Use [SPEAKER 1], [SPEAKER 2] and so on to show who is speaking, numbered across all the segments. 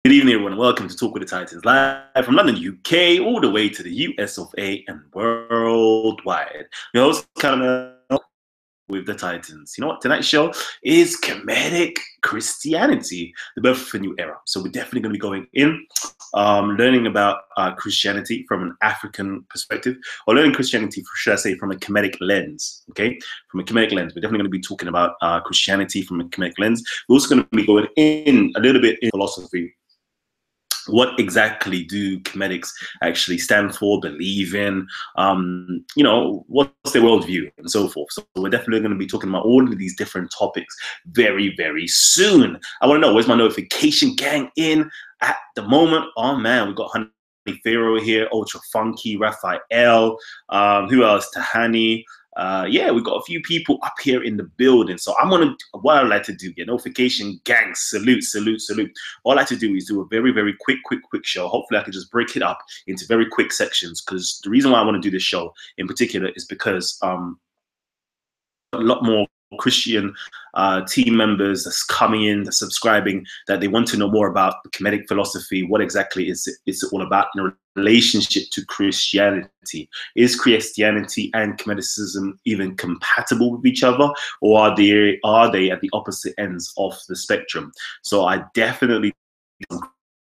[SPEAKER 1] Good evening, everyone. Welcome to Talk with the Titans, live from London, UK, all the way to the US of A and worldwide. Your host, Kalam, with the Titans. You know what? Tonight's show is Kemetic Christianity, the birth of a new era. So we're definitely going to be going in, learning about Christianity from an African perspective, or learning Christianity, should I say, from a Kemetic lens. Okay, from a Kemetic lens. We're definitely going to be talking about Christianity from a Kemetic lens. We're also going to be going in a little bit in philosophy. What exactly do Kemetics actually stand for, believe in, you know, what's their worldview and so forth. So we're definitely going to be talking about all of these different topics very, very soon. I want to know, where's my notification gang in at the moment? Oh man, we've got Honey Pharaoh here, Ultra Funky, Raphael, who else? Tahani. Yeah, we've got a few people up here in the building. So what I like to do, get notification gang, salute. All I like to do is do a very, very quick show. Hopefully I can just break it up into very quick sections, because the reason why I want to do this show in particular is because a lot more Christian team members that's coming in, that's subscribing, that they want to know more about the Kemetic philosophy. What exactly is it all about in relationship to Christianity? Is Christianity and Kemeticism even compatible with each other, or are they at the opposite ends of the spectrum? So I definitely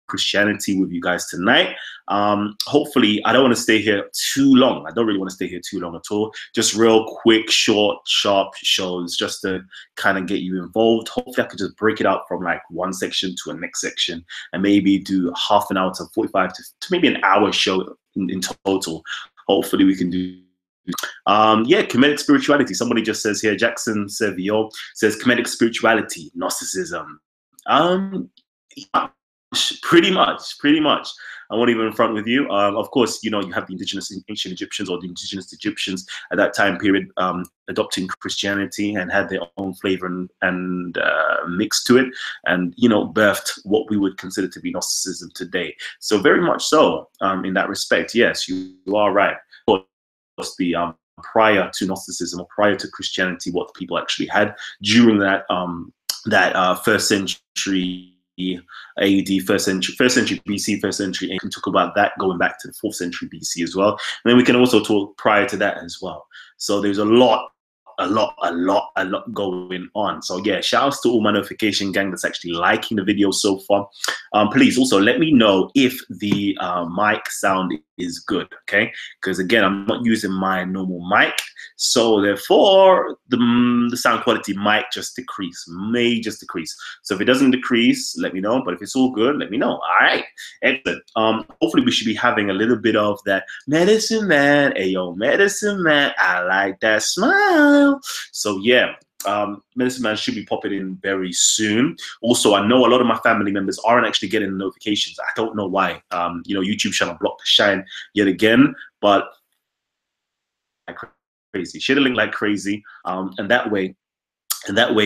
[SPEAKER 1] Christianity with you guys tonight. Hopefully I don't want to stay here too long. I don't really want to stay here too long at all. Just real quick, short, sharp shows just to kind of get you involved. Hopefully I could just break it out from like one section to a next section and maybe do half an hour to 45 to maybe an hour show in total. Hopefully we can do yeah, Kemetic spirituality. Somebody just says here, Jackson Seville says Kemetic spirituality, Gnosticism. Yeah, pretty much. I won't even front with you. Of course, you know, you have the indigenous ancient Egyptians, or the indigenous Egyptians at that time period, adopting Christianity and had their own flavor and mix to it, and, you know, birthed what we would consider to be Gnosticism today. So very much so, in that respect, yes, you are right. Of course, the prior to Gnosticism or prior to Christianity, what people actually had during that first century AD, first century BC, first century, and we can talk about that going back to the 4th century BC as well. And then we can also talk prior to that as well. So there's a lot going on. So yeah, shout outs to all my notification gang that's actually liking the video so far. Please also let me know if the mic sound is good, okay? Because again, I'm not using my normal mic, so therefore the sound quality might just decrease, may just decrease. So if it doesn't decrease, let me know. But if it's all good, let me know. All right, excellent. Hopefully we should be having a little bit of that medicine man. Ayo, medicine man, I like that smile. So yeah, Medicine Man should be popping in very soon. Also, I know a lot of my family members aren't actually getting the notifications. I don't know why. You know, YouTube trying to block the shine yet again, but like crazy, share the link like crazy, and that way,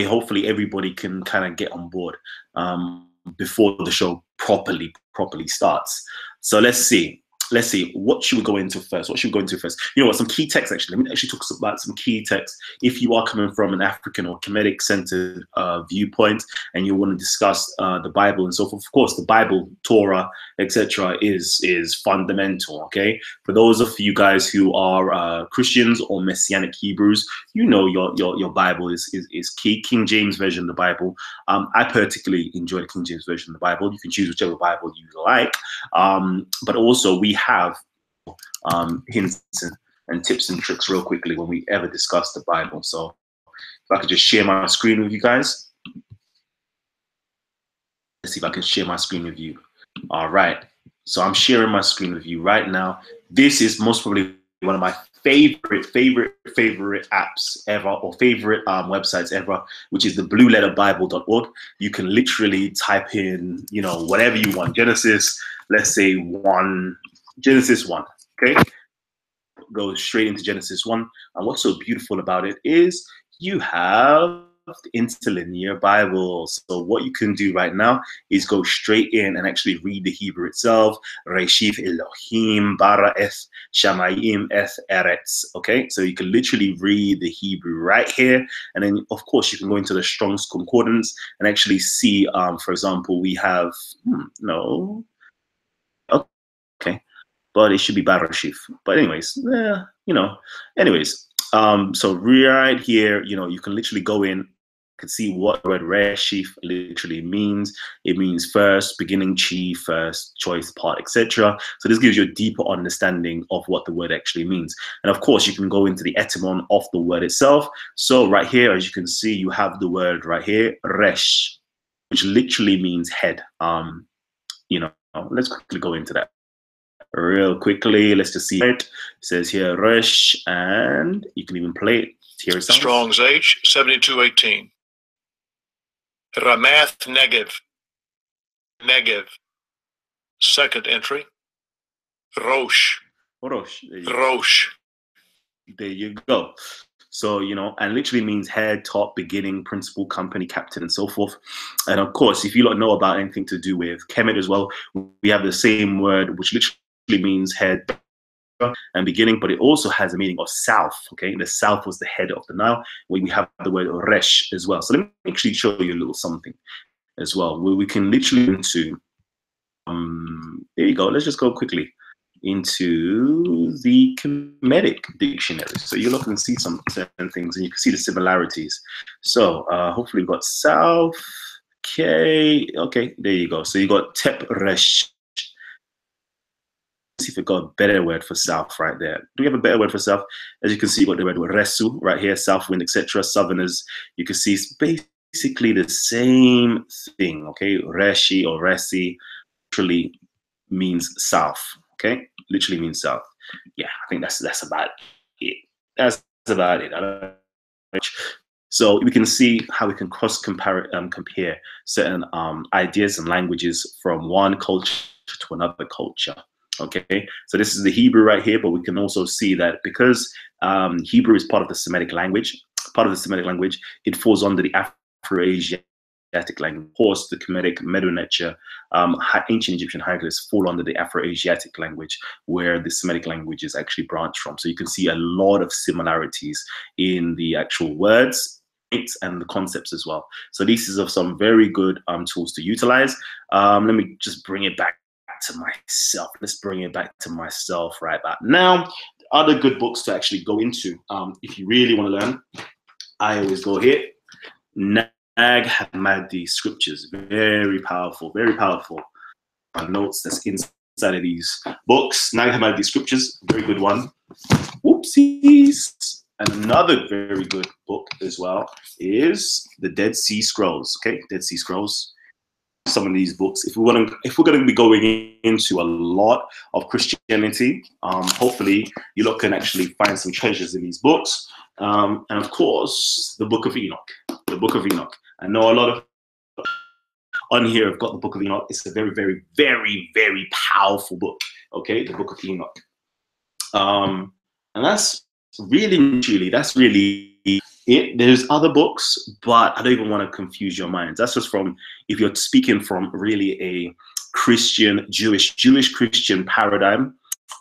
[SPEAKER 1] hopefully everybody can kind of get on board before the show properly starts. So let's see. What should we go into first? You know what? Some key text, actually. Let me actually talk about some key text. If you are coming from an African or Kemetic centered viewpoint and you want to discuss the Bible and so forth, of course, the Bible, Torah, etc., is fundamental. Okay, for those of you guys who are Christians or Messianic Hebrews, you know your Bible is key. King James version of the Bible. I particularly enjoy the King James version of the Bible. You can choose whichever Bible you like, but also we have hints and tips and tricks real quickly when we ever discuss the Bible. So if I could just share my screen with you guys. Let's see if I can share my screen with you. All right. So I'm sharing my screen with you right now. This is most probably one of my favorite apps ever, or favorite websites ever, which is the blueletterbible.org. You can literally type in, you know, whatever you want. Genesis, let's say Genesis 1, okay? Go straight into Genesis 1. And what's so beautiful about it is you have interlinear Bible. So what you can do right now is go straight in and actually read the Hebrew itself. Reshif Elohim bara eth shamayim eth eretz. Okay, so you can literally read the Hebrew right here, and then of course you can go into the Strong's Concordance and actually see, for example, we have no, okay, but it should be Barashif. But anyways, anyways. So right here, you can literally go in, can see what the word Reshif literally means. It means first, beginning, chi, first, choice, part, etc. So this gives you a deeper understanding of what the word actually means. And of course, you can go into the etymon of the word itself. So right here, as you can see, you have the word right here, Resh, which literally means head. Let's quickly go into that real quickly. Let's just see it. It says here Resh, and you can even play it. Here it sounds.
[SPEAKER 2] Strong's H 7218. Ramath Negev. Second entry. Rosh.
[SPEAKER 1] There you go. So, and literally means head, top, beginning, principal, company, captain, and so forth. And of course, if you don't know about anything to do with Kemet as well, we have the same word, which literally means head and beginning, but it also has a meaning of south. Okay, the south was the head of the Nile, where we have the word Resh as well. So let me actually show you a little something as well, where we can literally into there you go. Let's just go quickly into the Kemetic dictionary. So you look and see some certain things, and you can see the similarities. So hopefully we've got south. Okay, there you go. So you got Tep Resh. See if we got a better word for south right there. Do we have a better word for south? As you can see, you got the word Resu right here, south wind, etc. Southerners. You can see it's basically the same thing. Okay, Reshi or Resi literally means south. Okay, literally means south. Yeah, I think that's about it. That's about it. So we can see how we can compare certain ideas and languages from one culture to another culture. Okay, so this is the Hebrew right here, but we can also see that because Hebrew is part of the Semitic language, it falls under the Afro-Asiatic language. Of course, the Kemetic, Medo-Neter, ancient Egyptian hieroglyphs fall under the Afro-Asiatic language, where the Semitic languages actually branch from. So you can see a lot of similarities in the actual words and the concepts as well. So these are some very good tools to utilize. Let me just bring it back to myself. Let's bring it back to myself right about now. Other good books to actually go into if you really want to learn. I always go here. Nag Hammadi scriptures, very powerful, very powerful. Notes that's inside of these books. Nag Hammadi scriptures, very good one. Whoopsies. And another very good book as well is the Dead Sea Scrolls. Okay, Dead Sea Scrolls. Some of these books, if we're going to be going into a lot of Christianity, hopefully you lot can actually find some treasures in these books. And of course, the Book of Enoch. The Book of Enoch. I know a lot of on here have got the Book of Enoch. It's a very, very, very, very powerful book. Okay, the Book of Enoch. And that's really it. There's other books, but I don't even want to confuse your minds. That's just from, if you're speaking from really a Christian, Jewish Christian paradigm,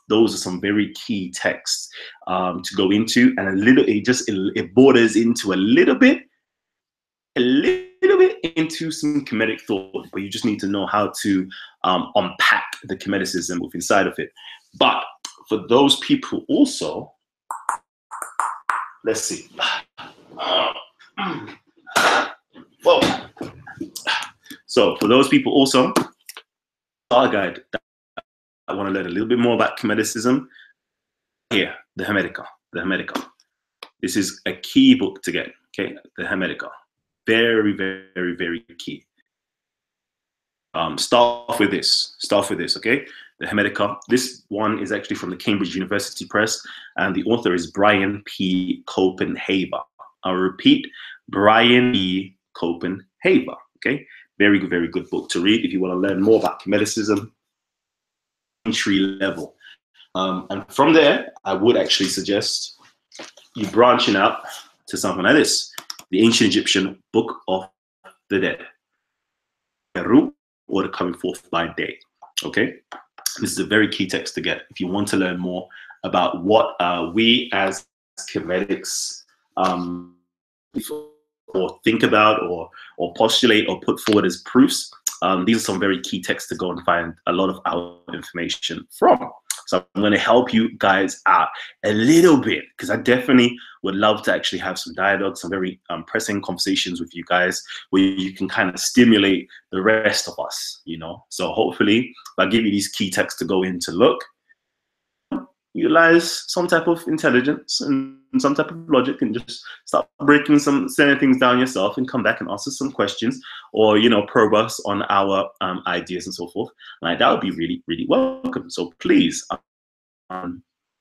[SPEAKER 1] those are some very key texts to go into, and it borders into a little bit into some Kemetic thought, but you just need to know how to unpack the Kemeticism within inside of it. But for those people also, let's see. Whoa. So for those people also, our guide that I want to learn a little bit more about Kemeticism, here, the Hermetica. This is a key book to get, okay? The Hermetica. Very, very, very key. Start with this, okay? The Hermetica. This one is actually from the Cambridge University Press, and the author is Brian P. Copenhaver. I'll repeat, Brian P. Copenhaver, okay? Very good book to read if you want to learn more about Kemeticism, entry level. And from there, I would actually suggest you branching out to something like this. the ancient Egyptian Book of the Dead, or the coming forth by day. Okay, this is a very key text to get if you want to learn more about what we as Kemetics or think about or postulate or put forward as proofs. These are some very key texts to go and find a lot of our information from. So I'm going to help you guys out a little bit, because I definitely would love to actually have some dialogue, some very pressing conversations with you guys where you can kind of stimulate the rest of us, you know. So hopefully if I give you these key texts to go in to look, utilize some type of intelligence and some type of logic and just start breaking some certain things down yourself and come back and answer some questions, or, you know, probe us on our ideas and so forth. Like, that would be really, really welcome. So please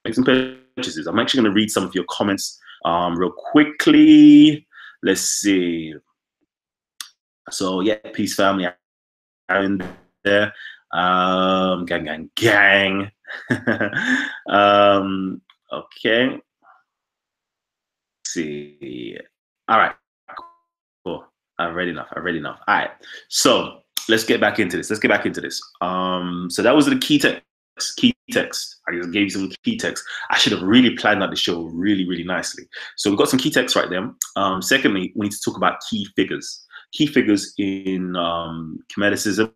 [SPEAKER 1] make some purchases. I'm actually going to read some of your comments real quickly. Let's see. So yeah, peace family in there. Gang. Okay. Let's see. All right. Cool. I've read enough. All right. So let's get back into this. So that was the key text. I just gave you some key text. I should have really planned out the show really, really nicely. So we've got some key text right there. Secondly, we need to talk about key figures. Key figures in Kemeticism.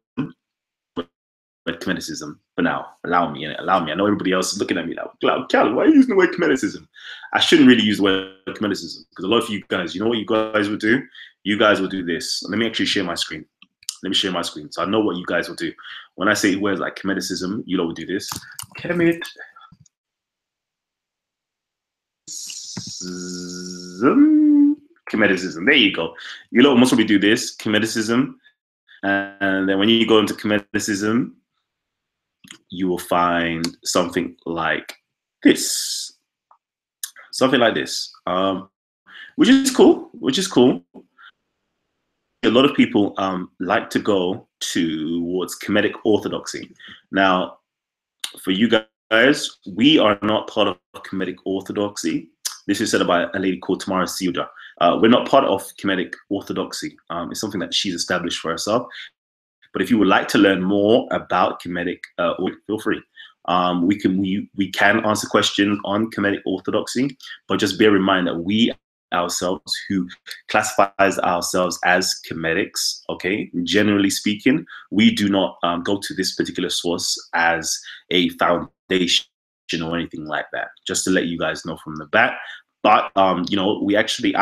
[SPEAKER 1] Kemeticism for now. Allow me. I know everybody else is looking at me like, Cal, why are you using the word Kemeticism? I shouldn't really use the word Kemeticism, because a lot of you guys, you know what you guys would do? You guys will do this. Let me actually share my screen. So I know what you guys will do. When I say words like Kemeticism, you lot will do this. Kemeticism. There you go. You lot most probably do this, Kemeticism. And then when you go into Kemeticism, you will find something like this. Which is cool. A lot of people like to go towards Kemetic orthodoxy. Now, for you guys, we are not part of Kemetic orthodoxy. This is said by a lady called Tamara Siuda. We're not part of Kemetic orthodoxy. It's something that she's established for herself. But if you would like to learn more about Kemetic, feel free. We can answer questions on Kemetic orthodoxy, but just bear in mind that we ourselves, who classifies ourselves as Kemetics, okay, generally speaking, we do not go to this particular source as a foundation or anything like that, just to let you guys know from the bat. But you know, I actually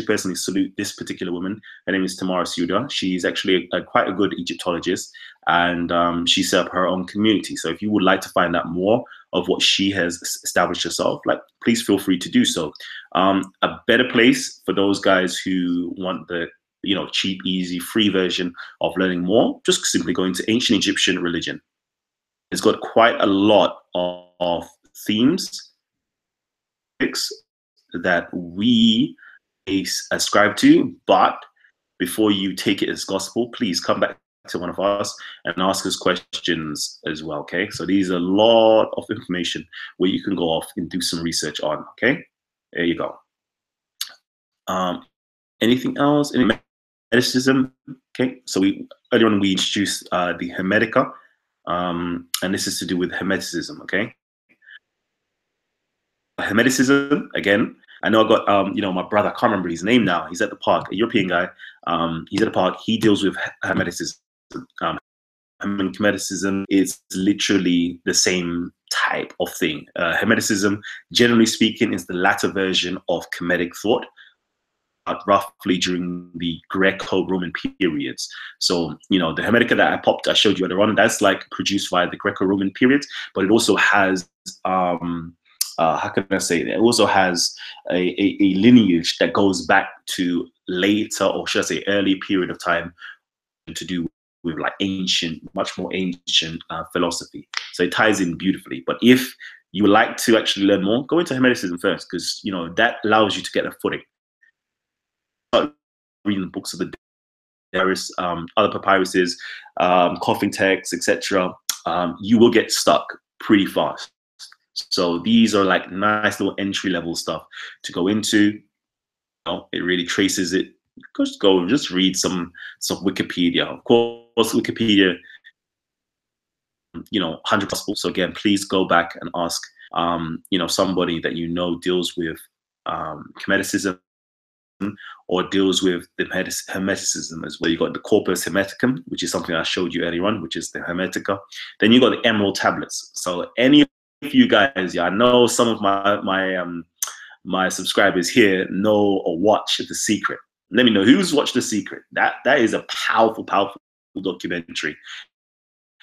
[SPEAKER 1] personally salute this particular woman. Her name is Tamara Siuda. She's actually quite a good Egyptologist, and she set up her own community. So if you would like to find out more of what she has established herself, like, please feel free to do so. A better place for those guys who want the, you know, cheap, easy, free version of learning more, just simply going to Ancient Egyptian Religion. It's got quite a lot of themes that we ascribe to, but before you take it as gospel, please come back to one of us and ask us questions as well. Okay, so these are a lot of information where you can go off and do some research on. Okay, there you go. Anything else? Any Hermeticism? Okay, so earlier on we introduced the Hermetica, and this is to do with Hermeticism. Okay, Hermeticism, again, I know I got you know, my brother, I can't remember his name now. He's at the park, a European guy. He's at the park. He deals with Hermeticism. Kemeticism is literally the same type of thing. Hermeticism, generally speaking, is the latter version of Kemetic thought, roughly during the Greco-Roman periods. So, you know, the Hermetica that I showed you earlier on, that's like produced via the Greco-Roman periods, but it also has how can I say that? It also has a lineage that goes back to later, or should I say early period of time, to do with like much more ancient philosophy. So it ties in beautifully. But if you would like to actually learn more, go into Hermeticism first, because, you know, that allows you to get a footing. Reading books of the various other papyruses, coffin texts, etc., you will get stuck pretty fast. So these are like nice little entry-level stuff to go into. know, it really traces it. Just go and just read some Wikipedia. Of course, Wikipedia, you know, 100 possible. So again, please go back and ask, you know, somebody that you know deals with Kemeticism or deals with the Hermeticism as well. You got the Corpus Hermeticum, which is something I showed you earlier on, which is the Hermetica. Then you got the Emerald Tablets. So any of you guys, yeah, I know some of my subscribers here know or watch The Secret. Let me know who's watched The Secret. That is a powerful documentary.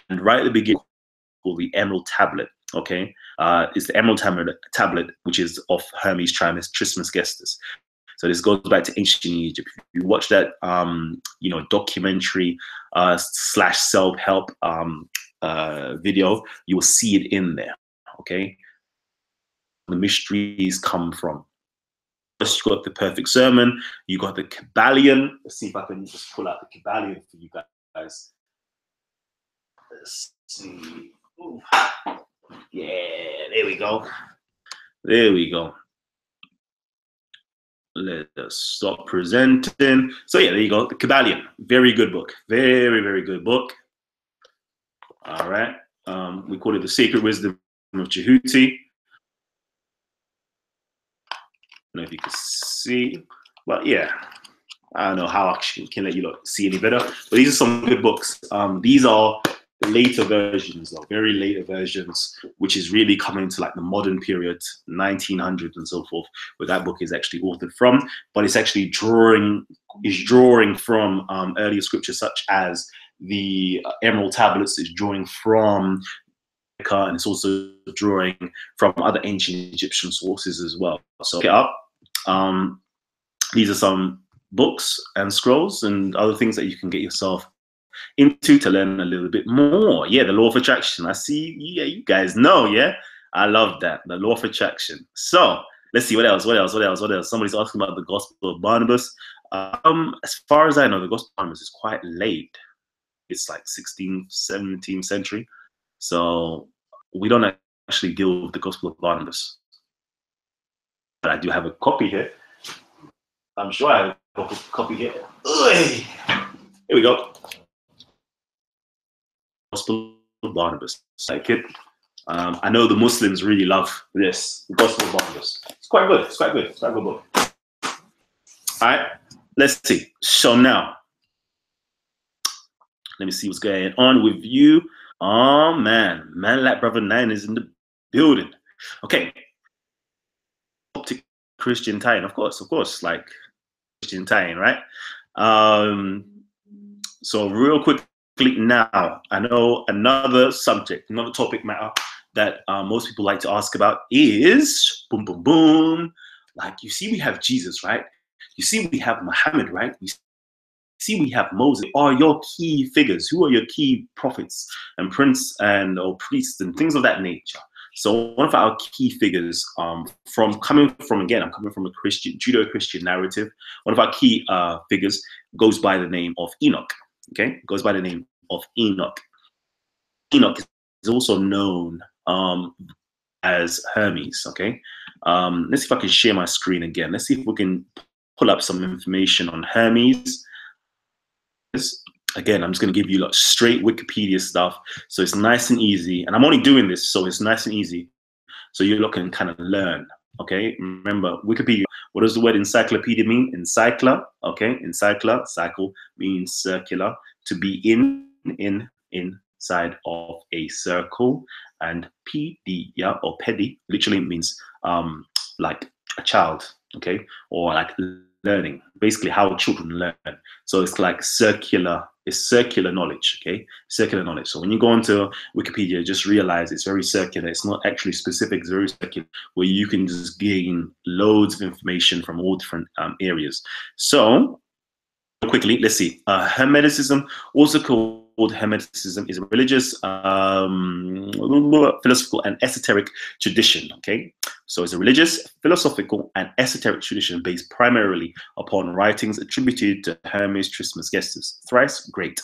[SPEAKER 1] And right at the beginning, called the Emerald Tablet. Okay, it's the Emerald Tablet, which is of Hermes Trismegistus. So this goes back to ancient Egypt. If you watch that, you know, documentary slash self-help video, you will see it in there. Okay, the mysteries come from. First, you got the Perfect Sermon. You got the Kybalion. Let's see if I can just pull out the Kybalion for you guys. Let's see. Ooh. Yeah, there we go. There we go. Let us stop presenting. So yeah, there you go. The Kybalion. Very good book. Very, very good book. All right. We call it The Sacred Wisdom of Jehuti. I don't know if you can see, but yeah, I don't know how I can let you see any better. But these are some good books. These are later versions, though, very later versions, which is really coming to like the modern period, 1900s and so forth, where that book is actually authored from. But it's actually drawing from earlier scriptures, such as the Emerald Tablets is drawing from, and it's also drawing from other ancient Egyptian sources as well. So look it up. These are some books and scrolls and other things that you can get yourself into to learn a little bit more. Yeah, the law of attraction. I see. Yeah, you guys know. Yeah, I love that. The law of attraction. So let's see what else. Somebody's asking about the Gospel of Barnabas. As far as I know, the Gospel of Barnabas is quite late. It's like 16th, 17th century. So we don't actually deal with the Gospel of Barnabas. But I do have a copy here. I'm sure I have a copy here. Here we go. Gospel of Barnabas. Like it. I know the Muslims really love this, the Gospel of Barnabas. It's quite good. It's quite good. It's quite a good book. All right. Let's see. So now, let me see what's going on with you. Oh man, like Brother Nine is in the building. Okay. Optic Christian tying, of course, like Christian tying, right? So real quickly now, I know another subject, another topic matter that most people like to ask about is boom, boom, boom. Like, you see, we have Jesus, right? You see, we have Muhammad, right? You see, we have Moses. Are your key figures? Who are your key prophets and priests and things of that nature? So one of our key figures, I'm coming from a Judeo-Christian narrative. One of our key figures goes by the name of Enoch. Okay, goes by the name of Enoch. Enoch is also known as Hermes. Okay, let's see if I can share my screen again. Let's see if we can pull up some information on Hermes. Again, I'm just going to give you like straight Wikipedia stuff, so it's nice and easy. And I'm only doing this so it's nice and easy, so you can kind of learn. Okay, remember Wikipedia. What does the word encyclopedia mean? Encycla. Okay, encycla. Cycle means circular. To be inside of a circle. And pedia or pedi literally means like a child. Okay, or like learning. Basically, how children learn. So it's like circular. It's circular knowledge, okay? Circular knowledge. So when you go onto Wikipedia, just realize it's very circular. It's not actually specific. It's very circular, where you can just gain loads of information from all different areas. So quickly, let's see. Hermeticism, also called Hermeticism, is a religious, philosophical, and esoteric tradition. Okay, so it's a religious, philosophical, and esoteric tradition based primarily upon writings attributed to Hermes Trismegistus. Thrice great.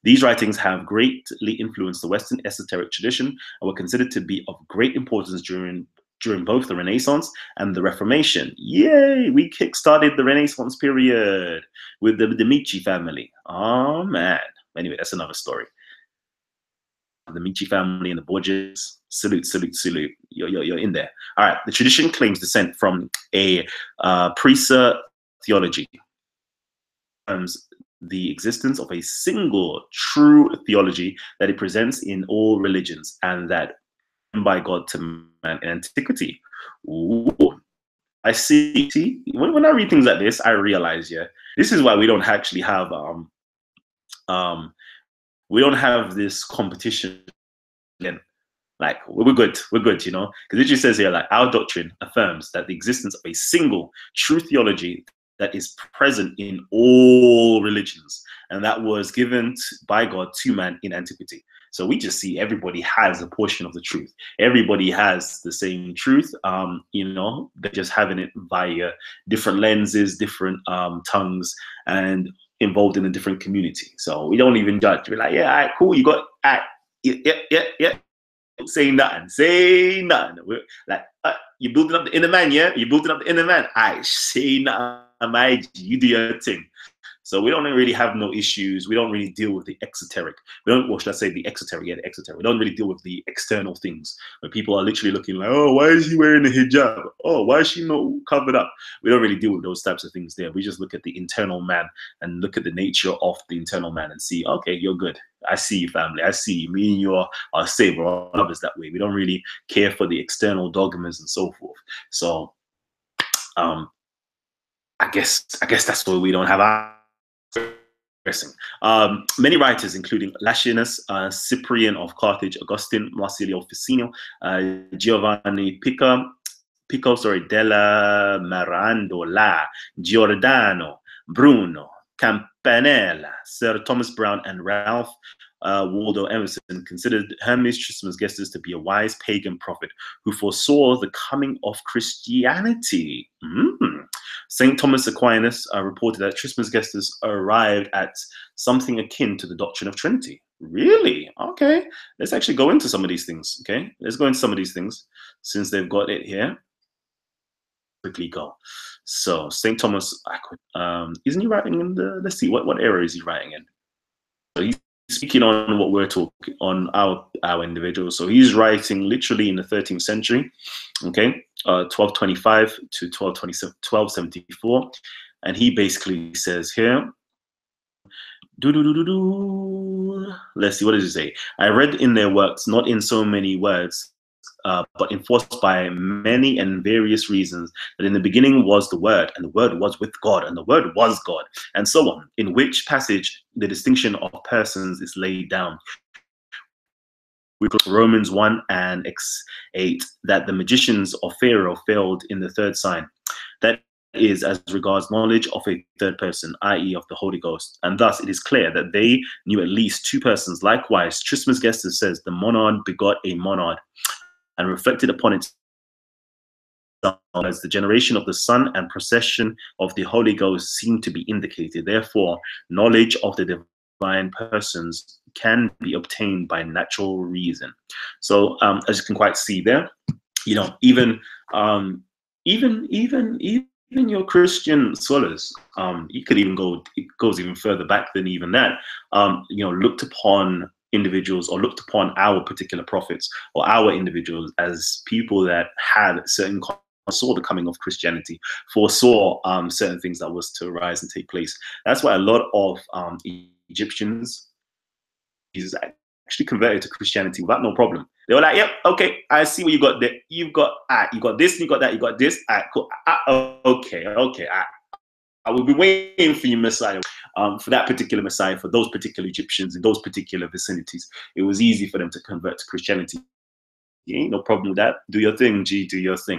[SPEAKER 1] These writings have greatly influenced the Western esoteric tradition and were considered to be of great importance during during both the Renaissance and the Reformation. Yay! We kickstarted the Renaissance period with the Medici family. Oh man! Anyway, that's another story. The Medici family and the Borgias. Salute, salute, salute. You're in there. All right. The tradition claims descent from a preser theology. The existence of a single true theology that it presents in all religions, and that by God to man in antiquity. Ooh, I see. See, when I read things like this, I realize, yeah, this is why we don't actually have we don't have this competition. Like we're good, you know, because it just says here, like, our doctrine affirms that the existence of a single true theology that is present in all religions, and that was given by God to man in antiquity. So we just see everybody has a portion of the truth. Everybody has the same truth. You know, they're just having it via different lenses, different tongues, and involved in a different community. So we don't even judge. We're like, yeah, all right, cool. You got, all right, yeah. Say nothing. Say nothing. We're like, you building up the inner man, yeah? You building up the inner man. I say nothing, my G. You do your thing. So we don't really have no issues. We don't really deal with the exoteric. We don't, or should I say the exoteric? Yeah, the exoteric. We don't really deal with the external things where people are literally looking like, oh, why is he wearing a hijab? Oh, why is she not covered up? We don't really deal with those types of things there. We just look at the internal man and look at the nature of the internal man and see, okay, you're good. I see you, family. I see you. Me and you are saved, or others that way. We don't really care for the external dogmas and so forth. So I guess that's why we don't have our many writers, including Latinus, Cyprian of Carthage, Augustine, Marsilio Ficino, Giovanni Pico, della Mirandola, Giordano, Bruno, Campanella, Sir Thomas Browne, and Ralph Waldo Emerson considered Hermes Trismegistus to be a wise pagan prophet who foresaw the coming of Christianity. St. Thomas Aquinas reported that Trismegistus arrived at something akin to the doctrine of Trinity. Really? Okay. Let's actually go into some of these things. Okay. Let's go into some of these things since they've got it here. Quickly go. So St. Thomas, isn't he writing in the, let's see, what era is he writing in? So he's speaking on what we're talking on, our individuals. So he's writing literally in the 13th century, okay, 1225 to 1274, and he basically says here, let's see, what does he say? I read in their works, not in so many words, but enforced by many and various reasons, that in the beginning was the Word, and the Word was with God, and the Word was God, and so on, in which passage the distinction of persons is laid down. Romans 1 and X8, that the magicians of Pharaoh failed in the third sign. That is as regards knowledge of a third person, i.e. of the Holy Ghost. And thus it is clear that they knew at least two persons. Likewise, Trismegistus says the monad begot a monad, and reflected upon it as the generation of the Son and procession of the Holy Ghost seem to be indicated. Therefore, knowledge of the divine persons can be obtained by natural reason. So, as you can quite see there, you know, even your Christian scholars, you could even go, it goes even further back than even that, you know, looked upon individuals or looked upon our particular prophets or our individuals as people that had certain, saw the coming of Christianity, foresaw certain things that was to arise and take place. That's why a lot of Egyptians actually converted to Christianity without no problem. They were like, yep, okay, I see what you got there. You've got, you got this, you got that, you got this. Cool. Okay. I will be waiting for you, Messiah. For that particular Messiah, for those particular Egyptians in those particular vicinities, it was easy for them to convert to Christianity. You ain't no problem with that. Do your thing, G. Do your thing.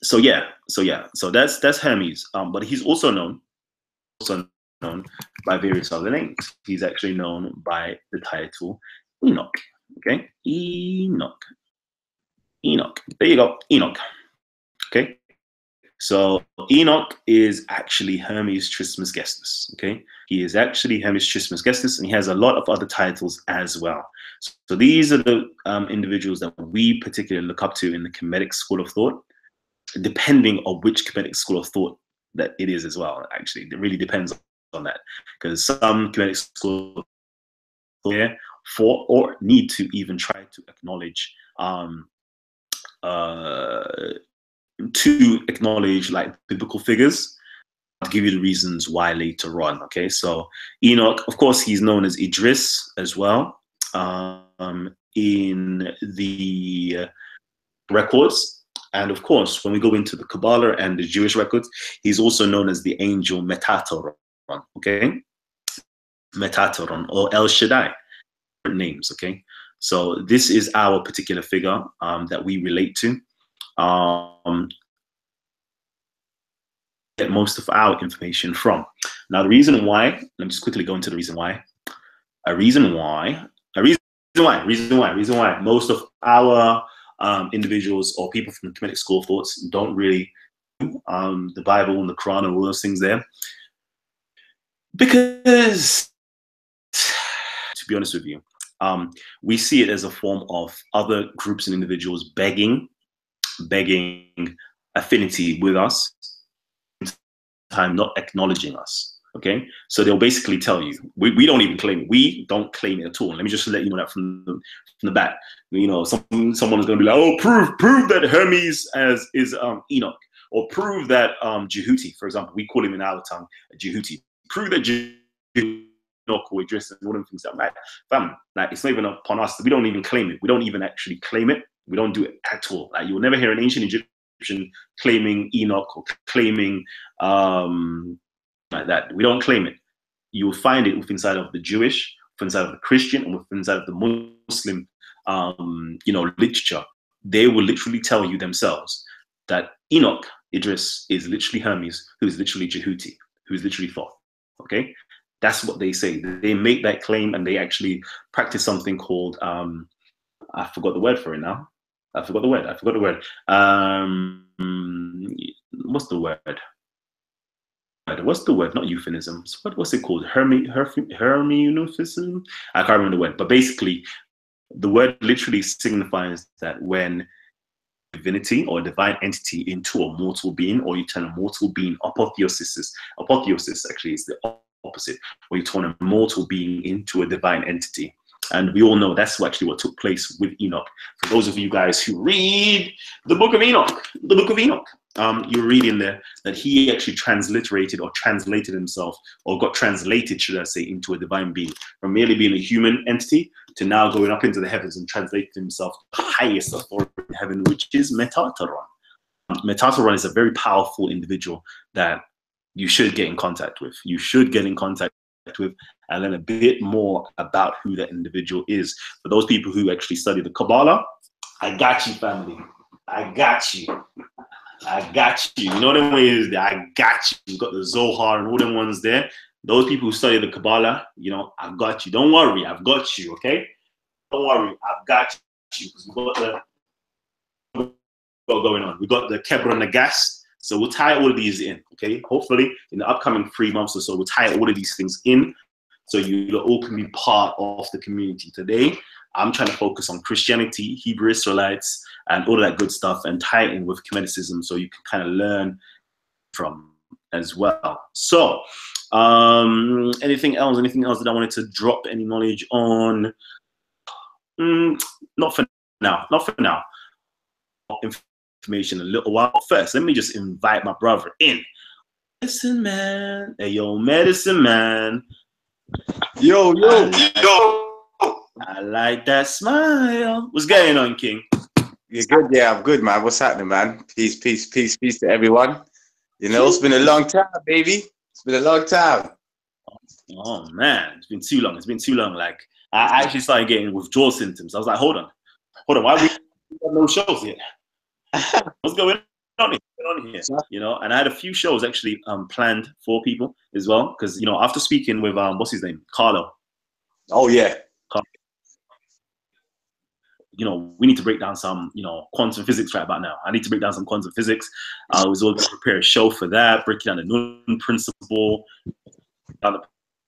[SPEAKER 1] So that's Hermes. But he's also known by various other names. He's actually known by the title Enoch. Okay, Enoch. There you go, Enoch. Okay. So Enoch is actually Hermes Trismegistus. Okay, he is actually Hermes Trismegistus, and he has a lot of other titles as well. So these are the individuals that we particularly look up to in the Kemetic school of thought, depending on which Kemetic school of thought that it is as well. Actually, it really depends on that, because some Kemetic school of thought there for or need to even try to acknowledge like biblical figures. I'll give you the reasons why later on. Okay, so Enoch, of course, he's known as Idris as well in the records, and of course, when we go into the Kabbalah and the Jewish records, he's also known as the angel Metatron. Okay, Metatron or El Shaddai, names. Okay, so this is our particular figure that we relate to. Get most of our information from. Now, the reason why, let me just quickly go into the reason why. Reason why most of our individuals or people from the Kemetic school of thoughts don't really the Bible and the Quran and all those things there. Because, to be honest with you, we see it as a form of other groups and individuals begging affinity with us, time not acknowledging us. Okay, so they'll basically tell you we don't even claim it. We don't claim it at all. Let me just let you know that from the back. You know, someone is going to be like, oh, prove that Hermes is Enoch, or prove that Jehuti, for example, we call him in our tongue Jehuti. Prove that Enoch or Idris and all them things. Like, fam, like it's not even upon us. We don't even claim it. We don't even actually claim it. We don't do it at all. Like you'll never hear an ancient Egyptian claiming Enoch or claiming like that. We don't claim it. You will find it within inside of the Jewish, within inside of the Christian, and within inside of the Muslim, literature. They will literally tell you themselves that Enoch, Idris, is literally Hermes, who is literally Jehuti, who is literally Thoth. Okay, that's what they say. They make that claim, and they actually practice something called I forgot the word for it now. I forgot the word. What's the word? What's the word? Not euphemisms. What's it called? Hermeutism? I can't remember the word. But basically, the word literally signifies that when divinity or a divine entity into a mortal being, or you turn a mortal being apotheosis actually is the opposite, where you turn a mortal being into a divine entity. And we all know that's actually what took place with Enoch. For those of you guys who read the book of Enoch, you read in there that he actually translated himself, or got translated, should I say, into a divine being, from merely being a human entity to now going up into the heavens and translating himself to the highest authority in heaven, which is Metatron. Metatron is a very powerful individual that you should get in contact with. And learn a bit more about who that individual is. For those people who actually study the Kabbalah, I got you, family. I got you. You know them ways there. I got you. You got the Zohar and all them ones there. Those people who study the Kabbalah, you know, I've got you. Don't worry, I've got you. Okay, don't worry, I've got you, because we got going on. We got the Kebra and the Gas. So we'll tie all of these in. Okay, hopefully in the upcoming 3 months or so, we'll tie all of these things in, so you all can be part of the community. Today, I'm trying to focus on Christianity, Hebrew Israelites, and all of that good stuff, and tie it in with Kemeticism, so you can kind of learn from as well. So, anything else that I wanted to drop any knowledge on? Not for now. Information a little while. First, let me just invite my brother in. Medicine man. Hey, yo, Medicine man.
[SPEAKER 3] Yo.
[SPEAKER 1] I like that smile. What's going on, King?
[SPEAKER 3] You're good? Yeah, I'm good, man. What's happening, man? Peace to everyone. You know, it's been a long time, baby. It's been a long time.
[SPEAKER 1] Oh, man. It's been too long. Like, I actually started getting withdrawal symptoms. I was like, hold on. Why we have no shows yet? What's going on here? You know, and I had a few shows actually planned for people as well, because, you know, after speaking with what's his name, Carlo.
[SPEAKER 3] Oh yeah.
[SPEAKER 1] you know, we need to break down some, you know, quantum physics right about now. I need to break down some quantum physics. I was all going to prepare a show for that, breaking down the Newton principle, down the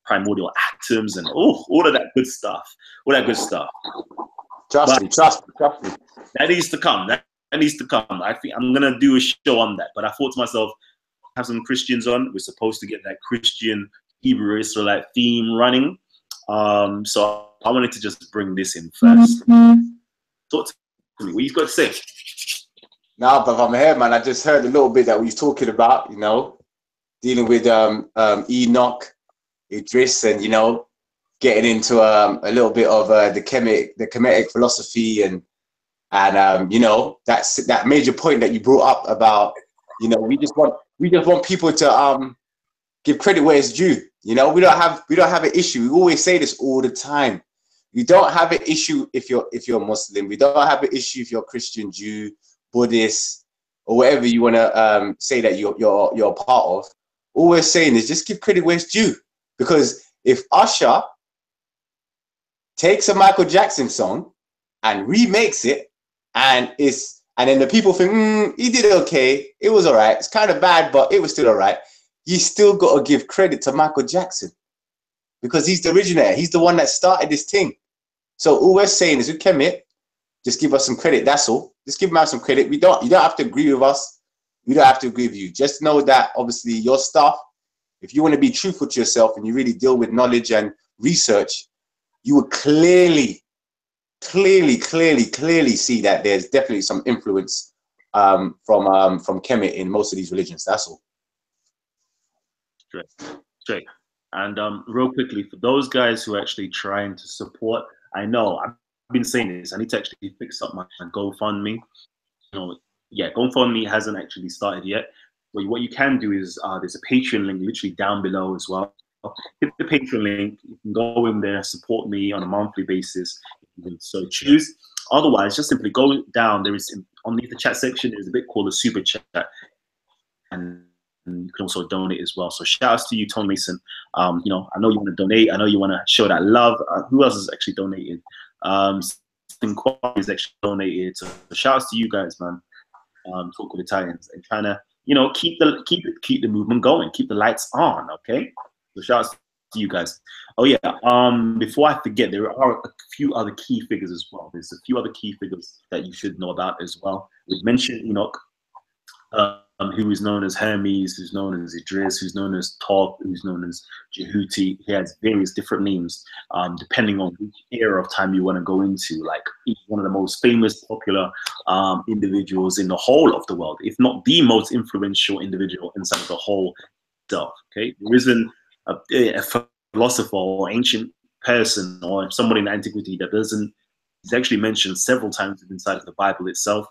[SPEAKER 1] primordial atoms, and all of that good stuff. All that good stuff.
[SPEAKER 3] Trust me.
[SPEAKER 1] That needs to come. That needs to come. I think I'm going to do a show on that. But I thought to myself, have some Christians on. We're supposed to get that Christian Hebrew Israelite theme running. So I wanted to just bring this in first. Talk to me. What you got to say?
[SPEAKER 3] Nah, but I'm here, man. I just heard a little bit that we was talking about, you know, dealing with Enoch, Idris, and, you know, getting into a little bit of the Kemetic philosophy, and you know, that major point that you brought up about, you know, we just want people to give credit where it's due. You know, we don't have an issue. We always say this all the time. We don't have an issue if you're Muslim. We don't have an issue if you're Christian, Jew, Buddhist, or whatever you want to say that you're a part of. All we're saying is just give credit where it's due. Because if Usher takes a Michael Jackson song and remakes it, and then the people think, he did okay, it was all right, it's kind of bad, but it was still all right, you still got to give credit to Michael Jackson, because he's the originator. He's the one that started this thing. So all we're saying is, we Kemet, just give us some credit. That's all. Just give him some credit. You don't have to agree with us. We don't have to agree with you. Just know that obviously your stuff, if you want to be truthful to yourself and you really deal with knowledge and research, you will clearly see that there's definitely some influence from Kemet in most of these religions. That's all.
[SPEAKER 1] Straight. And real quickly, for those guys who are actually trying to support, I know I've been saying this, I need to actually fix up my GoFundMe. You know, yeah, GoFundMe hasn't actually started yet. But what you can do is there's a Patreon link literally down below as well. Hit the Patreon link. You can go in there, support me on a monthly basis if you can so choose. Otherwise, just simply go down. There is underneath the chat section, there's a bit called a super chat, and you can also donate as well. So shout outs to you, Tom Mason. You know, I know you want to donate. I know you want to show that love. Who else has actually donated? Is actually donated. So shout outs to you guys, man. Talk with the Titans and trying to, you know, keep the movement going, keep the lights on. Okay. So shout outs to you guys. Oh yeah. Before I forget, there are a few other key figures as well. There's a few other key figures that you should know about as well. We mentioned Enoch. Who is known as Hermes, who's known as Idris, who's known as Thoth, who's known as Jehuti. He has various different names depending on which era of time you want to go into. Like, he's one of the most famous, popular individuals in the whole of the world, if not the most influential individual inside of the whole itself. Okay, there isn't a philosopher or ancient person or somebody in antiquity that doesn't. He's actually mentioned several times inside of the Bible itself.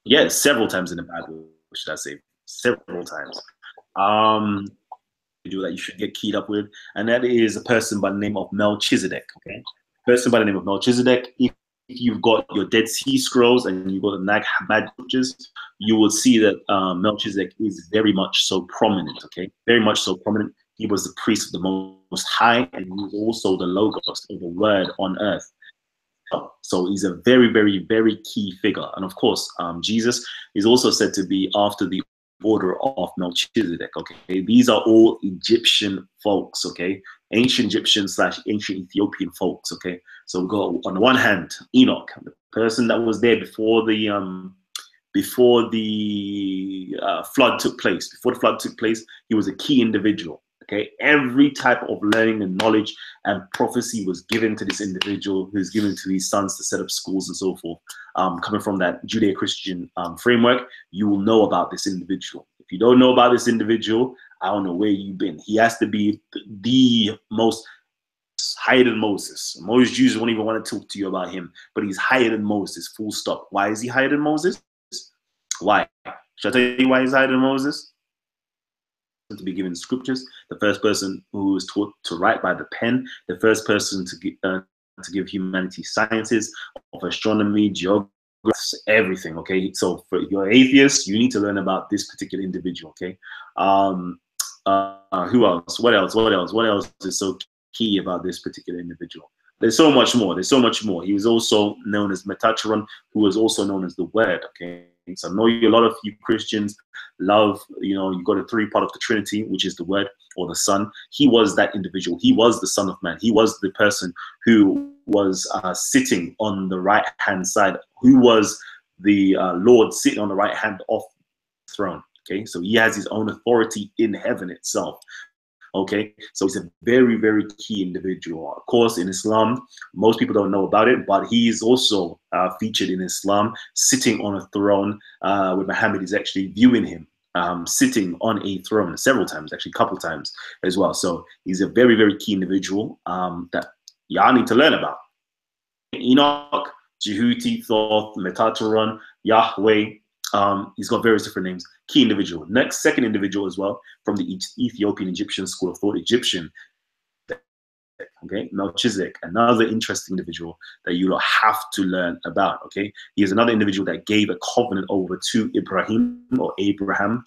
[SPEAKER 1] Yeah, several times in the Bible, should I say, several times. You do that, you should get keyed up with, and that is a person by the name of Melchizedek. Okay, person by the name of Melchizedek. If you've got your Dead Sea Scrolls and you've got the Nag Hammadi scriptures, you will see that Melchizedek is very much so prominent. Okay, very much so prominent. He was the priest of the Most High, and he was also the Logos, or the Word on earth. So he's a very, very, very key figure. And of course, Jesus is also said to be after the order of Melchizedek. Okay, these are all Egyptian folks. Okay, ancient Egyptian / ancient Ethiopian folks. Okay, so we got on the one hand Enoch, the person that was there before the flood took place. Before the flood took place, he was a key individual. Okay, every type of learning and knowledge and prophecy was given to this individual, who's given to his sons to set up schools and so forth. Coming from that Judeo-Christian framework, you will know about this individual. If you don't know about this individual, I don't know where you've been. He has to be the most higher than Moses. Most Jews won't even want to talk to you about him, but he's higher than Moses, full stop. Why is he higher than Moses? Why? Should I tell you why he's higher than Moses? To be given scriptures, the first person who was taught to write by the pen, the first person to give humanity sciences of astronomy, geography, everything. Okay, so for your atheists, you need to learn about this particular individual. Okay, who else? What else is so key about this particular individual? there's so much more. There's so much more. He was also known as Metatron, who was also known as the Word. Okay, so I know a lot of you Christians love, you know, you got a three-part of the Trinity, which is the Word or the Son. He was that individual. He was the Son of Man. He was the person who was sitting on the right-hand side, who was the Lord sitting on the right hand of the throne. Okay, so he has his own authority in heaven itself. Okay, so he's a very, very key individual. Of course, in Islam, most people don't know about it, but he is also featured in Islam, sitting on a throne, where Muhammad is actually viewing him sitting on a throne several times, actually a couple times as well. So he's a very, very key individual that y'all need to learn about. Enoch, Jehuti, Thoth, Metatron, Yahweh. He's got various different names. Key individual. Next, second individual as well, from the Ethiopian Egyptian school of thought, Egyptian. Okay, Melchizedek, another interesting individual that you have to learn about. Okay, he is another individual that gave a covenant over to Abraham,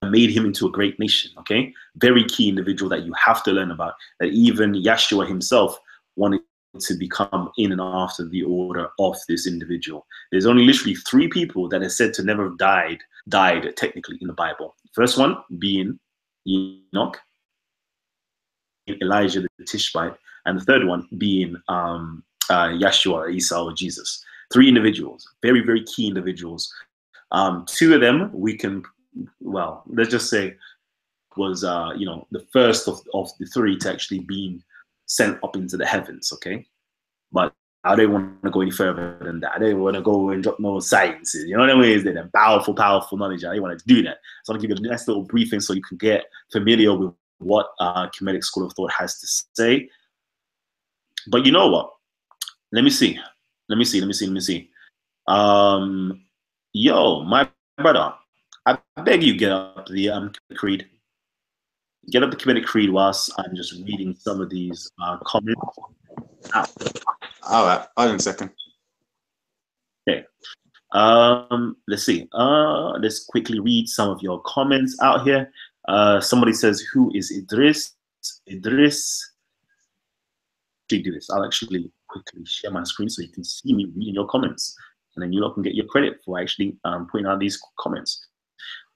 [SPEAKER 1] and made him into a great nation. Okay, very key individual that you have to learn about. That even Yeshua himself wanted to become in and after the order of this individual. There's only literally 3 people that are said to never have died technically in the Bible. First one being Enoch, Elijah the Tishbite, and the third one being Yeshua, Isa, or Jesus. 3 individuals, very, very key individuals. 2 of them we can, well, let's just say was you know, the first of the 3 to actually being sent up into the heavens. Okay, but I don't want to go any further than that. I don't want to go and drop no sciences. You know what I mean? Is that powerful knowledge? I don't want to do that. So I'll give you a nice little briefing so you can get familiar with what Kemetic school of thought has to say. But you know what? Let me see. Yo, my brother, I beg you, get up the Kemetic Creed. Get up the Kemetic Creed whilst I'm just reading some of these comments.
[SPEAKER 3] All right, hold on a second.
[SPEAKER 1] Okay. Let's see. Let's quickly read some of your comments out here. Somebody says, "Who is Idris?" Idris. Do this. I'll actually quickly share my screen so you can see me reading your comments, and then you all can get your credit for actually putting out these comments.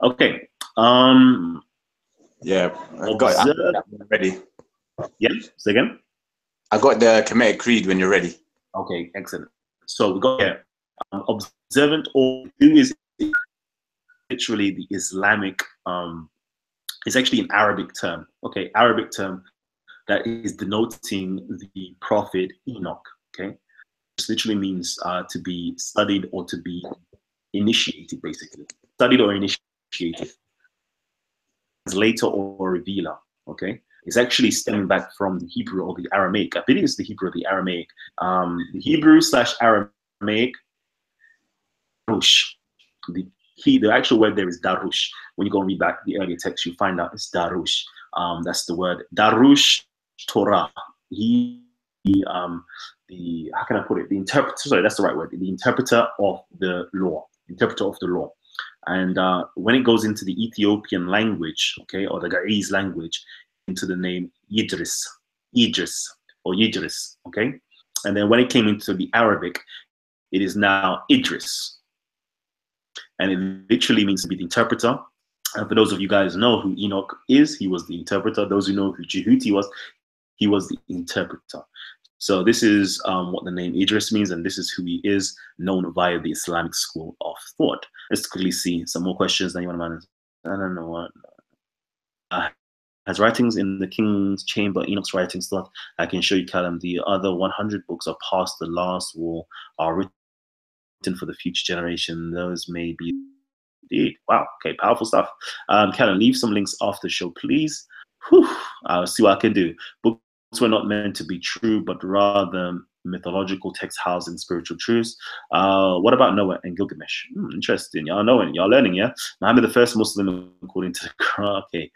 [SPEAKER 1] Okay.
[SPEAKER 3] Yeah, I got it. I'm ready.
[SPEAKER 1] Yeah, say again.
[SPEAKER 3] I got the Kemetic Creed when you're ready.
[SPEAKER 1] Okay, excellent. So we got here, observant, or who is literally the Islamic, it's actually an Arabic term. Okay, Arabic term that is denoting the prophet Enoch. Okay, this literally means to be studied or to be initiated, basically. Studied or initiated. Translator or revealer. Okay, it's actually stemming back from the Hebrew or the Aramaic. I believe it's the Hebrew or the Aramaic. The Hebrew / Aramaic, darush. The actual word there is darush. When you go and read back the earlier text, you find out it's darush. That's the word. Darush Torah. How can I put it? The interpreter. Sorry, that's the right word. The interpreter of the law. Interpreter of the law. And when it goes into the Ethiopian language, okay, or the Ga'ez language, into the name Idris, okay? And then when it came into the Arabic, it is now Idris. And it literally means to be the interpreter. And for those of you guys who know who Enoch is, he was the interpreter. Those who know who Jehuti was, he was the interpreter. So this is what the name Idris means, and this is who he is, known via the Islamic school of thought. Let's quickly see some more questions. I don't know what. Has writings in the King's Chamber, Enoch's writings thought, I can show you, Kalam, the other 100 books are past the last war, are written for the future generation. Those may be indeed. Wow, okay, powerful stuff. Kalam, leave some links after the show, please. Whew, I'll see what I can do. Books were not meant to be true, but rather mythological texts housing spiritual truths. What about Noah and Gilgamesh? Interesting. Y'all knowing, y'all learning, yeah? Muhammad, the first Muslim according to the Quran. Okay.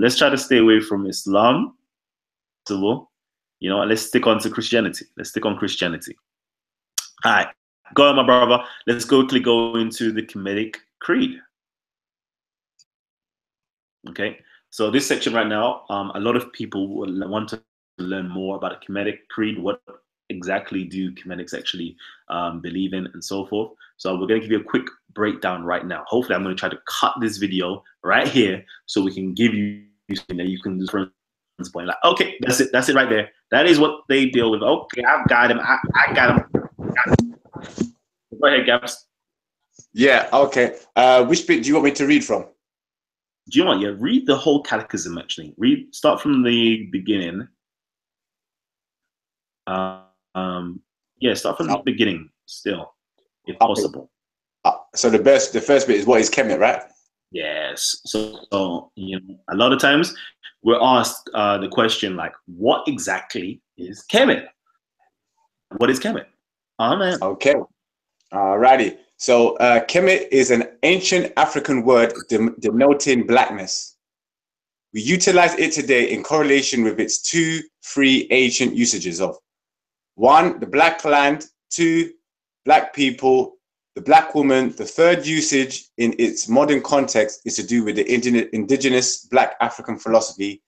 [SPEAKER 1] Let's try to stay away from Islam. You know, let's stick on to Christianity. Let's stick on Christianity. All right. Go on, my brother. Let's quickly go into the Kemetic Creed. Okay. So this section right now, a lot of people want to learn more about the Kemetic Creed, what exactly do Kemetics actually believe in, and so forth. So we're going to give you a quick breakdown right now. Hopefully, I'm going to try to cut this video right here so we can give you something that you can just point like, okay, that's it right there. That is what they deal with. Okay, I've got him. I got him. Go ahead, Gabs.
[SPEAKER 3] Yeah. Okay. Which bit do you want me to read from?
[SPEAKER 1] Do you know what? Yeah, read the whole catechism. Actually, start from the beginning. Yeah, start from the beginning still, if possible.
[SPEAKER 3] So the first bit is what is Kemet, right?
[SPEAKER 1] Yes. So you know, a lot of times we're asked the question like, what exactly is Kemet? What is Kemet? Oh man.
[SPEAKER 3] Okay. Alrighty. So Kemet is an ancient African word denoting blackness. We utilize it today in correlation with its three ancient usages of: one, the black land; two, black people; the black woman. The third usage in its modern context is to do with the indigenous black African philosophy,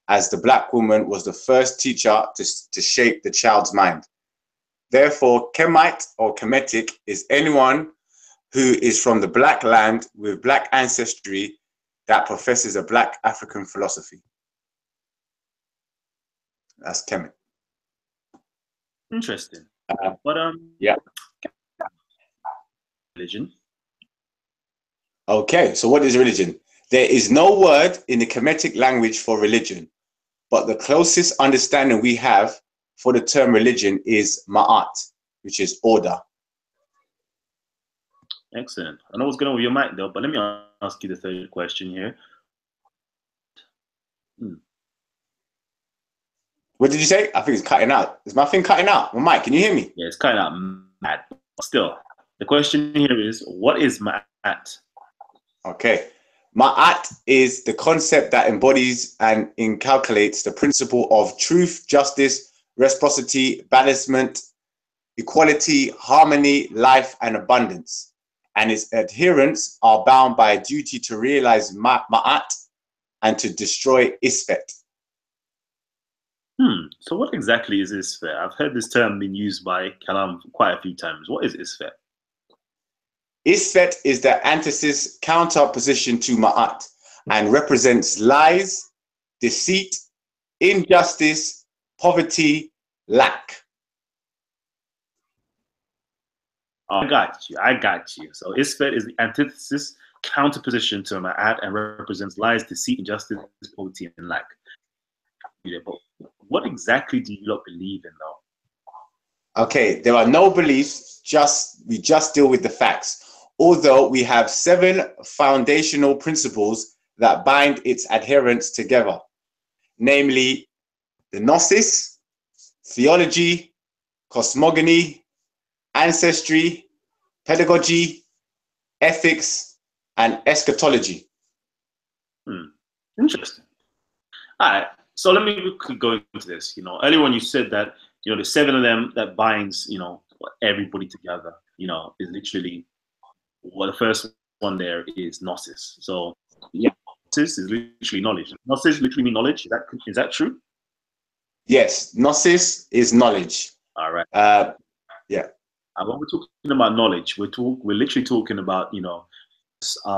[SPEAKER 3] as the black woman was the first teacher to shape the child's mind. Therefore, Kemite or Kemetic is anyone who is from the black land with black ancestry that professes a black African philosophy. That's Kemet.
[SPEAKER 1] Interesting.
[SPEAKER 3] Yeah.
[SPEAKER 1] Religion.
[SPEAKER 3] Okay, so what is religion? There is no word in the Kemetic language for religion, but the closest understanding we have for the term religion is Ma'at, which is order.
[SPEAKER 1] Excellent. I know what's going on with your mic though, but let me ask you the third question here.
[SPEAKER 3] What did you say? I think it's cutting out. Is my thing cutting out? My mic, can you hear me?
[SPEAKER 1] Yeah, it's cutting out mad. Still, the question here is, what is Ma'at?
[SPEAKER 3] Okay. Ma'at is the concept that embodies and inculcates the principle of truth, justice, reciprocity, balancement, equality, harmony, life, and abundance. And its adherents are bound by a duty to realize Ma'at and to destroy Isfet.
[SPEAKER 1] So what exactly is Isfet? I've heard this term being used by Kalam quite a few times. What is Isfet?
[SPEAKER 3] Isfet is the antithesis counterposition to Ma'at and represents lies, deceit, injustice, poverty, lack.
[SPEAKER 1] I got you. So Isfet is the antithesis counterposition to Ma'at and represents lies, deceit, injustice, poverty, and lack. But what exactly do you not believe in though?
[SPEAKER 3] Okay, there are no beliefs, we just deal with the facts. Although we have 7 foundational principles that bind its adherents together, namely the Gnosis, theology, cosmogony, ancestry, pedagogy, ethics, and eschatology.
[SPEAKER 1] Interesting. All right. So let me go into this. You know, earlier when you said that, you know, the 7 of them that binds, you know, everybody together, you know, is literally, well, the first one there is Gnosis. So yeah, Gnosis is literally knowledge. Gnosis literally means knowledge. Is that true?
[SPEAKER 3] Yes, Gnosis is knowledge.
[SPEAKER 1] All right.
[SPEAKER 3] Yeah.
[SPEAKER 1] And when we're talking about knowledge, we're literally talking about, you know,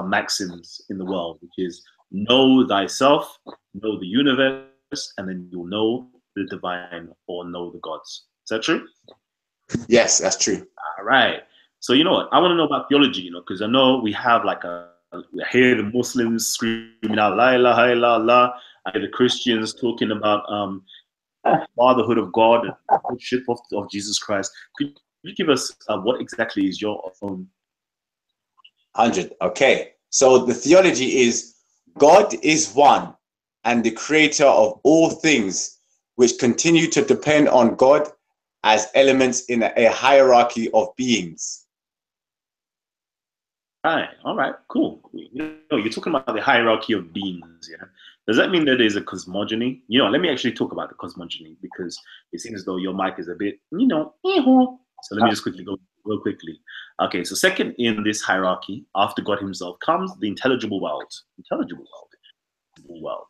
[SPEAKER 1] maxims in the world, which is know thyself, know the universe, and then you'll know the divine or know the gods. Is that true?
[SPEAKER 3] Yes, that's true.
[SPEAKER 1] All right. So you know what? I want to know about theology, you know, because I know we have like we hear the Muslims screaming out la ilaha illallah. I hear the Christians talking about fatherhood of God and lordship of Jesus Christ. Could you give us what exactly is your own?
[SPEAKER 3] 100. Okay. So the theology is God is one and the creator of all things, which continue to depend on God as elements in a hierarchy of beings.
[SPEAKER 1] All right, cool. You know, you're talking about the hierarchy of beings, yeah? Does that mean that there's a cosmogony? You know, let me actually talk about the cosmogony because it seems as though your mic is a bit, you know, so let me just quickly go real quickly. Okay, so second in this hierarchy, after God himself, comes the intelligible world. Intelligible world.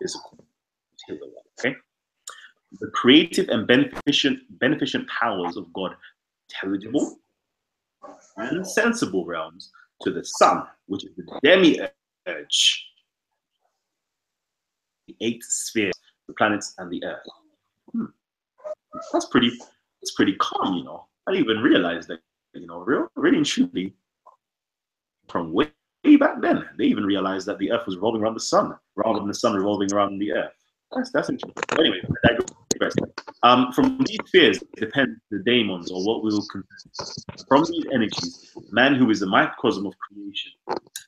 [SPEAKER 1] Physical. Okay? the creative and beneficent powers of God, intelligible and sensible realms, to the sun, which is the demiurge, the 8 spheres, the planets, and the earth. That's pretty calm, you know. I didn't even realize that, you know, really and truly, from way back then, they even realized that the earth was revolving around the sun rather than the sun revolving around the earth. That's interesting. But anyway, I digress. From these spheres depend the daemons, or what we will consider. From these energies, man, who is the microcosm of creation.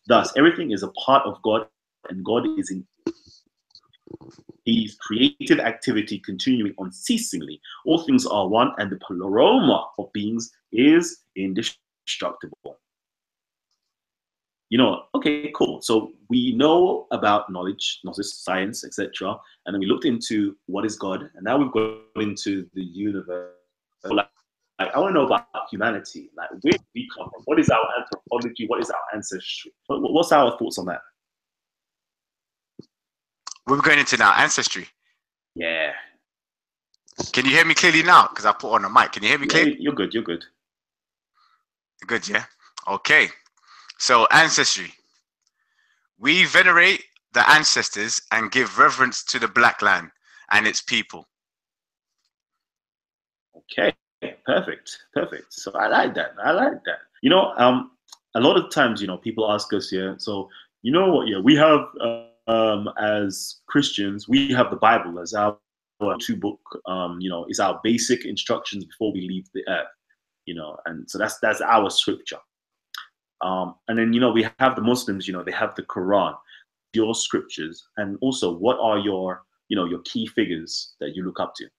[SPEAKER 1] Thus, everything is a part of God, and God is in his creative activity continuing unceasingly. All things are one, and the pleroma of beings is indestructible. You know, okay, cool. So we know about knowledge, Gnosis, science, etc. And then we looked into what is God, and now we've gone into the universe. Like, I want to know about humanity. Like, where do we come from? What is our anthropology? What is our ancestry? What's our thoughts on that?
[SPEAKER 3] We're going into now ancestry.
[SPEAKER 1] Yeah.
[SPEAKER 3] Can you hear me clearly now? Because I put on a mic. Can you hear me clearly?
[SPEAKER 1] You're good. You're good.
[SPEAKER 3] Good, yeah. Okay. So ancestry. We venerate the ancestors and give reverence to the Black land and its people.
[SPEAKER 1] Okay. Perfect. So I like that. You know, a lot of times, you know, people ask us, yeah, so you know what, yeah, we have as Christians, we have the Bible as our book, you know, is our basic instructions before we leave the earth, you know, and so that's our scripture. And then, you know, we have the Muslims, you know, they have the Quran, your scriptures, and also what are your, you know, your key figures that you look up to.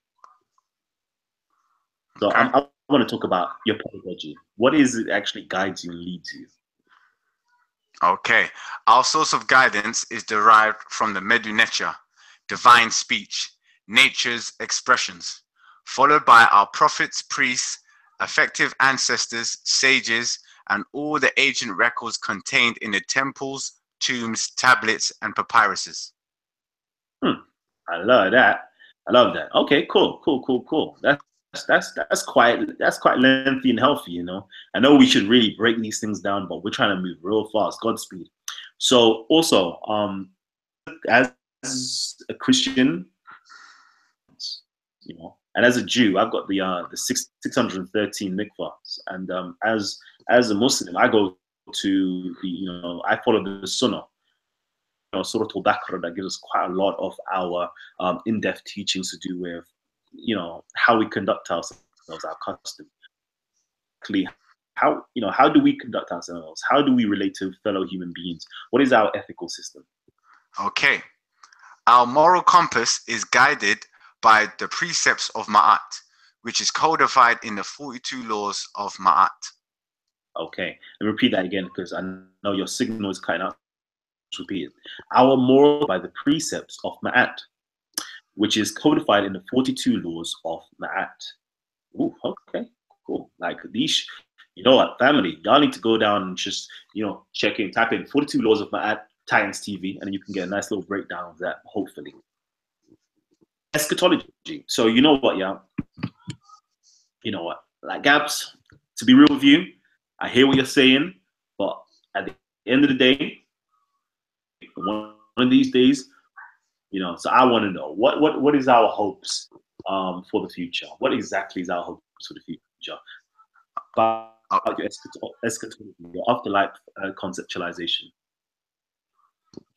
[SPEAKER 1] So
[SPEAKER 3] Okay.
[SPEAKER 1] I want to talk about your pedagogy. What is it actually guides you and leads you?
[SPEAKER 3] Okay. Our source of guidance is derived from the Medu Necha, divine speech, nature's expressions, followed by our prophets, priests, effective ancestors, sages, and all the ancient records contained in the temples, tombs, tablets, and papyruses.
[SPEAKER 1] I love that. Okay, cool. That's quite lengthy and healthy, you know. I know we should really break these things down, but we're trying to move real fast. Godspeed. So also, as a Christian, you know, and as a Jew, I've got the 613 mikvahs, and as a Muslim, I go to the, you know, I follow the Sunnah. You know, Surah Al-Baqarah, that gives us quite a lot of our in-depth teachings to do with, you know, how we conduct ourselves, our custom. How, you know, how do we conduct ourselves? How do we relate to fellow human beings? What is our ethical system?
[SPEAKER 3] Okay. Our moral compass is guided by the precepts of Ma'at, which is codified in the 42 laws of Ma'at.
[SPEAKER 1] Okay, and repeat that again, because I know your signal is cutting out. Repeat it. Our moral by the precepts of Ma'at, which is codified in the 42 laws of Ma'at. Ooh, okay, cool. Like these, you know what, family, y'all need to go down and just, you know, type in 42 laws of Ma'at, Titans TV, and then you can get a nice little breakdown of that, hopefully. Eschatology. So you know what, yeah? You know what? Like, Gabs, to be real with you, I hear what you're saying, but at the end of the day, one of these days, you know, so I want to know what is our hopes for the future? What exactly is our hopes for the future? About your eschatology, your afterlife conceptualization.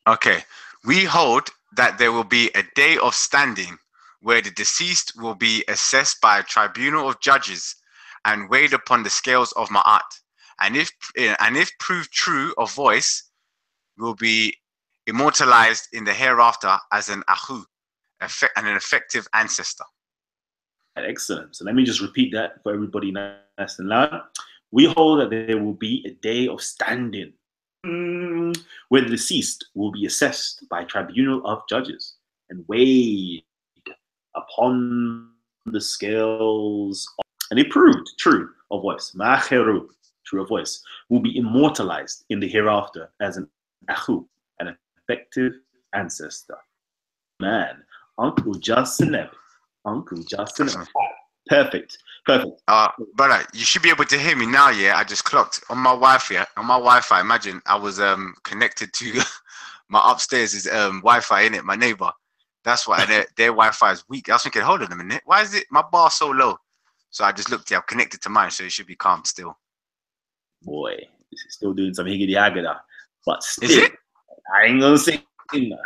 [SPEAKER 3] Okay. We hold that there will be a day of standing where the deceased will be assessed by a tribunal of judges and weighed upon the scales of Ma'at. And if proved true of voice, will be immortalized in the hereafter as an Ahu, and an effective ancestor.
[SPEAKER 1] Excellent. So let me just repeat that for everybody nice and loud. We hold that there will be a day of standing where the deceased will be assessed by a tribunal of judges and weighed upon the scales and it proved true of voice. Ma'acheru, true of voice, will be immortalized in the hereafter as an Ahu, an effective ancestor. Man, Uncle Justin, Uncle Justin. Perfect.
[SPEAKER 3] Brother, you should be able to hear me now. Yeah, I just clocked on my Wi-Fi. Imagine I was connected to my upstairs is Wi-Fi in it. My neighbor. That's why their Wi-Fi is weak. I was thinking, hold on a minute, why is it my bar so low? So I just looked here. I'm connected to mine, so it should be calm still.
[SPEAKER 1] Boy, this is still doing some higgity haggada, but still,
[SPEAKER 3] is it?
[SPEAKER 1] I ain't gonna say nothing.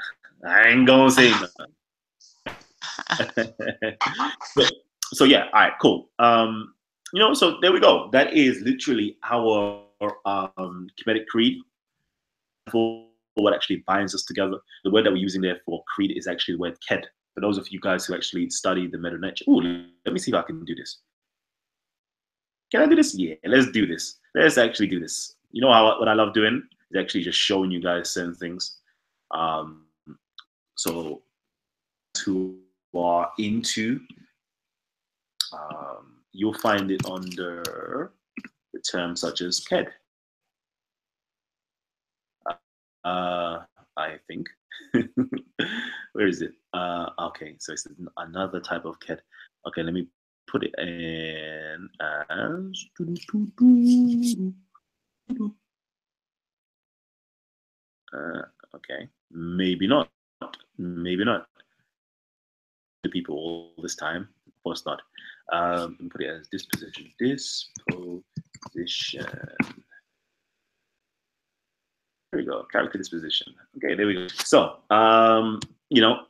[SPEAKER 1] I ain't gonna say nothing. So yeah, all right, cool. You know, so there we go. That is literally our Kemetic Creed for what actually binds us together. The word that we're using there for creed is actually the word ked. For those of you guys who actually study the Melanin, let me see if I can do this. Can I do this? Yeah, let's do this. Let's actually do this. You know what I love doing is actually just showing you guys certain things. So who are into, you'll find it under the term such as KED. I think. Where is it? Okay, so it's another type of KED. Okay, let me put it in as okay, maybe not. Maybe not. The people all this time, of course not. Put it as disposition. Disposition. There we go. Character disposition. Okay, there we go. So, you know,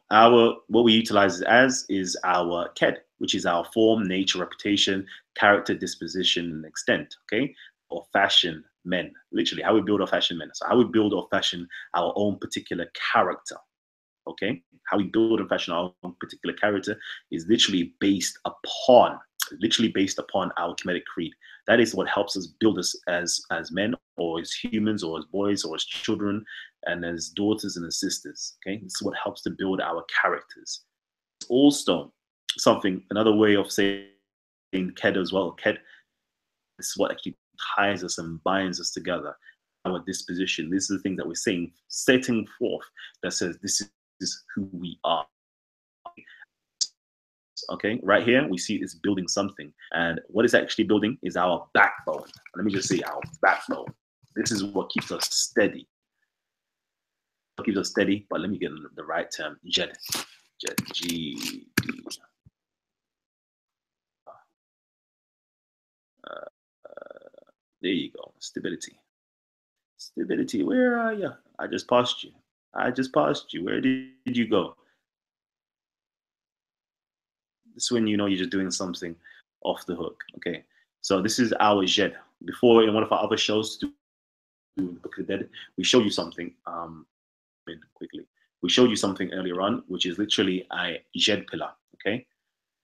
[SPEAKER 1] what we utilize as is our KED, which is our form, nature, reputation, character, disposition, and extent. Okay, or fashion men. Literally, how we build or fashion men. So, how we build or fashion our own particular character. Okay, how we build and fashion our own particular character is literally based upon our Kemetic Creed. That is what helps us build us as men, or as humans, or as boys, or as children, and as daughters and as sisters. Okay, this is what helps to build our characters. It's also another way of saying KED as well. KED is what actually ties us and binds us together. Our disposition. This is the thing that we're saying, setting forth that says this is who we are. Okay, right here we see it's building something, and what it's actually building is our backbone. Let me just say our backbone. This is what keeps us steady. What keeps us steady, but let me get the right term. G. There you go. Stability. Stability. Where are you? I just passed you. Where did you go? This is when you know you're just doing something off the hook. Okay, so this is our Jed. Before, in one of our other shows, the Book of the Dead, we showed you something. Quickly, we showed you something earlier on, which is literally a Jed pillar. Okay,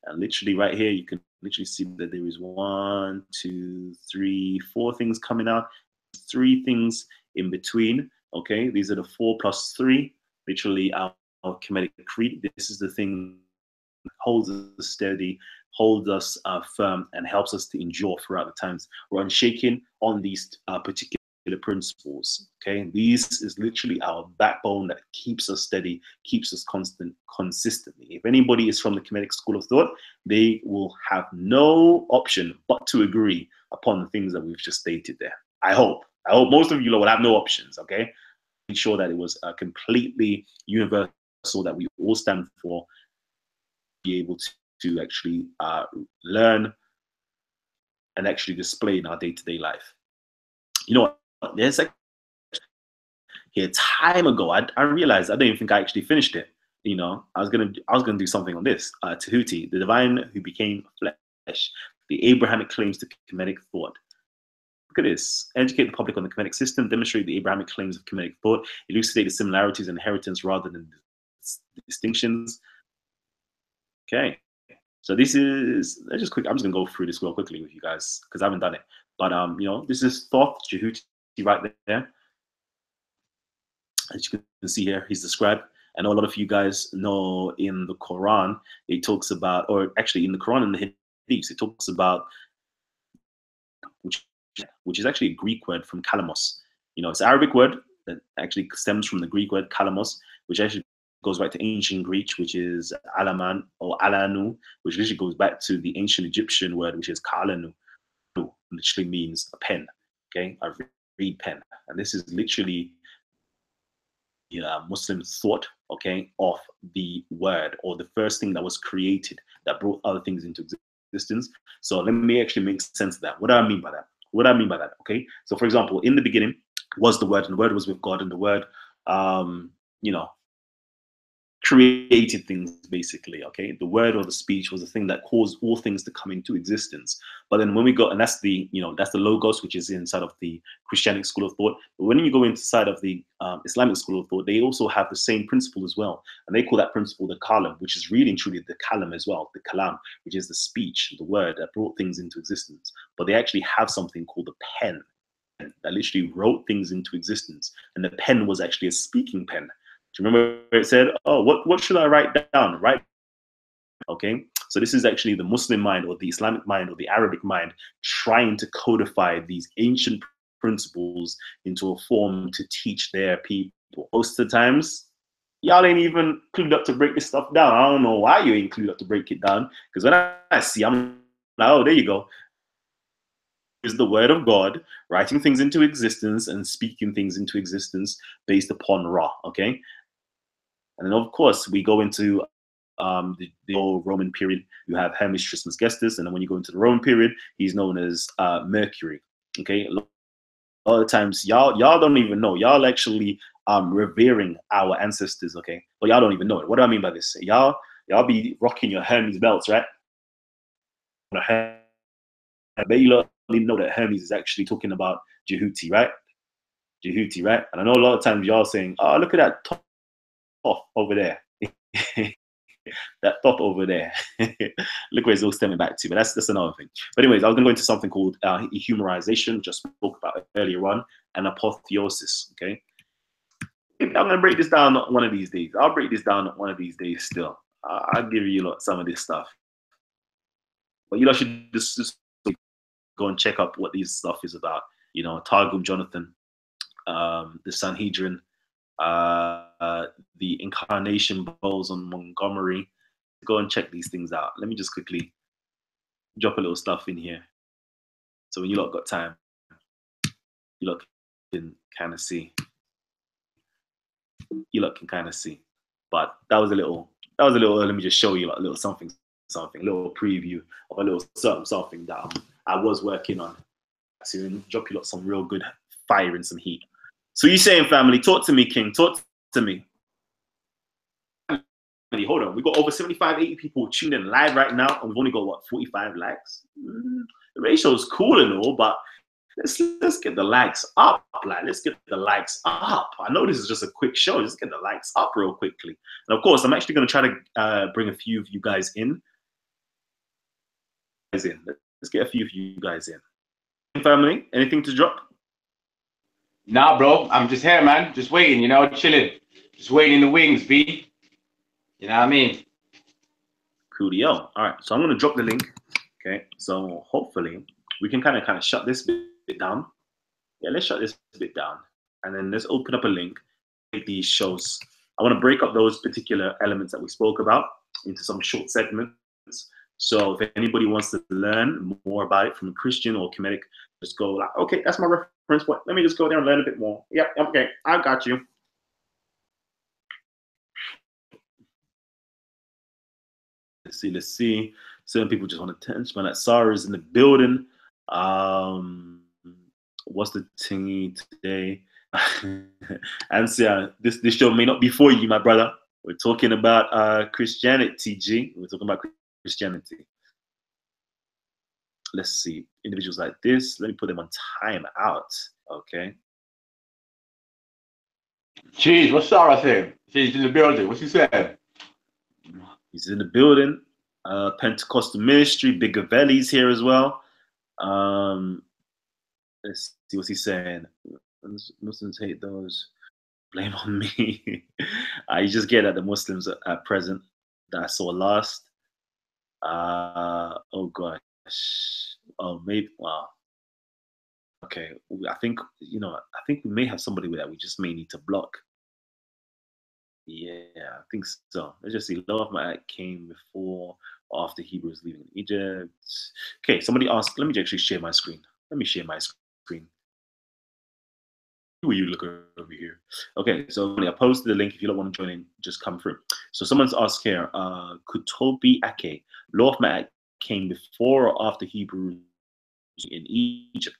[SPEAKER 1] and literally right here, you can literally see that there is 1, 2, 3, 4 things coming out. 3 things in between. Okay, these are the 4 plus 3. Literally our Kemetic Creed. This is the thing holds us steady, holds us firm, and helps us to endure throughout the times. We're unshaken on these particular principles. Okay, these is literally our backbone that keeps us steady, keeps us consistently. If anybody is from the Kemetic school of thought, they will have no option but to agree upon the things that we've just stated there. I hope most of you will have no options. Okay, make sure that it was completely universal, that we all stand for, be able to actually learn and actually display in our day-to-day life. You know what? There's like here time ago, I realized I don't even think I actually finished it. You know, I was gonna do something on this. Tahuti, the divine who became flesh, the Abrahamic claims to Kemetic thought. Look at this. Educate the public on the Kemetic system, demonstrate the Abrahamic claims of Kemetic thought, elucidate the similarities and inheritance rather than distinctions. Okay. So this is, let's just quick, I'm just gonna go through this real quickly with you guys because I haven't done it. But you know, this is Thoth, Jehuti right there. As you can see here, he's described. I know a lot of you guys know in the Quran, it talks about, or actually in the Quran and the Hadiths, it talks about, which is actually a Greek word from kalamos. You know, it's an Arabic word that actually stems from the Greek word kalamos, which actually goes back to ancient Greek, which is Alaman or Alanu, which literally goes back to the ancient Egyptian word, which is Kalanu, literally means a pen. Okay, I read pen, and this is literally Muslim thought, okay, of the word, or the first thing that was created that brought other things into existence. So let me actually make sense of that. What do I mean by that? What do I mean by that? Okay, so for example, in the beginning was the word, and the word was with God, and the word, created things basically. Okay, the word or the speech was the thing that caused all things to come into existence. But then when we got, and that's the that's the logos, which is inside of the Christianic school of thought. But when you go inside of the Islamic school of thought, they also have the same principle as well, and they call that principle the Kalam, which is really and truly the Kalam as well, the Kalam, which is the speech, the word that brought things into existence. But they actually have something called the pen that literally wrote things into existence, and the pen was actually a speaking pen. Do you remember where it said, oh, what should I write down? Right. Okay. So this is actually the Muslim mind, or the Islamic mind, or the Arabic mind trying to codify these ancient principles into a form to teach their people. Most of the times, y'all ain't even clued up to break this stuff down. I don't know why you ain't clued up to break it down. Because when I see, I'm like, oh, there you go. Is the word of God writing things into existence and speaking things into existence based upon Ra. Okay. And then, of course, we go into the old Roman period. You have Hermes Trismegistus, and then when you go into the Roman period, he's known as Mercury. Okay, a lot of times y'all don't even know. Y'all actually revering our ancestors. Okay, but y'all don't even know it. What do I mean by this? Y'all be rocking your Hermes belts, right? I bet you don't even know that Hermes is actually talking about Jehuti, right? Jehuti, right? And I know a lot of times y'all saying, "Oh, look at that top over there." That top over there. Look where it's all stemming back to, but that's another thing. But anyways, I was going to go into something called humorization, just spoke about it earlier on, and apotheosis. Okay, I'm going to break this down one of these days. I'll break this down one of these days. Still, I'll give you some of this stuff, but you should just go and check up what this stuff is about. Targum Jonathan, the Sanhedrin, the incarnation bowls on Montgomery. Go and check these things out. Let me just quickly drop a little stuff in here, so when you lot got time, you lot can kind of see. You lot can kind of see. But that was a little. Let me just show you a little something, a little preview of a little something that I was working on. So drop you lot some real good fire and some heat. So you saying, family, talk to me, King. Talk to me. Hold on, we got over 75, 80 people tuned in live right now, and we've only got what, 45 likes. The ratio is cool and all, but let's get the likes up. Let's get the likes up. I know this is just a quick show. Let's get the likes up real quickly. And of course, I'm actually going to try to bring a few of you guys in. Let's get a few of you guys in. Family, anything to drop?
[SPEAKER 3] Nah, bro, I'm just here, man. Just waiting, chilling. Just waiting in the wings, B. You know what I mean?
[SPEAKER 1] Coolio. All right, so I'm going to drop the link. Okay, so hopefully we can kind of shut this bit down. Yeah, let's shut this bit down, and then let's open up a link. Make these shows. I want to break up those particular elements that we spoke about into some short segments. So if anybody wants to learn more about it from a Christian or Kemetic, just go like, okay, that's my reference point. Let me just go there and learn a bit more. Yep, okay, I got you. Let's see. Certain people just want to touch. Man, that Sarah is in the building. What's the thingy today? And this show may not be for you, my brother. We're talking about Christianity, G. We're talking about Christianity. Let's see. Individuals like this. Let me put them on time out. Okay.
[SPEAKER 3] Jeez, what's Sarah saying? She's in the building. What's she saying?
[SPEAKER 1] He's in the building. Pentecostal ministry. Big Gavelli's here as well. Let's see what's he saying. Muslims hate those. Blame on me. You just get at the Muslims at present that I saw last. Oh gosh. Oh, maybe. Wow. Okay. I think we may have somebody that we just may need to block. Yeah, I think so. Let's just see. Law of Ma'at came before or after Hebrews leaving Egypt. Okay, somebody asked, let me actually share my screen. Let me share my screen. Who are you looking over here? Okay, so I posted the link. If you don't want to join in, just come through. So someone's asked here, could Toby Ake, Law of Ma'at came before or after Hebrews in Egypt?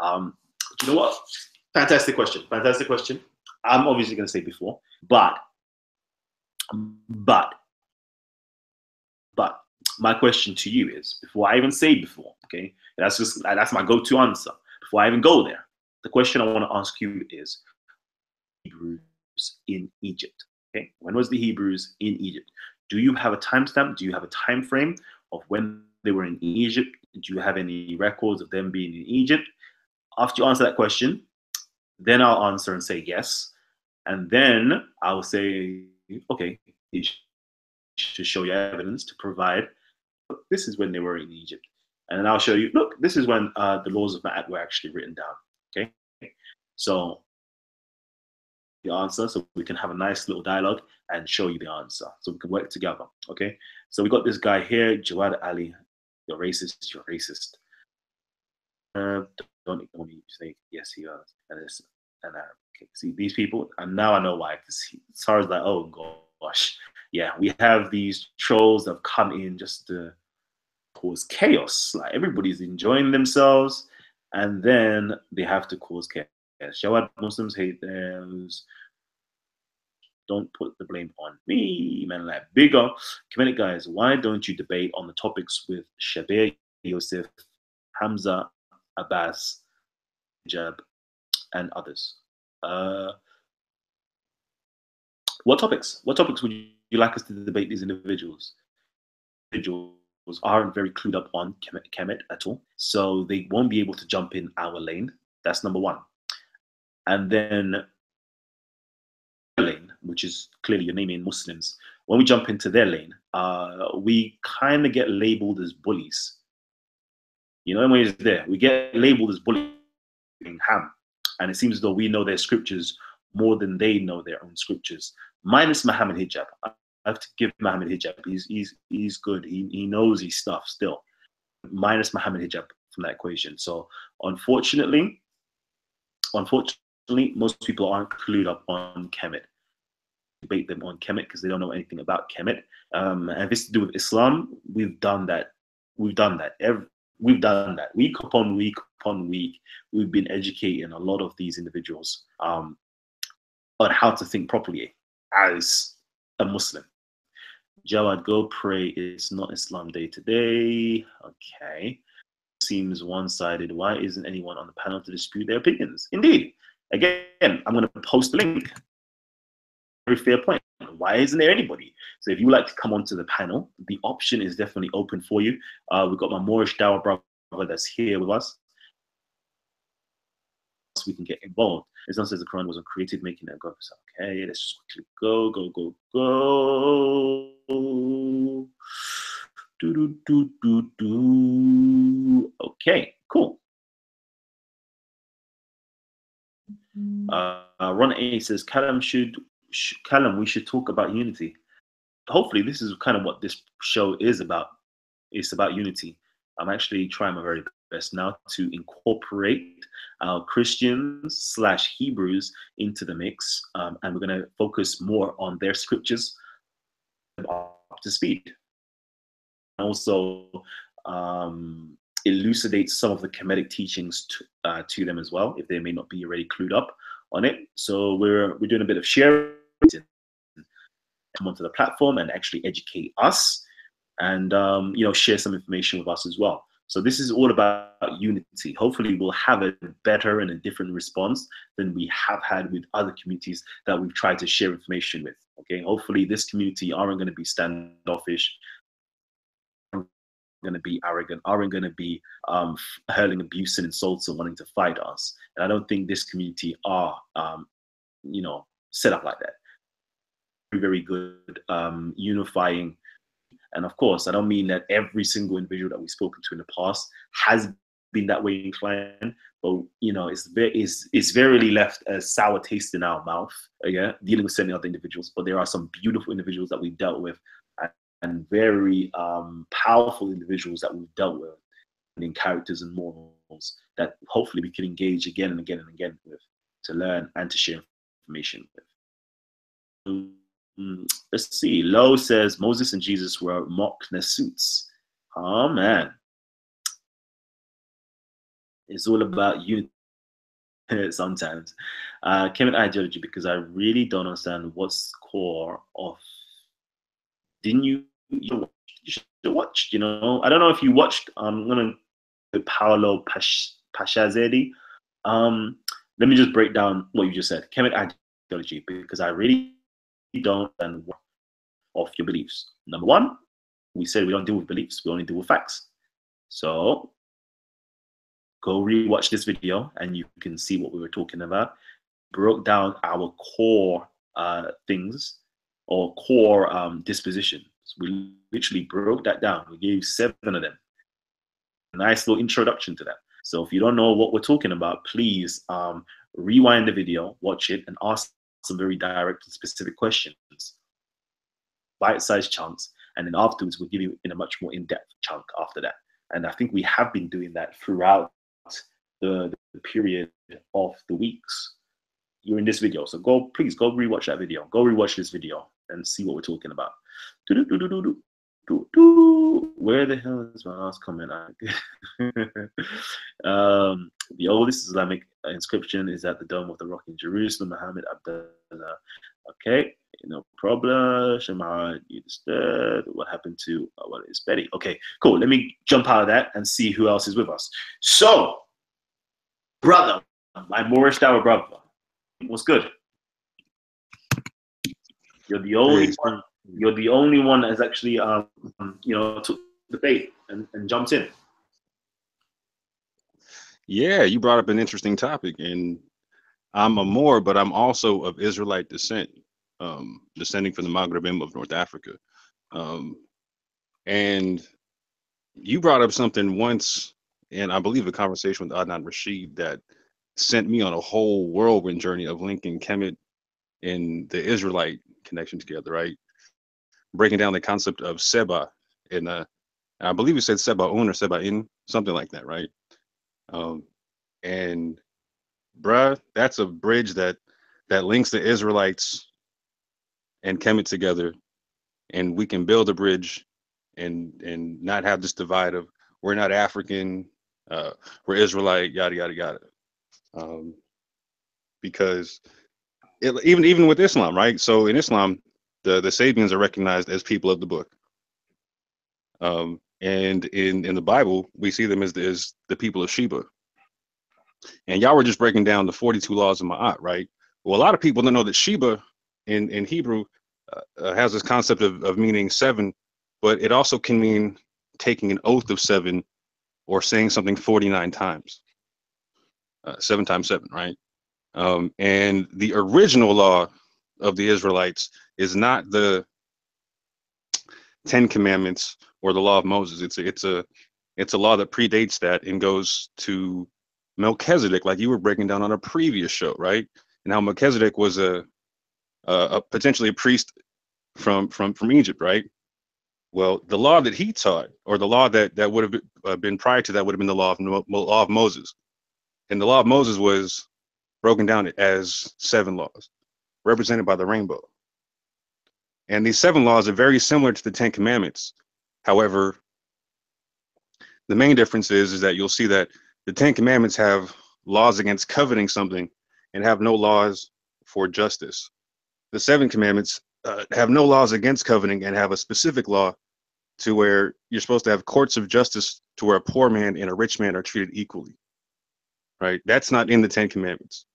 [SPEAKER 1] You know what? Fantastic question. Fantastic question. I'm obviously going to say before, but my question to you is, before I even say before, okay, that's my go-to answer. Before I even go there, the question I want to ask you is, Hebrews in Egypt. Okay, when was the Hebrews in Egypt? Do you have a timestamp? Do you have a time frame of when they were in Egypt? Do you have any records of them being in Egypt? After you answer that question, then I'll answer and say yes, and then I'll say, okay, you should show your evidence to provide. Look, this is when they were in Egypt, and then I'll show you. Look, this is when the laws of Ma'at were actually written down. Okay, so the answer, so we can have a nice little dialogue and show you the answer, so we can work together. Okay, so we got this guy here, Jawad Ali. You're racist. You're racist. Don't ignore me. Say yes, he was, and this and okay. See these people, and now I know why. Because Sarah's like, oh gosh, yeah, we have these trolls that have come in just to cause chaos. Like everybody's enjoying themselves, and then they have to cause chaos. Jawad, Muslims hate theirs. Don't put the blame on me, man. Like bigger Kemetic guys, why don't you debate on the topics with Shabir, Yosef, Hamza, Abbas, Jab, and others? What topics? What topics would you like us to debate these individuals? Individuals aren't very clued up on Kemet at all, so they won't be able to jump in our lane. That's number one. And then lane, which is clearly your naming Muslims, when we jump into their lane, we kind of get labeled as bullies. You know, when it's there, we get labeled as bullying Ham, and it seems as though we know their scriptures more than they know their own scriptures. Minus Muhammad Hijab, I have to give Muhammad Hijab. He's good. He knows his stuff still. Minus Muhammad Hijab from that equation. So unfortunately, most people aren't clued up on Kemet. Debate them on Kemet because they don't know anything about Kemet. And if it's to do with Islam, we've done that. We've done that week upon week upon week. We've been educating a lot of these individuals on how to think properly as a Muslim. Jawad, go pray. It's not Islam Day today. Okay. Seems one-sided. Why isn't anyone on the panel to dispute their opinions? Indeed. Again, I'm going to post the link. Very fair point. Why isn't there anybody? So if you would like to come onto the panel, the option is definitely open for you. We've got my Moorish Dawah brother that's here with us. So we can get involved. Islam says the Quran wasn't created making that God. Okay, let's just quickly go. Okay, cool. Ron A says, Kalam, we should talk about unity. Hopefully, this is kind of what this show is about. It's about unity. I'm actually trying my very best now to incorporate Christians / Hebrews into the mix, and we're going to focus more on their scriptures up to speed. Also, elucidate some of the Kemetic teachings to them as well, if they may not be already clued up on it. So we're doing a bit of sharing, come onto the platform and actually educate us, and share some information with us as well. So this is all about unity. Hopefully we'll have a better and a different response than we have had with other communities that we've tried to share information with. Okay, hopefully this community aren't going to be standoffish, going to be arrogant, aren't going to be hurling abuse and insults and wanting to fight us. And I don't think this community are set up like that. Very good unifying. And of course, I don't mean that every single individual that we've spoken to in the past has been that way inclined, but you know, it's verily left a sour taste in our mouth. Yeah, dealing with certain other individuals, but there are some beautiful individuals that we've dealt with, and very powerful individuals that we've dealt with, and in characters and morals that hopefully we can engage again and again and again with, to learn and to share information with. Let's see. Lowe says Moses and Jesus were mock suits. Oh man, it's all about unity sometimes. Kemet ideology, because I really don't understand what's core of. Didn't you should watch? You know, I don't know if you watched. I'm gonna Paolo Pashazedi. Let me just break down what you just said. Kemet ideology, because I really don't understand of your beliefs. Number one, we said we don't deal with beliefs, we only deal with facts. So go rewatch this video and you can see what we were talking about. Broke down our core things or core dispositions. We literally broke that down. We gave 7 of them. A nice little introduction to that. So if you don't know what we're talking about, please rewind the video, watch it, and ask some very direct and specific questions. Bite-sized chunks, and then afterwards we'll give you in a much more in-depth chunk after that. And I think we have been doing that throughout the period of the weeks. You're in this video, so please go rewatch that video. Go rewatch this video and see what we're talking about. Where the hell is my last comment? The oldest Islamic inscription is at the Dome of the Rock in Jerusalem. Muhammad Abdullah. Okay, no problem. Shema, you disturbed. What happened to what is Betty? Okay, cool. Let me jump out of that and see who else is with us. So, brother, my Moorish Tower brother, what's good? You're the only one. You're the only one that's actually, took the bait and jumped in.
[SPEAKER 4] Yeah, you brought up an interesting topic, and I'm a Moor, but I'm also of Israelite descent, descending from the Maghreb of North Africa. And you brought up something once, and I believe a conversation with Adnan Rashid that sent me on a whole whirlwind journey of linking Kemet and the Israelite connection together, right? Breaking down the concept of Seba, and I believe you said Sebaun or Sebain, something like that, right? And bruh, that's a bridge that links the Israelites and Kemet together, and we can build a bridge and not have this divide of we're not African, we're Israelite, yada yada yada. Because even with Islam, right? So in Islam, the Sabians are recognized as people of the book. And in the Bible, we see them as the people of Sheba. And y'all were just breaking down the 42 laws of Ma'at, right? Well, a lot of people don't know that Sheba in Hebrew has this concept of meaning 7, but it also can mean taking an oath of 7 or saying something 49 times. 7 times 7, right? And the original law of the Israelites is not the 10 Commandments or the law of Moses. It's a law that predates that and goes to Melchizedek, like you were breaking down on a previous show, right? And how Melchizedek was a potentially a priest from Egypt, right? Well, the law that he taught, or the law that would have been prior to that, would have been the law of Moses. And the law of Moses was broken down as 7 laws, represented by the rainbow. And these 7 laws are very similar to the 10 Commandments. However, the main difference is that you'll see that the 10 Commandments have laws against coveting something and have no laws for justice. The 7 Commandments have no laws against coveting and have a specific law to where you're supposed to have courts of justice to where a poor man and a rich man are treated equally, right? That's not in the 10 Commandments.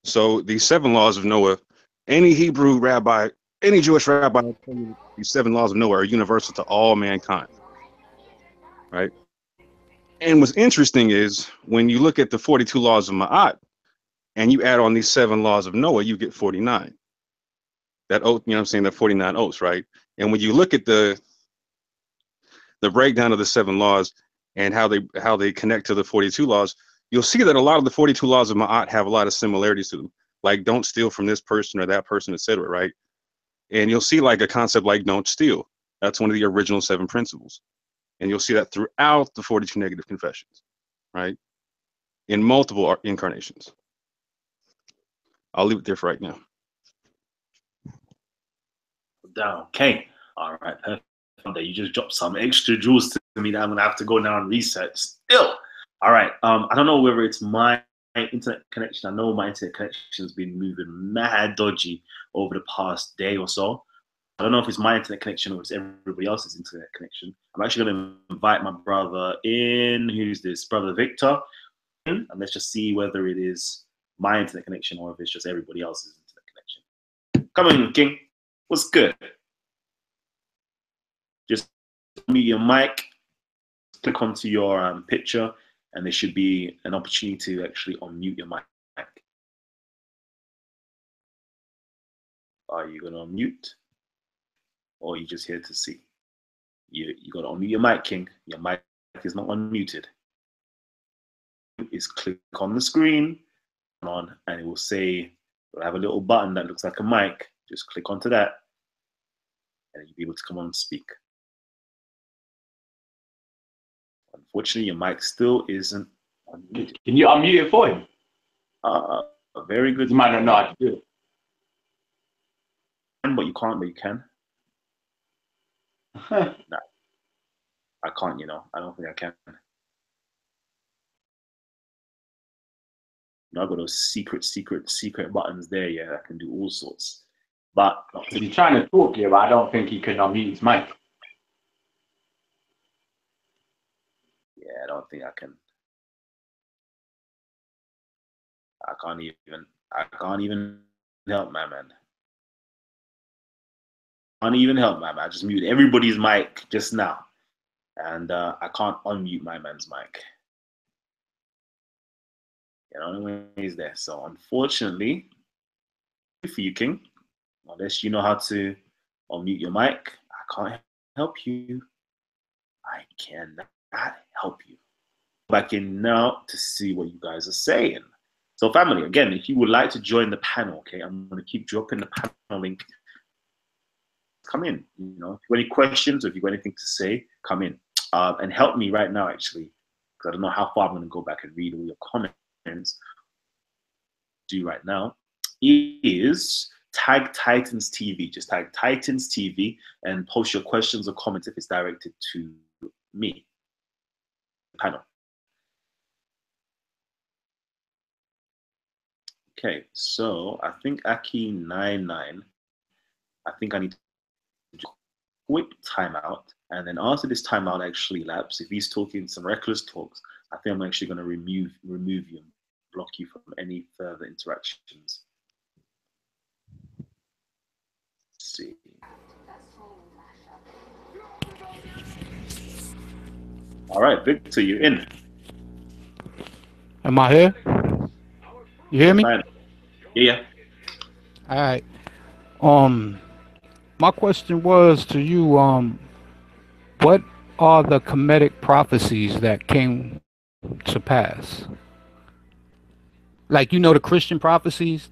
[SPEAKER 4] So these 7 laws of Noah, any Hebrew rabbi, any Jewish rabbi will tell you these 7 laws of Noah are universal to all mankind, right? And what's interesting is when you look at the 42 laws of Ma'at and you add on these 7 laws of Noah, you get 49. That oath, you know what I'm saying, that 49 oaths, right? And when you look at the breakdown of the 7 laws, and how they connect to the 42 laws, you'll see that a lot of the 42 laws of Ma'at have a lot of similarities to them. Like, don't steal from this person or that person, etc. Right? And you'll see like a concept like don't steal. That's one of the original 7 principles. And you'll see that throughout the 42 negative confessions, right? In multiple incarnations. I'll leave it there for right now.
[SPEAKER 1] Down. Okay. All right. Perfect. You just dropped some extra jewels to me that I'm gonna have to go now and research. Still. All right. I don't know whether it's my internet connection. I know my internet connection's been moving mad dodgy over the past day or so. I don't know if it's my internet connection or it's everybody else's internet connection. I'm actually going to invite my brother in. Who's this? Brother Victor. And let's just see whether it is my internet connection or if it's just everybody else's internet connection. Come on, King. What's good? Just mute your mic. Click onto your picture, and there should be an opportunity to actually unmute your mic. Are you going to unmute? Or are you just here to see? You got to unmute your mic, King. Your mic is not unmuted. Is click on the screen, and it will say, it'll have a little button that looks like a mic. Just click onto that, and you'll be able to come on and speak. Unfortunately, your mic still isn't unmuted.
[SPEAKER 3] Can you unmute it for him?
[SPEAKER 1] Very good.
[SPEAKER 3] You might not know how to do it.
[SPEAKER 1] But you can't, but you can. No, I can't, you know. I don't think I can. No, I've got those secret buttons there, yeah, that can do all sorts. But
[SPEAKER 3] he's trying to talk here, but I don't think he can unmute his mic.
[SPEAKER 1] Yeah, I don't think I can. I can't even help my man. I can't even help my man. I just muted everybody's mic just now. And I can't unmute my man's mic. You know, only way he's there. So unfortunately, for you, King, unless you know how to unmute your mic, I can't help you. I cannot help you. Back in now to see what you guys are saying. So family, again, if you would like to join the panel, okay, I'm going to keep dropping the panel link. Come in, you know, if you've got any questions or if you've got anything to say, come in. And help me right now, actually, because I don't know how far I'm going to go back and read all your comments. Do right now is tag Titans TV. Just tag Titans TV and post your questions or comments if it's directed to me, the panel. Okay, so I think Aki99, I think I need to do a quick timeout. And then after this timeout actually lapses, if he's talking some reckless talks, I think I'm actually going to remove you and block you from any further interactions. Let's see. All right, Victor, you're in.
[SPEAKER 5] Am I here? You hear me?
[SPEAKER 1] Yeah.
[SPEAKER 5] All right. My question was to you, what are the Kemetic prophecies that came to pass? Like, you know, the Christian prophecies,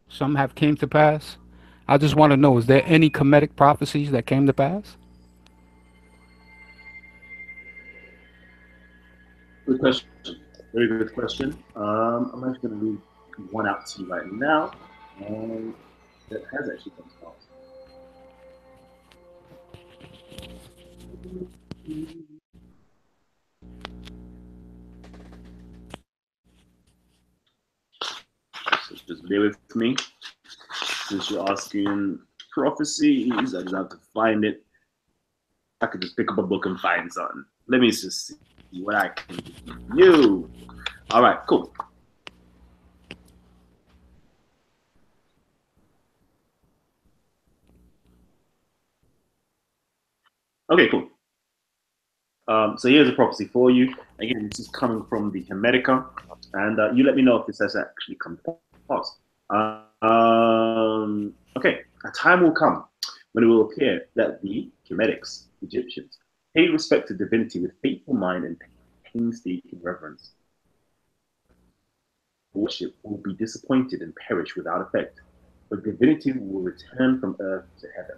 [SPEAKER 5] some have came to pass. I just want to know, is there any Kemetic prophecies that came to pass?
[SPEAKER 1] Good question. Very good question. I'm actually going to read one out to you right now. That has actually come to pass. So just bear with me. Since you're asking prophecies, I just have to find it. I could just pick up a book and find something. Let me just see what I can do. All right, cool. Okay, cool. So here's a prophecy for you. Again, this is coming from the Hermetica, and you let me know if this has actually come to pass. Okay, a time will come when it will appear that the Kemetics, Egyptians, pay respect to divinity with faithful mind and painstaking reverence. Worship will be disappointed and perish without effect, but divinity will return from earth to heaven,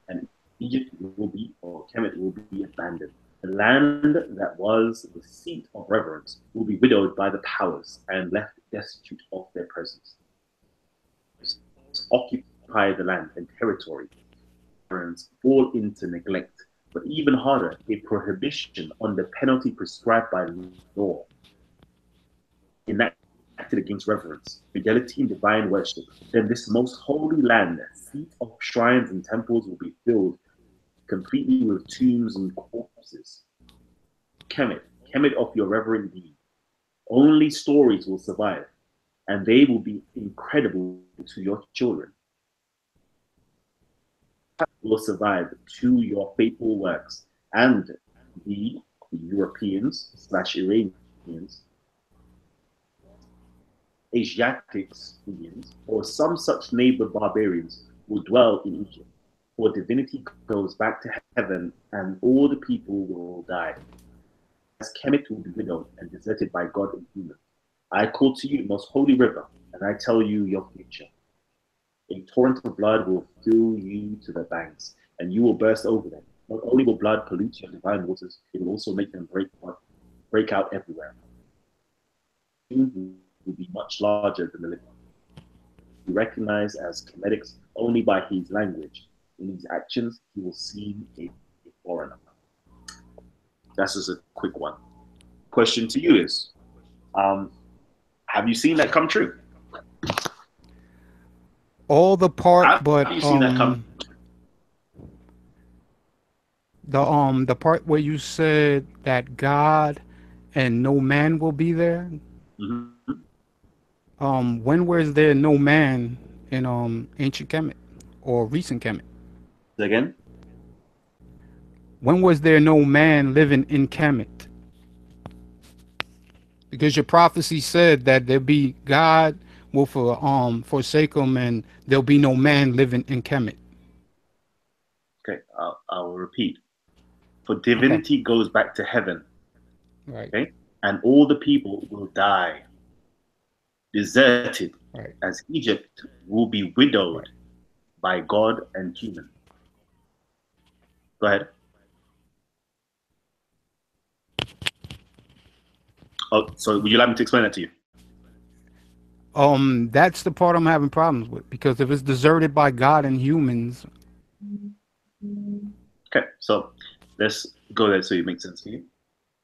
[SPEAKER 1] and Egypt will be, or Kemet will be abandoned. The land that was the seat of reverence will be widowed by the powers and left destitute of their presence. Occupy the land and territory, fall into neglect, but even harder, a prohibition on the penalty prescribed by law enacted against reverence, fidelity, and divine worship. Then this most holy land, seat of shrines and temples, will be filled completely with tombs and corpses. Kemet, Kemet of your reverent deed. Only stories will survive, and they will be incredible to your children. Will survive to your faithful works, and the Europeans / Iranians, Asiatics, Indians, or some such neighbor barbarians will dwell in Egypt. For divinity goes back to heaven, and all the people will die. As Kemet will be widowed and deserted by God and human. I call to you, most holy river, and I tell you your future. A torrent of blood will fill you to the banks, and you will burst over them. Not only will blood pollute your divine waters, it will also make them break out everywhere. You will be much larger than the living. He recognized as Kemetics only by his language. In his actions, he will seem a foreigner. That's just a quick one. Question to you is, have you seen that come true?
[SPEAKER 5] All the part,
[SPEAKER 1] Have
[SPEAKER 5] but
[SPEAKER 1] you seen that come?
[SPEAKER 5] the part where you said that God and no man will be there. When was there no man in ancient Kemet or recent Kemet?
[SPEAKER 1] Again?
[SPEAKER 5] When was there no man living in Kemet? Because your prophecy said that there be God will forsake them, and there'll be no man living in Kemet.
[SPEAKER 1] Okay, I'll repeat. For divinity goes back to heaven.
[SPEAKER 5] Right.
[SPEAKER 1] Okay, and all the people will die, deserted,
[SPEAKER 5] Right.
[SPEAKER 1] as Egypt will be widowed by God and human. Go ahead. Oh, so would you like me to explain that to you?
[SPEAKER 5] That's the part I'm having problems with, because if it's deserted by God and humans.
[SPEAKER 1] Okay, so let's go there so it makes sense to you.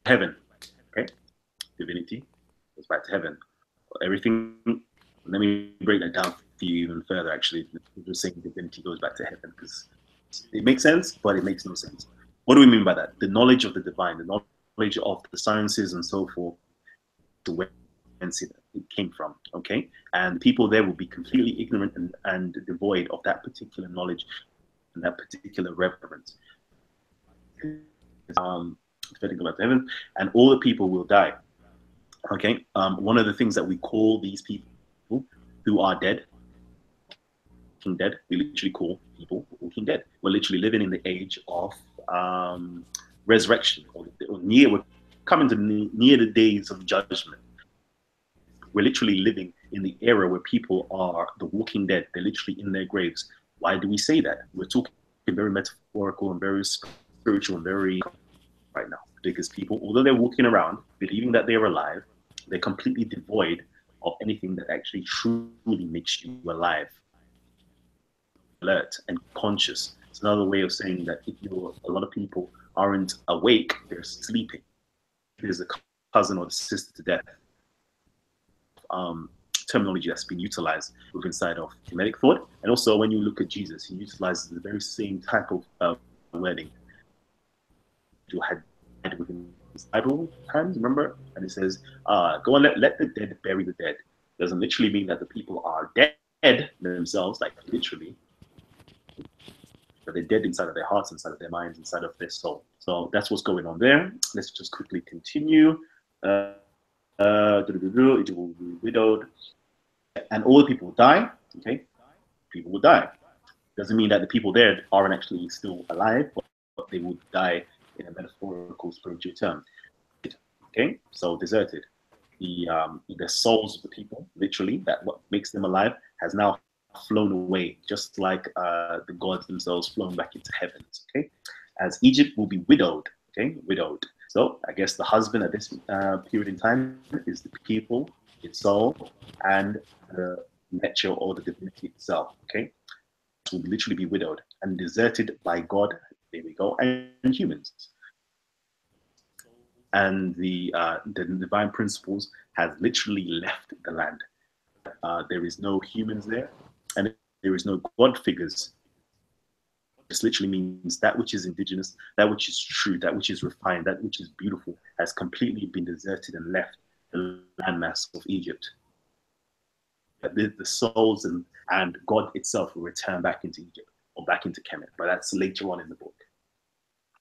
[SPEAKER 1] Heaven, okay? Divinity goes back to heaven. Everything, let me break that down for you even further, actually. Just saying divinity goes back to heaven, because it makes sense, but it makes no sense. What do we mean by that? The knowledge of the divine, the knowledge of the sciences and so forth, to where it came from, okay? And people there will be completely ignorant and devoid of that particular knowledge and that particular reverence. Go back to heaven, and all the people will die. Okay, one of the things that we call these people who are dead, walking dead, we literally call people walking dead. We're literally living in the age of resurrection, or we're coming to near the days of judgment. We're literally living in the era where people are the walking dead. They're literally in their graves. Why do we say that? We're talking very metaphorical and very spiritual and very right now, because people, although they're walking around believing that they're alive, they're completely devoid of anything that actually truly makes you alive, alert and conscious. It's another way of saying that if you're, a lot of people aren't awake, they're sleeping. There's a cousin or the sister to death terminology that's been utilized with inside of Kemetic thought. And also when you look at Jesus, he utilizes the very same type of wording. You had within his Bible times, remember? And it says, go and let the dead bury the dead. Doesn't literally mean that the people are dead themselves, like literally, but they're dead inside of their hearts, inside of their minds, inside of their soul. So that's what's going on there. Let's just quickly continue. It will be widowed, and all the people will die. Okay, people will die. Doesn't mean that the people there aren't actually still alive, but they will die in a metaphorical, spiritual term. Okay, so deserted. The souls of the people, literally, that what makes them alive, has now flown away, just like the gods themselves flown back into heavens. Okay, as Egypt will be widowed. Okay, widowed. So I guess the husband at this period in time is the people, its soul, and the nature or the divinity itself. Okay, will literally be widowed and deserted by God. There we go, and humans. And the divine principles has literally left the land. There is no humans there, and there is no God figures. This literally means that which is indigenous, that which is true, that which is refined, that which is beautiful, has completely been deserted and left the landmass of Egypt. The souls and God itself will return back into Egypt or back into Kemet, but that's later on in the book.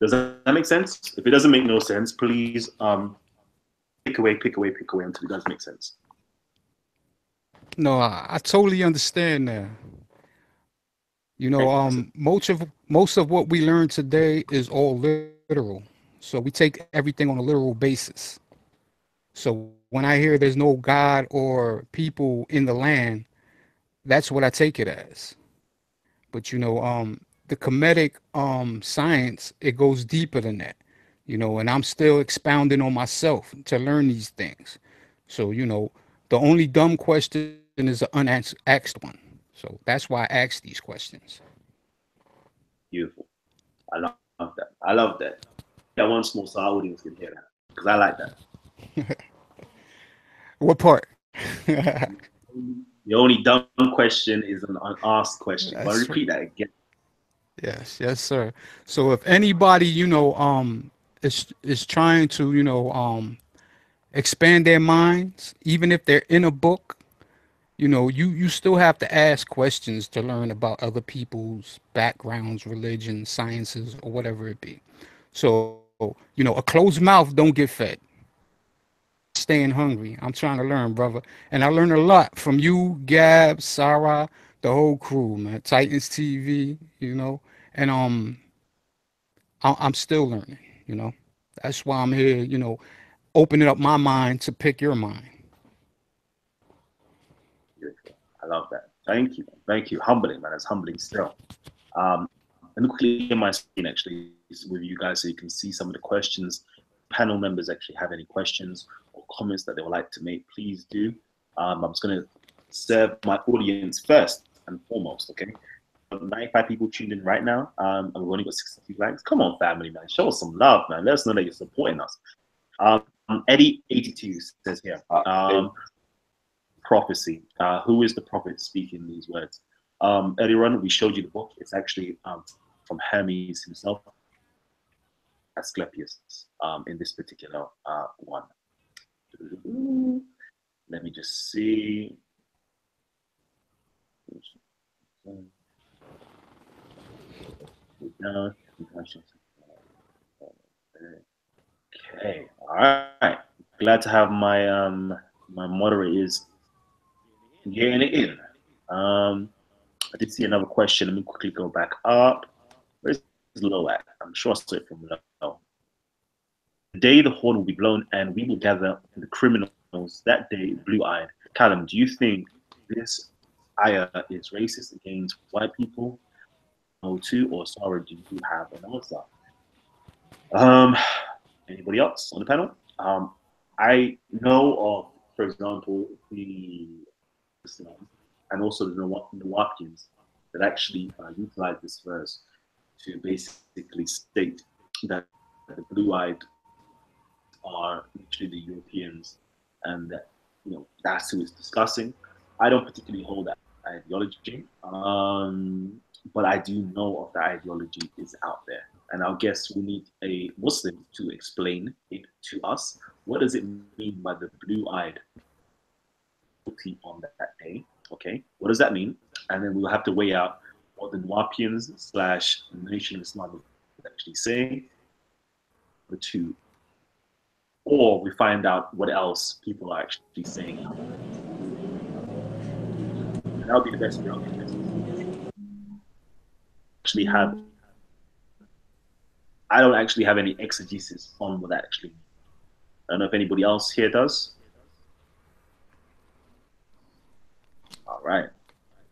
[SPEAKER 1] Does that make sense? If it doesn't make no sense, please pick away until it does make sense.
[SPEAKER 5] No, I totally understand that. You know, most of what we learn today is all literal. So we take everything on a literal basis. So when I hear there's no God or people in the land, that's what I take it as. But you know, the Kemetic science, it goes deeper than that. You know, and I'm still expounding on myself to learn these things. So, you know, the only dumb question is the unasked one. So that's why I ask these questions.
[SPEAKER 1] Beautiful. I love that. I love that. Yeah, once more so our audience can hear that because I like that.
[SPEAKER 5] What part?
[SPEAKER 1] The only dumb question is an unasked question. But
[SPEAKER 5] That's right.
[SPEAKER 1] repeat that again.
[SPEAKER 5] Yes, yes, sir. So if anybody, you know, is trying to, you know, expand their minds, even if they're in a book, you know, you still have to ask questions to learn about other people's backgrounds, religions, sciences, or whatever it be. So, you know, a closed mouth don't get fed. Staying hungry. I'm trying to learn, brother. And I learned a lot from you, Gab, Sarah, the whole crew, man. Titans TV, you know. And I'm still learning, you know. That's why I'm here, you know, opening up my mind to pick your mind.
[SPEAKER 1] Beautiful. I love that. Thank you. Thank you. Humbling, man. It's humbling still. Let me quickly in my screen actually with you guys so you can see some of the questions. Panel members actually have any questions or comments that they would like to make, please do. I'm just going to serve my audience first and foremost, okay? 95 people tuned in right now, and we've only got 62 likes. Come on, family, man. Show us some love, man. Let us know that you're supporting us. Eddie82 says here, prophecy. Who is the prophet speaking these words? Earlier on, we showed you the book. It's actually from Hermes himself, Asclepius, in this particular one. Let me just see. Okay, all right. Glad to have my my moderators getting it in. I did see another question. Let me quickly go back up. Where's low at? I'm sure I saw it from low. The day the horn will be blown and we will gather the criminals that day, blue-eyed. Callum, do you think this ayah is racist against white people? No, too, or sorry, do you have an answer? Anybody else on the panel? I know of, for example, the and also the Nawapians that actually utilize this verse to basically state that the blue-eyed are literally the Europeans, and that, you know, that's who it's discussing. I don't particularly hold that ideology, but I do know of that ideology is out there, and I guess we need a Muslim to explain it to us. What does it mean by the blue-eyed on that day? Okay, what does that mean? And then we'll have to weigh out what the Nawapians / the Nation of Islam is actually saying. The two, or we find out what else people are actually saying. And that'll be the best way. Actually have, I don't actually have any exegesis on what that actually means. I don't know if anybody else here does. All right.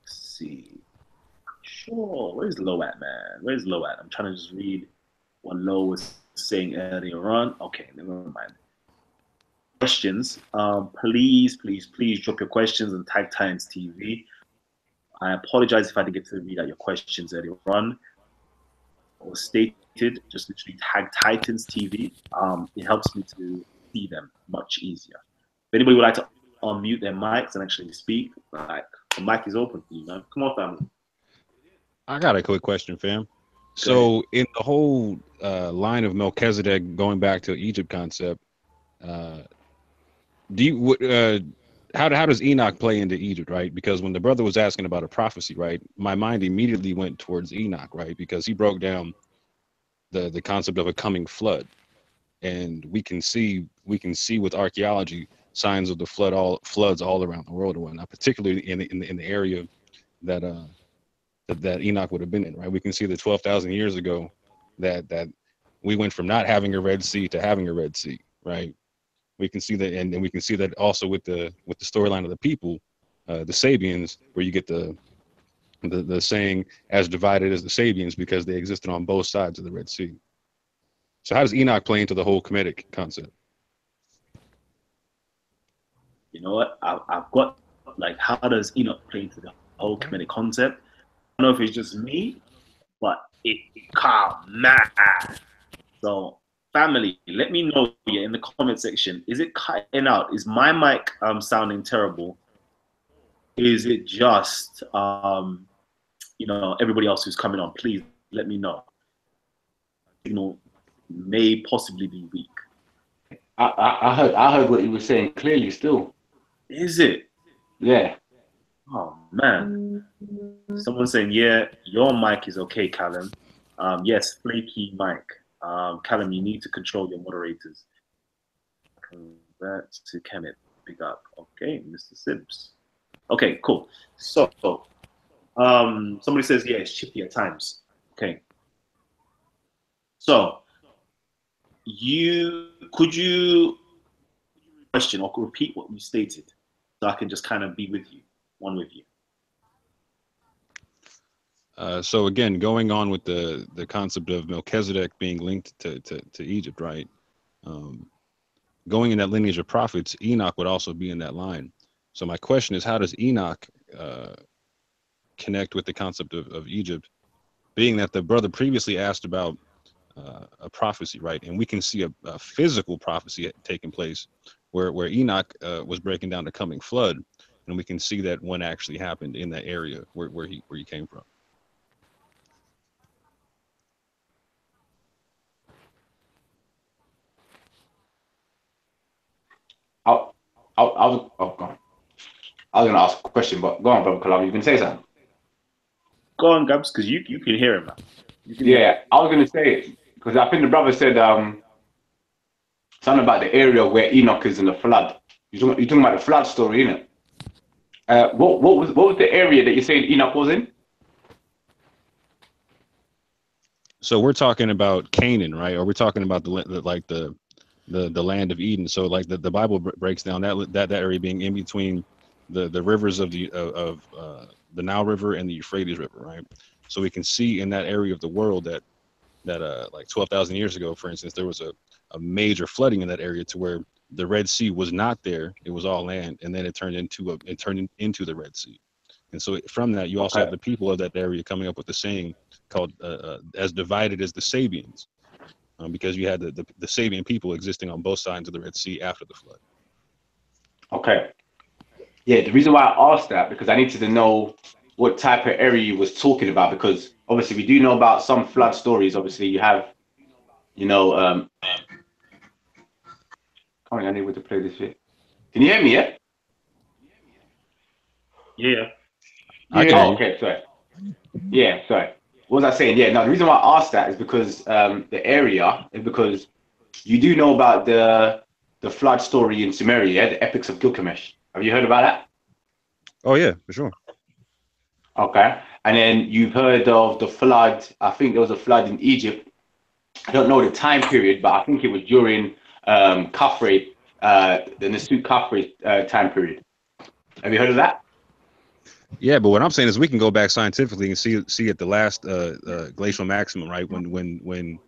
[SPEAKER 1] Let's see. Sure. Where's Low at, man? Where's Low at? I'm trying to just read what Low was saying earlier on. Okay, never mind. Questions. Please drop your questions and tag Titans TV. I apologize if I didn't get to read out your questions earlier on. Or stated, just literally tag Titans TV. It helps me to see them much easier. If anybody would like to unmute their mics and actually speak, like, the mic is open for you, man. Come on, family.
[SPEAKER 4] I got a quick question, fam. So in the whole line of Melchizedek going back to Egypt concept, how does Enoch play into Egypt, right? Because when the brother was asking about a prophecy, right, my mind immediately went towards Enoch, right? Because he broke down the concept of a coming flood, and we can see with archaeology signs of the floods all around the world and whatnot, particularly in the area that that Enoch would have been in, right? We can see that 12,000 years ago that we went from not having a Red Sea to having a Red Sea, right? We can see that, and we can see that also with the storyline of the people, the Sabians, where you get the saying as divided as the Sabians because they existed on both sides of the Red Sea. So how does Enoch play into the whole Kemetic concept?
[SPEAKER 1] You know what? I've got, like, how does Enoch play into the whole Kemetic concept? I don't know if it's just me, but it can't mad. So, family, let me know in the comment section. Is it cutting out? Is my mic sounding terrible? Is it just you know, everybody else who's coming on? Please let me know. Signal may possibly be weak.
[SPEAKER 3] I heard what you were saying clearly still.
[SPEAKER 1] Is it?
[SPEAKER 3] Yeah.
[SPEAKER 1] Oh man. Someone saying, yeah, your mic is okay, Callum. Yes, flaky mic. Callum, you need to control your moderators. Convert to Kemet. Big up. Okay, Mr. Sibbs. Okay, cool. So somebody says, yeah, it's chippy at times. Okay. So could you question or repeat what you stated so I can just kind of be with you, one with you?
[SPEAKER 4] So again, going on with the concept of Melchizedek being linked to Egypt, right? Going in that lineage of prophets, Enoch would also be in that line. So my question is, how does Enoch connect with the concept of Egypt, being that the brother previously asked about a prophecy, right? And we can see a physical prophecy taking place where Enoch was breaking down the coming flood, and we can see that one actually happened in that area where he came from.
[SPEAKER 3] I was going to ask a question, but go on, Brother Kalam. You can say something.
[SPEAKER 1] Go on, Gabs, because you can hear him, man.
[SPEAKER 3] Yeah, I was going to say, because I think the brother said something about the area where Enoch is in the flood. You're talking about the flood story, isn't it? What was the area that you're saying Enoch was in?
[SPEAKER 4] So we're talking about Canaan, right? Or we're talking about the land of Eden. So like the Bible breaks down that area being in between the rivers of the Nile River and the Euphrates River, right? So we can see in that area of the world that like 12,000 years ago, for instance, there was a major flooding in that area to where the Red Sea was not there; it was all land, and then it turned into the Red Sea. And so from that, you also have the people of that area coming up with the saying called as divided as the Sabians, because you had the Sabian people existing on both sides of the Red Sea after the flood.
[SPEAKER 3] Okay. Yeah, the reason why I asked that, because I needed to know what type of area you was talking about, because obviously we do know about some flood stories. Obviously you have, you know, I'm unable to play this shit. Can you hear me, yeah?
[SPEAKER 1] Yeah.
[SPEAKER 4] I can hear you.
[SPEAKER 3] Okay, sorry. Yeah, sorry. What was I saying? Yeah, no, the reason why I asked that is because the area is because you do know about the flood story in Sumeria, yeah? The Epics of Gilgamesh. Have you heard about that?
[SPEAKER 4] Oh yeah, for sure.
[SPEAKER 3] Okay. And then you've heard of the flood. I think there was a flood in Egypt. I don't know the time period, but I think it was during Khafre, the Nasut Khafre time period. Have you heard of that?
[SPEAKER 4] Yeah, but what I'm saying is we can go back scientifically and see at the last glacial maximum, right? When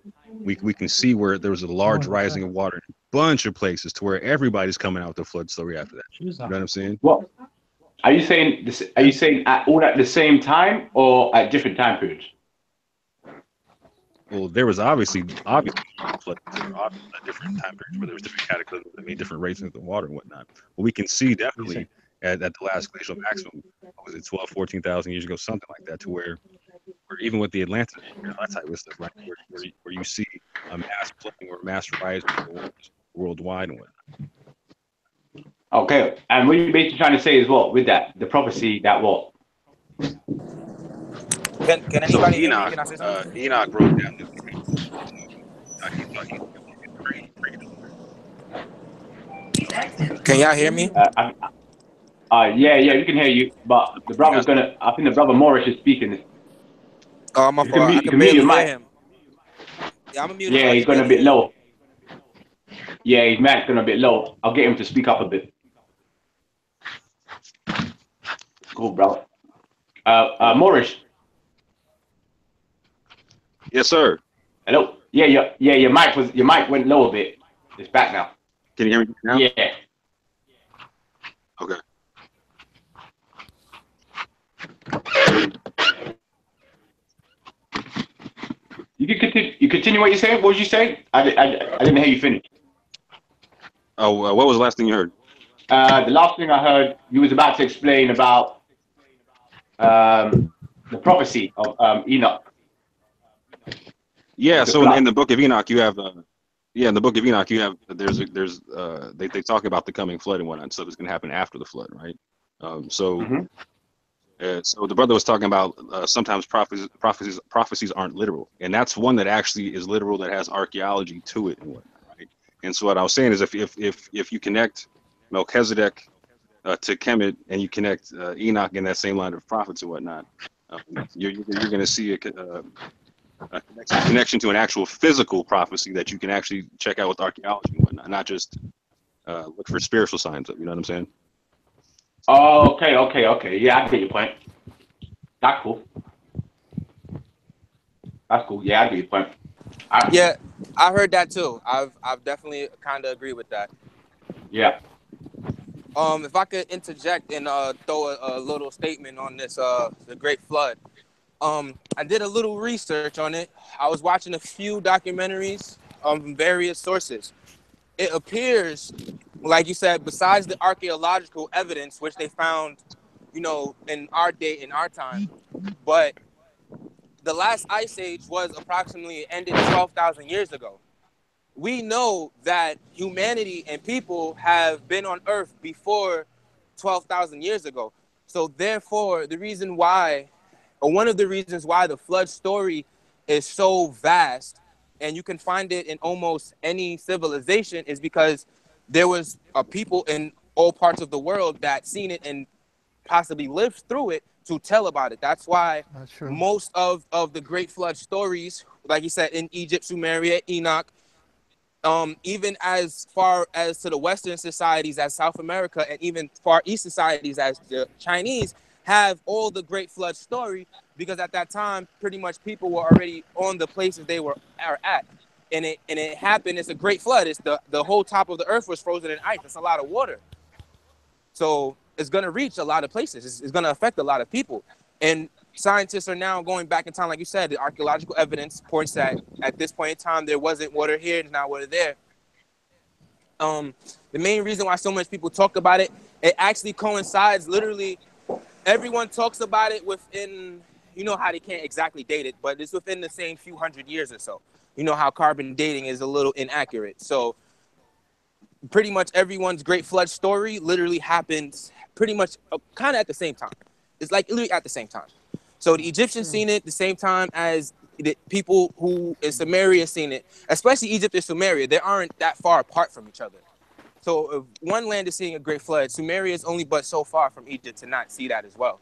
[SPEAKER 4] we can see where there was a large rising of water in a bunch of places to where everybody's coming out with the flood story after that. You know what I'm saying?
[SPEAKER 3] Well, are you saying this? Are you saying all at the same time or at different time periods?
[SPEAKER 4] Well, there was obviously floods at different time periods where there was different cataclysms that made different rates of the water and whatnot. But we can see definitely at the last glacial maximum, what was it 12, 14,000 years ago, something like that, to where even with the Atlantis, that type of stuff, right? Where you see a mass flooding or mass rise worldwide and whatnot.
[SPEAKER 3] Okay, and what you're basically trying to say is what with that the prophecy that what?
[SPEAKER 6] Can anybody
[SPEAKER 4] So
[SPEAKER 6] hear me?
[SPEAKER 4] Enoch,
[SPEAKER 6] Can I say something?
[SPEAKER 4] Enoch wrote down this.
[SPEAKER 6] Can y'all hear me?
[SPEAKER 3] Yeah, we can hear you, but the brother's gonna. I think the brother Morris is speaking.
[SPEAKER 6] Oh, my fault. I
[SPEAKER 3] You
[SPEAKER 6] can
[SPEAKER 3] can mute
[SPEAKER 6] barely
[SPEAKER 3] your
[SPEAKER 6] hear
[SPEAKER 3] mic.
[SPEAKER 6] him. Yeah, I'm muted.
[SPEAKER 3] Yeah,
[SPEAKER 6] So
[SPEAKER 3] he's gonna a bit low. Yeah, his mic's gonna a bit low. I'll get him to speak up a bit. Cool, bro. Morris.
[SPEAKER 4] Yes, sir.
[SPEAKER 3] Hello. Yeah, your mic went low a bit. It's back now.
[SPEAKER 4] Can you hear me now?
[SPEAKER 3] Yeah.
[SPEAKER 4] Okay.
[SPEAKER 3] You can continue. You continue what you're saying. What did you say? I didn't hear you finish.
[SPEAKER 4] Oh, what was the last thing you heard?
[SPEAKER 3] The last thing I heard, you was about to explain about the prophecy of Enoch.
[SPEAKER 4] Yeah, so in the book of Enoch, you have in the book of Enoch, you have they talk about the coming flood and whatnot, so it's gonna happen after the flood, right? So the brother was talking about sometimes prophecies aren't literal, and that's one that actually is literal, that has archaeology to it and whatnot, right? And so what I was saying is if you connect Melchizedek to Kemet and you connect Enoch in that same line of prophets and whatnot, you're going to see a connection to an actual physical prophecy that you can actually check out with archaeology and whatnot, not just look for spiritual signs of. You know what I'm saying?
[SPEAKER 3] Oh, okay. Yeah, I get your point. That's cool. Yeah, I get your point.
[SPEAKER 6] Yeah, I heard that too. I've definitely kind of agree with that.
[SPEAKER 3] Yeah.
[SPEAKER 6] If I could interject and throw a little statement on this, the Great Flood. I did a little research on it. I was watching a few documentaries from various sources. It appears, like you said, besides the archaeological evidence, which they found, in our day, in our time, but the last ice age was approximately ended 12,000 years ago. We know that humanity and people have been on Earth before 12,000 years ago. So therefore, one of the reasons why the flood story is so vast, and you can find it in almost any civilization, is because there was a people in all parts of the world that seen it and possibly lived through it to tell about it. That's why most of the Great Flood stories, like you said, in Egypt, Sumeria, Enoch, even as far as to the Western societies as South America, and even Far East societies as the Chinese, have all the Great Flood story, because at that time, pretty much people were already on the places they are at. And it happened. It's a great flood. It's the whole top of the earth was frozen in ice. It's a lot of water. So it's going to reach a lot of places. It's going to affect a lot of people. And scientists are now going back in time. Like you said, the archaeological evidence points that at this point in time, there wasn't water here. There's not water there. The main reason why so much people talk about it, it actually coincides. Literally, everyone talks about it within, you know how they can't exactly date it, but it's within the same few hundred years or so. You know how carbon dating is a little inaccurate. So pretty much everyone's Great Flood story literally happens pretty much kind of at the same time. It's like literally at the same time. So the Egyptians seen it the same time as the people who in Sumeria seen it, especially Egypt and Sumeria. They aren't that far apart from each other. So if one land is seeing a Great Flood, Sumeria is only but so far from Egypt to not see that as well.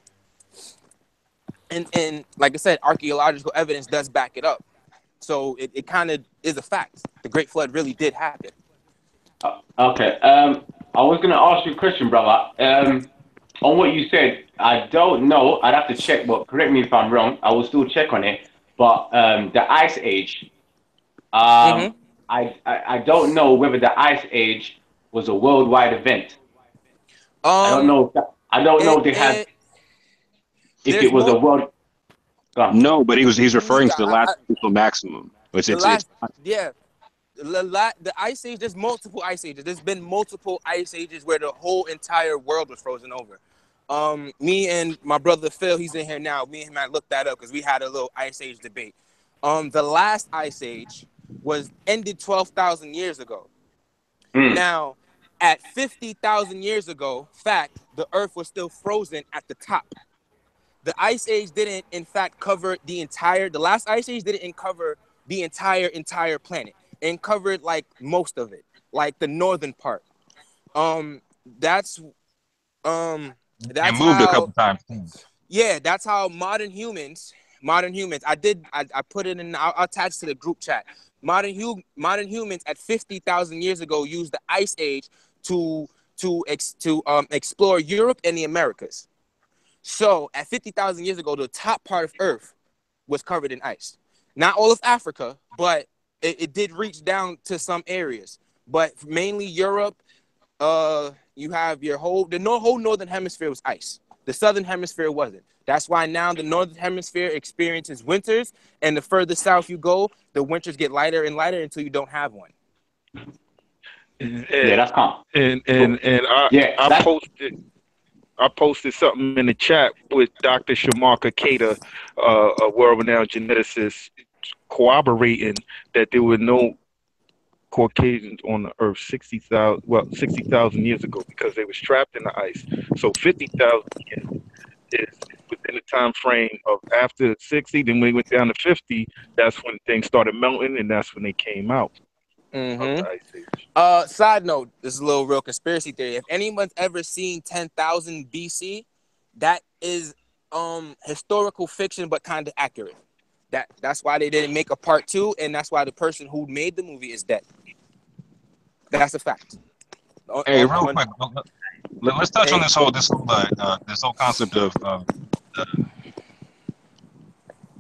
[SPEAKER 6] And like I said, archaeological evidence does back it up. So it kind of is a fact. The Great Flood really did happen.
[SPEAKER 3] Okay. I was gonna ask you a question, brother. On what you said, I don't know. I'd have to check, but correct me if I'm wrong. I will still check on it. But the Ice Age,
[SPEAKER 6] Mm-hmm.
[SPEAKER 3] I don't know whether the Ice Age was a worldwide event. I don't
[SPEAKER 6] Um,
[SPEAKER 3] know. I don't know
[SPEAKER 6] it,
[SPEAKER 3] if they had
[SPEAKER 6] it
[SPEAKER 3] if it
[SPEAKER 6] there's
[SPEAKER 3] was a
[SPEAKER 6] more.
[SPEAKER 3] world.
[SPEAKER 4] No, but he's referring to the
[SPEAKER 6] I,
[SPEAKER 4] last potential maximum.
[SPEAKER 6] the
[SPEAKER 4] It's
[SPEAKER 6] last, yeah, the ice age. There's multiple ice ages. There's been multiple ice ages where the whole entire world was frozen over. Me and my brother Phil, he's in here now. Me and him, I looked that up because we had a little ice age debate. The last ice age was ended 12,000 years ago.
[SPEAKER 3] Mm.
[SPEAKER 6] Now, at 50,000 years ago, fact, the Earth was still frozen at the top. The ice age didn't, in fact, cover the entire. The last ice age didn't cover the entire planet. It covered like most of it, like the northern part. Um, that's
[SPEAKER 4] it
[SPEAKER 6] that's
[SPEAKER 4] moved a
[SPEAKER 6] how.
[SPEAKER 4] couple times.
[SPEAKER 6] Yeah, that's how modern humans. I put it in. I'll attach to the group chat. Modern humans at 50,000 years ago used the ice age to explore Europe and the Americas. So at 50,000 years ago, the top part of Earth was covered in ice. Not all of Africa, but it did reach down to some areas. But mainly Europe, you have your whole northern hemisphere was ice. The southern hemisphere wasn't. That's why now the northern hemisphere experiences winters, and the further south you go, the winters get lighter and lighter until you don't have one.
[SPEAKER 3] Yeah, that's calm.
[SPEAKER 7] And
[SPEAKER 3] Yeah,
[SPEAKER 7] I
[SPEAKER 3] that.
[SPEAKER 7] posted something in the chat with Dr. Shamarka Keita, a world-renowned geneticist, corroborating that there were no Caucasians on the Earth 60,000 years ago because they was trapped in the ice. So 50,000 is within the time frame of after 60. Then when we went down to 50, that's when things started melting, and that's when they came out of the ice age.
[SPEAKER 6] Side note, this is a little real conspiracy theory. If anyone's ever seen 10,000 BC, that is historical fiction but kind of accurate. That's why they didn't make a part 2, and that's why the person who made the movie is dead. That's a fact.
[SPEAKER 4] Hey, real quick, let's touch on
[SPEAKER 6] Hey.
[SPEAKER 4] this whole concept of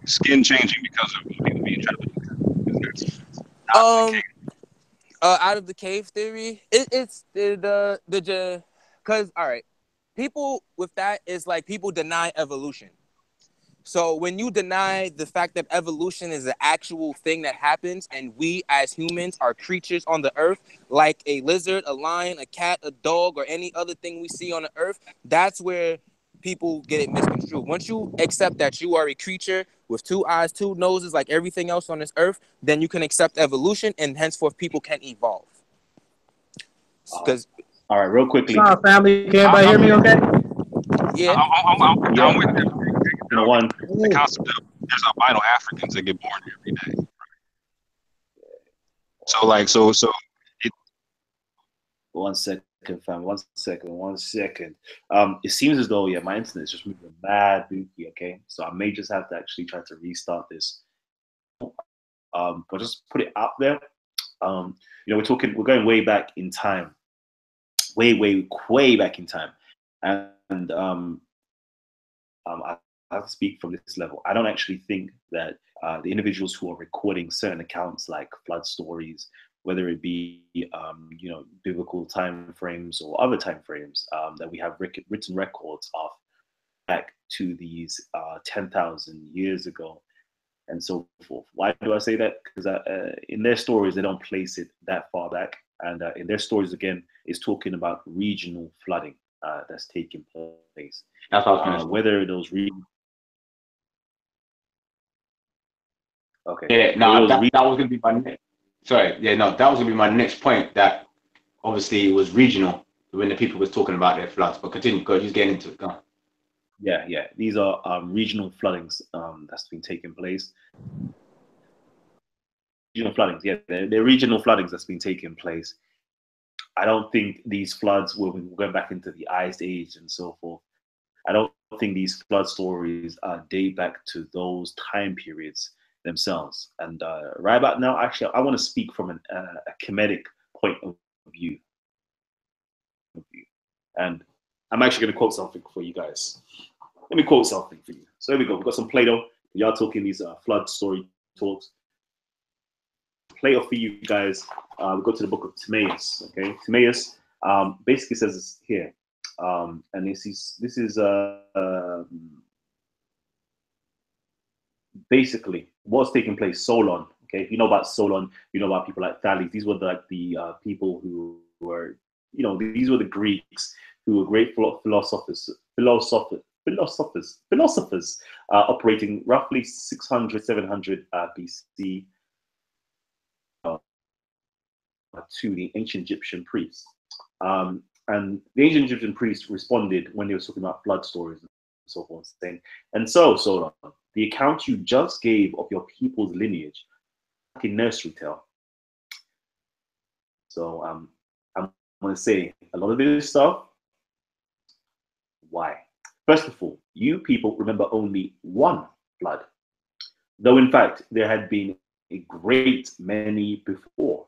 [SPEAKER 4] skin changing because of people being trapped.
[SPEAKER 6] Out of the cave theory, it's the because all right, people with that is like people deny evolution. So when you deny the fact that evolution is an actual thing that happens, and we as humans are creatures on the earth, like a lizard, a lion, a cat, a dog, or any other thing we see on the earth, that's where people get it misconstrued. Once you accept that you are a creature with 2 eyes, 2 noses, like everything else on this earth, then you can accept evolution, and henceforth people can evolve. Because
[SPEAKER 1] all right, real quickly.
[SPEAKER 8] Sorry, family. Can everybody hear me okay?
[SPEAKER 6] yeah,
[SPEAKER 4] I'm with them.
[SPEAKER 1] You know, one.
[SPEAKER 4] The concept of there's albino Africans that get born every day. So it,
[SPEAKER 1] One second, fam. 1 second. 1 second. It seems as though my internet is just moving mad booky. Okay, so I may just have to actually try to restart this. But just put it out there. We're going way back in time, way back in time, and I have to speak from this level. I don't actually think that the individuals who are recording certain accounts like flood stories, whether it be biblical time frames or other time frames that we have written records of back to these 10,000 years ago and so forth. Why do I say that? Because in their stories they don't place it that far back, and in their stories again is talking about regional flooding that's taking place.
[SPEAKER 3] That's what I was gonna say.
[SPEAKER 1] Whether those regions. Okay.
[SPEAKER 3] Yeah, no, that was gonna be my next. Sorry, yeah, no, that was gonna be my next point. That obviously it was regional when the people was talking about their floods. But continue, go, just get into it. Go on.
[SPEAKER 1] Yeah. These are regional floodings that's been taking place. Regional floodings, yeah, they're regional floodings that's been taking place. I don't think these floods were going back into the Ice Age and so forth. I don't think these flood stories date back to those time periods themselves. And right about now, actually, I want to speak from a Kemetic point of view. And I'm actually going to quote something for you guys. Let me quote something for you. So here we go. We've got some Plato. Y'all talking these flood story talks. Plato for you guys. We go to the book of Timaeus. Okay, Timaeus basically says this here, and this is basically what's taking place. Solon. Okay, if you know about Solon, you know about people like Thales. These were like the people who were, you know, these were the Greeks who were great philosophers, operating roughly 600, 700 BC to the ancient Egyptian priests. And the ancient Egyptian priests responded when they were talking about flood stories and so forth, saying, and so, Solon, the account you just gave of your people's lineage, like a nursery tale. So I'm going to say a lot of this stuff. Why? First of all, you people remember only one flood, though in fact there had been a great many before.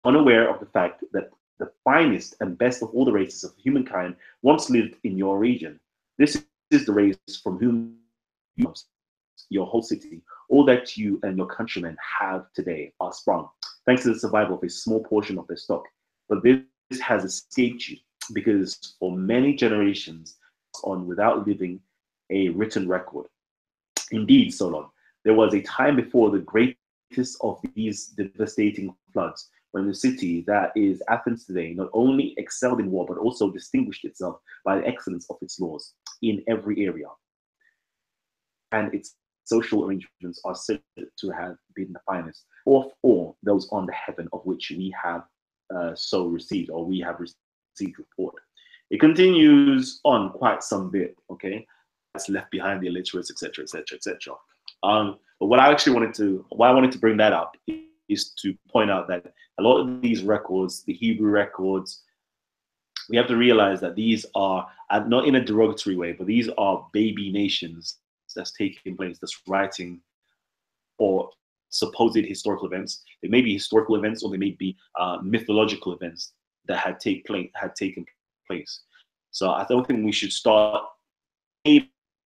[SPEAKER 1] Unaware of the fact that the finest and best of all the races of humankind once lived in your region. This is the race from whom your whole city, all that you and your countrymen have today are sprung, thanks to the survival of a small portion of their stock. But this has escaped you because for many generations on without leaving a written record. Indeed, Solon, there was a time before the greatest of these devastating floods when the city that is Athens today not only excelled in war, but also distinguished itself by the excellence of its laws in every area. And its social arrangements are said to have been the finest of all those on the heaven of which we have so received, or we have received report. It continues on quite some bit, okay? That's left behind the illiterates, etc., etc., etc. But what I actually wanted to, why I wanted to bring that up is to point out that a lot of these records, the Hebrew records, we have to realize that these are, not in a derogatory way, but these are baby nations that's taking place, that's writing or supposed historical events. They may be historical events, or they may be mythological events that had taken place. So I don't think we should start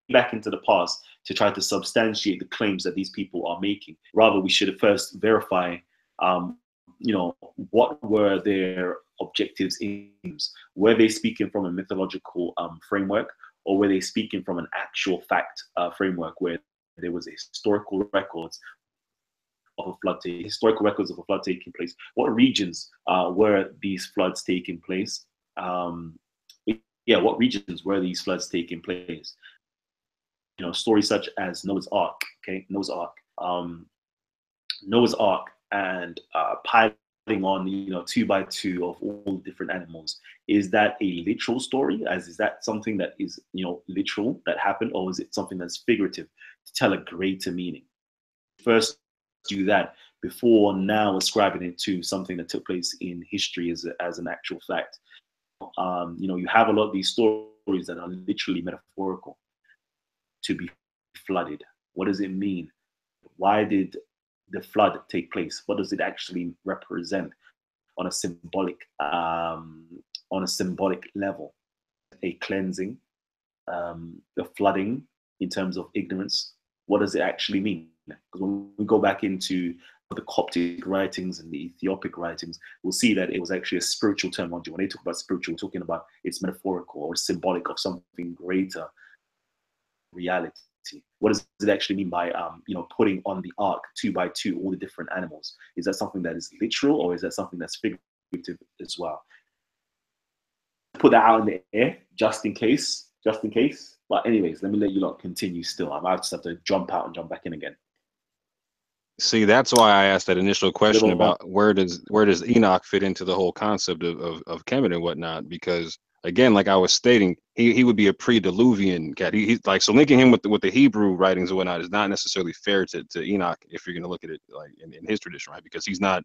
[SPEAKER 1] back into the past to try to substantiate the claims that these people are making. Rather, we should first verify, you know, what were their objectives, aims. Were they speaking from a mythological framework, or were they speaking from an actual fact framework where there was historical records of a flood taking place? What regions were these floods taking place? What regions were these floods taking place? You know, stories such as Noah's Ark, okay, Noah's Ark, and piling on, you know, 2 by 2 of all different animals. Is that a literal story? Is that something that is, you know, literal that happened, or is it something that's figurative to tell a greater meaning? First, do that before now ascribing it to something that took place in history as an actual fact. You know, you have a lot of these stories that are literally metaphorical. To be flooded, what does it mean? Why did the flood take place? What does it actually represent on a symbolic level? A cleansing, a flooding in terms of ignorance. What does it actually mean? Because when we go back into the Coptic writings and the Ethiopic writings, we'll see that it was actually a spiritual terminology. When they talk about spiritual, we're talking about it's metaphorical or symbolic of something greater reality. What does it actually mean by you know, putting on the ark 2 by 2 all the different animals? Is that something that is literal, or is that something that's figurative as well? Put that out in the air just in case. But anyways, let me let you lot continue still. I might just have to jump out and jump back in again.
[SPEAKER 4] See, that's why I asked that initial question about where does Enoch fit into the whole concept of Kemet and whatnot, because again, like I was stating, he would be a pre-Diluvian cat. He's like, so linking him with the Hebrew writings and whatnot is not necessarily fair to Enoch if you're going to look at it like in his tradition, right? Because he's not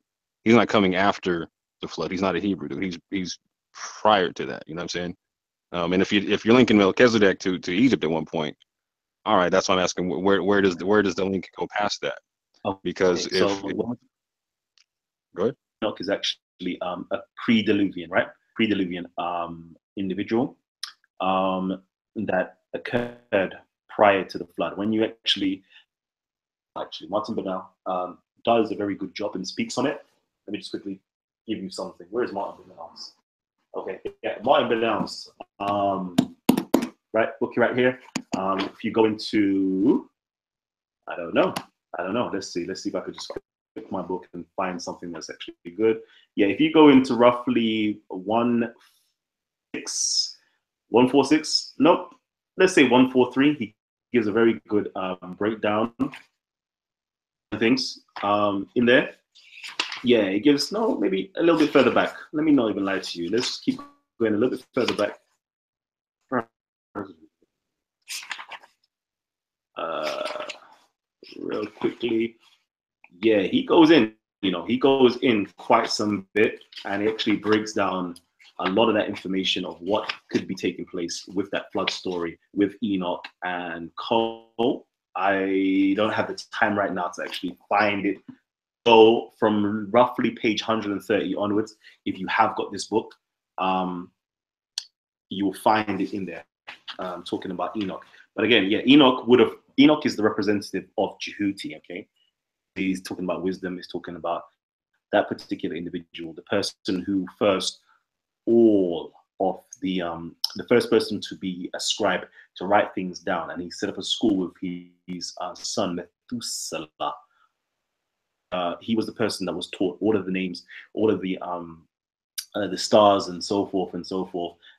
[SPEAKER 4] coming after the flood. He's not a Hebrew dude. He's prior to that. You know what I'm saying? And if you're linking Melchizedek to Egypt at one point, all right, that's why I'm asking where does the link go past that? Because
[SPEAKER 1] okay, go ahead. Enoch is actually a pre-Diluvian, right? Pre-Diluvian individual that occurred prior to the flood. When you actually Martin Bernal does a very good job and speaks on it. Let me just quickly give you something. Where is Martin Bernal's? Okay, yeah, Martin Bernal's right, bookie right here. If you go into, I don't know. Let's see if I could just click my book and find something that's actually good. Yeah, if you go into roughly 146, nope, let's say 143, he gives a very good breakdown of things in there. Yeah, it gives, no, maybe a little bit further back. Let me not even lie to you. Let's keep going a little bit further back. Real quickly. Yeah, he goes in, he goes in quite some bit, and he actually breaks down a lot of that information of what could be taking place with that flood story with Enoch and Cole. I don't have the time right now to actually find it. So from roughly page 130 onwards, if you have got this book, you will find it in there, talking about Enoch. But again, yeah, Enoch is the representative of Jehuti, okay? He's talking about wisdom, he's talking about that particular individual, the person who first the first person to be ascribed to write things down, and he set up a school with his son Methuselah. He was the person that was taught all of the names, all of the stars and so forth,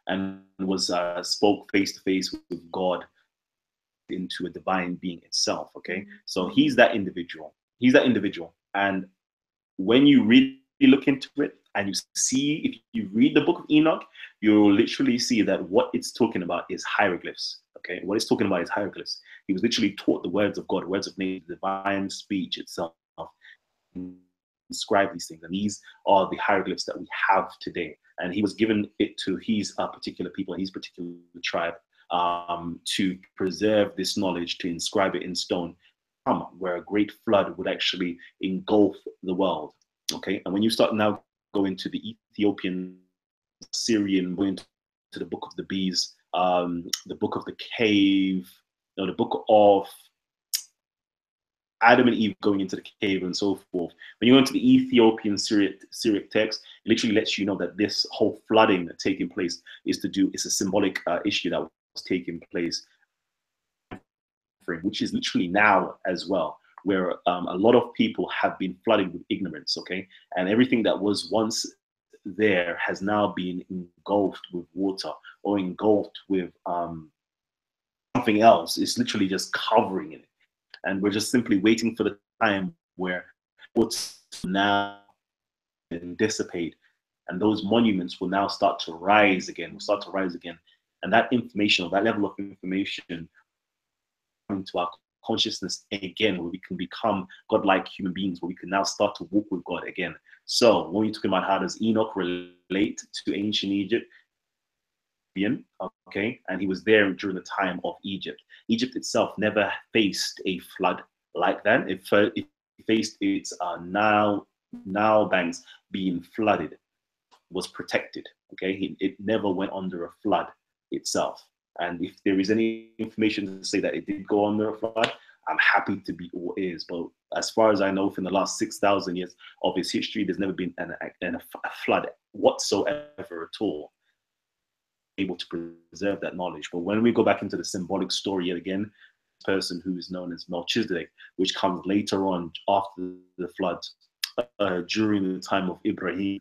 [SPEAKER 1] and was spoke face to face with God into a divine being itself. Okay, so he's that individual. And when you really look into it and you see, if you read the book of Enoch, you'll literally see that what it's talking about is hieroglyphs. Okay, what it's talking about is hieroglyphs. He was literally taught the words of God, words of nature, divine speech itself, describe these things, and these are the hieroglyphs that we have today. And he was given it to his particular people, his particular tribe, to preserve this knowledge, to inscribe it in stone, where a great flood would actually engulf the world. Okay, and when you start now going to the Ethiopian, Syrian, going to the book of the bees, the book of the cave, the book of Adam and Eve going into the cave and so forth. When you go into the Ethiopian Syriac text, it literally lets you know that this whole flooding that's taking place is a symbolic issue that was taking place, which is literally now as well, where a lot of people have been flooded with ignorance, okay? And everything that was once there has now been engulfed with water or engulfed with something else. It's literally just covering it. And we're just simply waiting for the time where what's now and dissipate, and those monuments will now start to rise again. And that information, or that level of information, into our consciousness again, where we can become godlike human beings, where we can now start to walk with God again. So when we're talking about how does Enoch relate to ancient Egypt, okay, and he was there during the time of Egypt. Egypt itself never faced a flood like that. It faced its Nile banks being flooded, was protected. Okay, it never went under a flood itself. And if there is any information to say that it did go under a flood, I'm happy to be all ears. But as far as I know, within the last 6,000 years of its history, there's never been a flood whatsoever at all. Able to preserve that knowledge. But when we go back into the symbolic story yet again, this person who is known as Melchizedek, which comes later on after the flood, during the time of Ibrahim,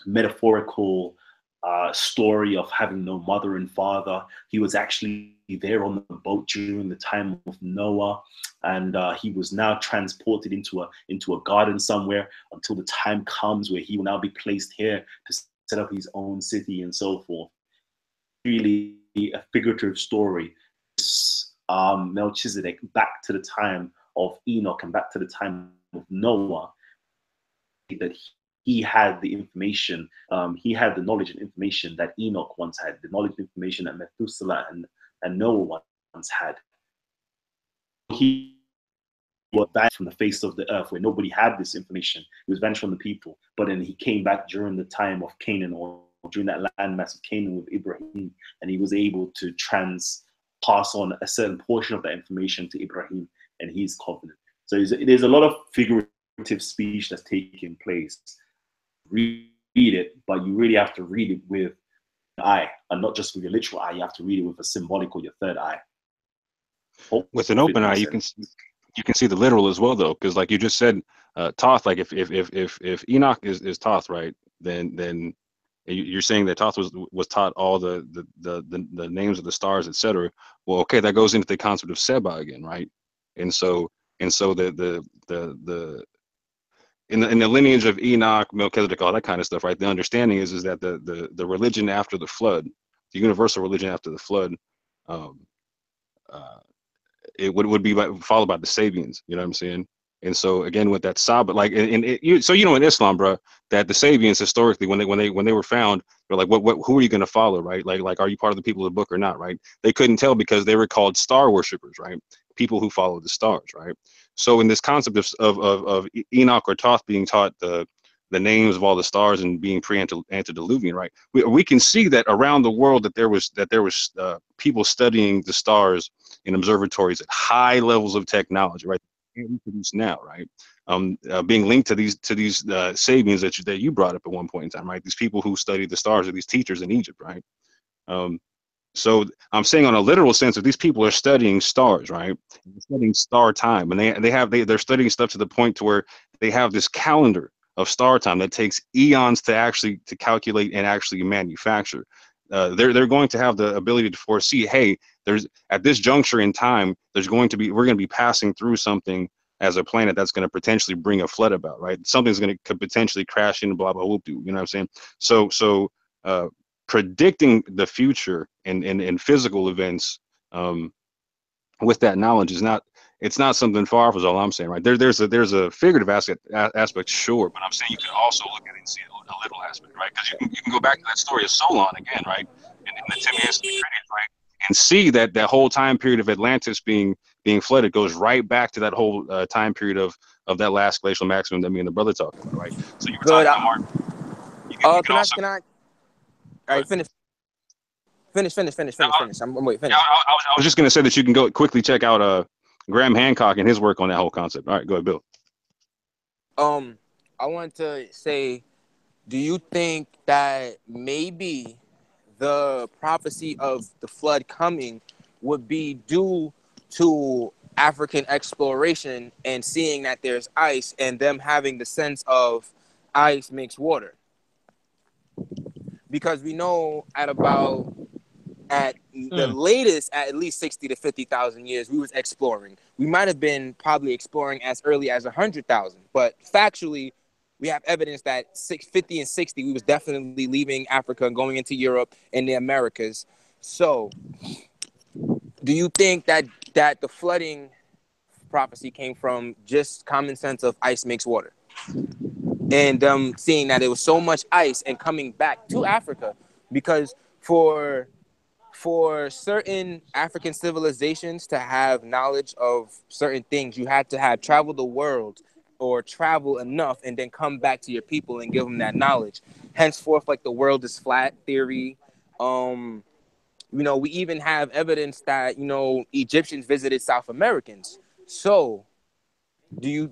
[SPEAKER 1] metaphorical story of having no mother and father. He was actually there on the boat during the time of Noah, and he was now transported into a garden somewhere until the time comes where he will now be placed here to set up his own city and so forth. Really a figurative story. Melchizedek back to the time of Enoch and back to the time of Noah, that he had the information, he had the knowledge and information that Enoch once had, the knowledge and information that Methuselah and Noah once had. He was banished from the face of the earth where nobody had this information. He was banished from the people, but then he came back during the time of Canaan or during that landmass of Canaan with Ibrahim, and he was able to pass on a certain portion of that information to Ibrahim and his covenant. So there's a lot of figurative speech that's taking place. Read it, but you really have to read it with an eye, and not just with your literal eye. You have to read it with a symbolic or your third eye.
[SPEAKER 4] With an open eye, you can see the literal as well, though, because like you just said, Thoth. Like if Enoch is Thoth, right? Then you're saying that Thoth was taught all the names of the stars, etc. Well, okay, that goes into the concept of Seba again, right? And so the in the lineage of Enoch, Melchizedek, all that kind of stuff, right? The understanding is that the religion after the flood, the universal religion after the flood, it would be followed by the Sabians. You know what I'm saying? And so again, with that Saba, like, so in Islam, bro, that the Sabians historically, when they were found, they're like, who are you going to follow, right? Like, are you part of the people of the book or not, right? They couldn't tell because they were called star worshippers, right? People who follow the stars, right? So in this concept of Enoch or Thoth being taught the names of all the stars and being pre-antediluvian, right? We can see that around the world that there was people studying the stars in observatories at high levels of technology, right? Reproduce now, right? Being linked to these Sabians that you brought up at one point in time, right? These people who studied the stars are these teachers in Egypt, right? So I'm saying on a literal sense that these people are studying stars, right? They're studying star time, and they're studying stuff to the point to where they have this calendar of star time that takes eons to calculate and actually manufacture. They're going to have the ability to foresee, hey, there's at this juncture in time, we're going to be passing through something as a planet that's going to potentially bring a flood about, right? Something's could potentially crash into blah blah whoop doo. You know what I'm saying? So predicting the future and physical events with that knowledge it's not something far off, is all I'm saying, right? There's a figurative aspect, sure, but I'm saying you can also look at it and see a little aspect, right? Because you can go back to that story of Solon again, right? And in the Timaeus and the Critias, right? And see that whole time period of Atlantis being flooded goes right back to that whole time period of that last glacial maximum that me and the brother talked about, right? So you were talking about Mark.
[SPEAKER 6] Can I? All right, finish. I'm waiting. Finish.
[SPEAKER 4] Yeah, I was just going to say that you can go quickly check out Graham Hancock and his work on that whole concept. All right, go ahead, Bill.
[SPEAKER 6] I want to say, do you think that maybe the prophecy of the flood coming would be due to African exploration and seeing that there's ice and them having the sense of ice makes water? Because we know at the latest, at least 60 to 50,000 years, we was exploring. We might have been probably exploring as early as 100,000, but factually, we have evidence that 50 and 60, we was definitely leaving Africa and going into Europe and the Americas. So, do you think that the flooding prophecy came from just common sense of ice makes water? And seeing that it was so much ice and coming back to Africa, because for certain African civilizations to have knowledge of certain things, you had to have traveled the world or travel enough and then come back to your people and give them that knowledge. Henceforth, like the world is flat theory. We even have evidence that, Egyptians visited South Americans. So do you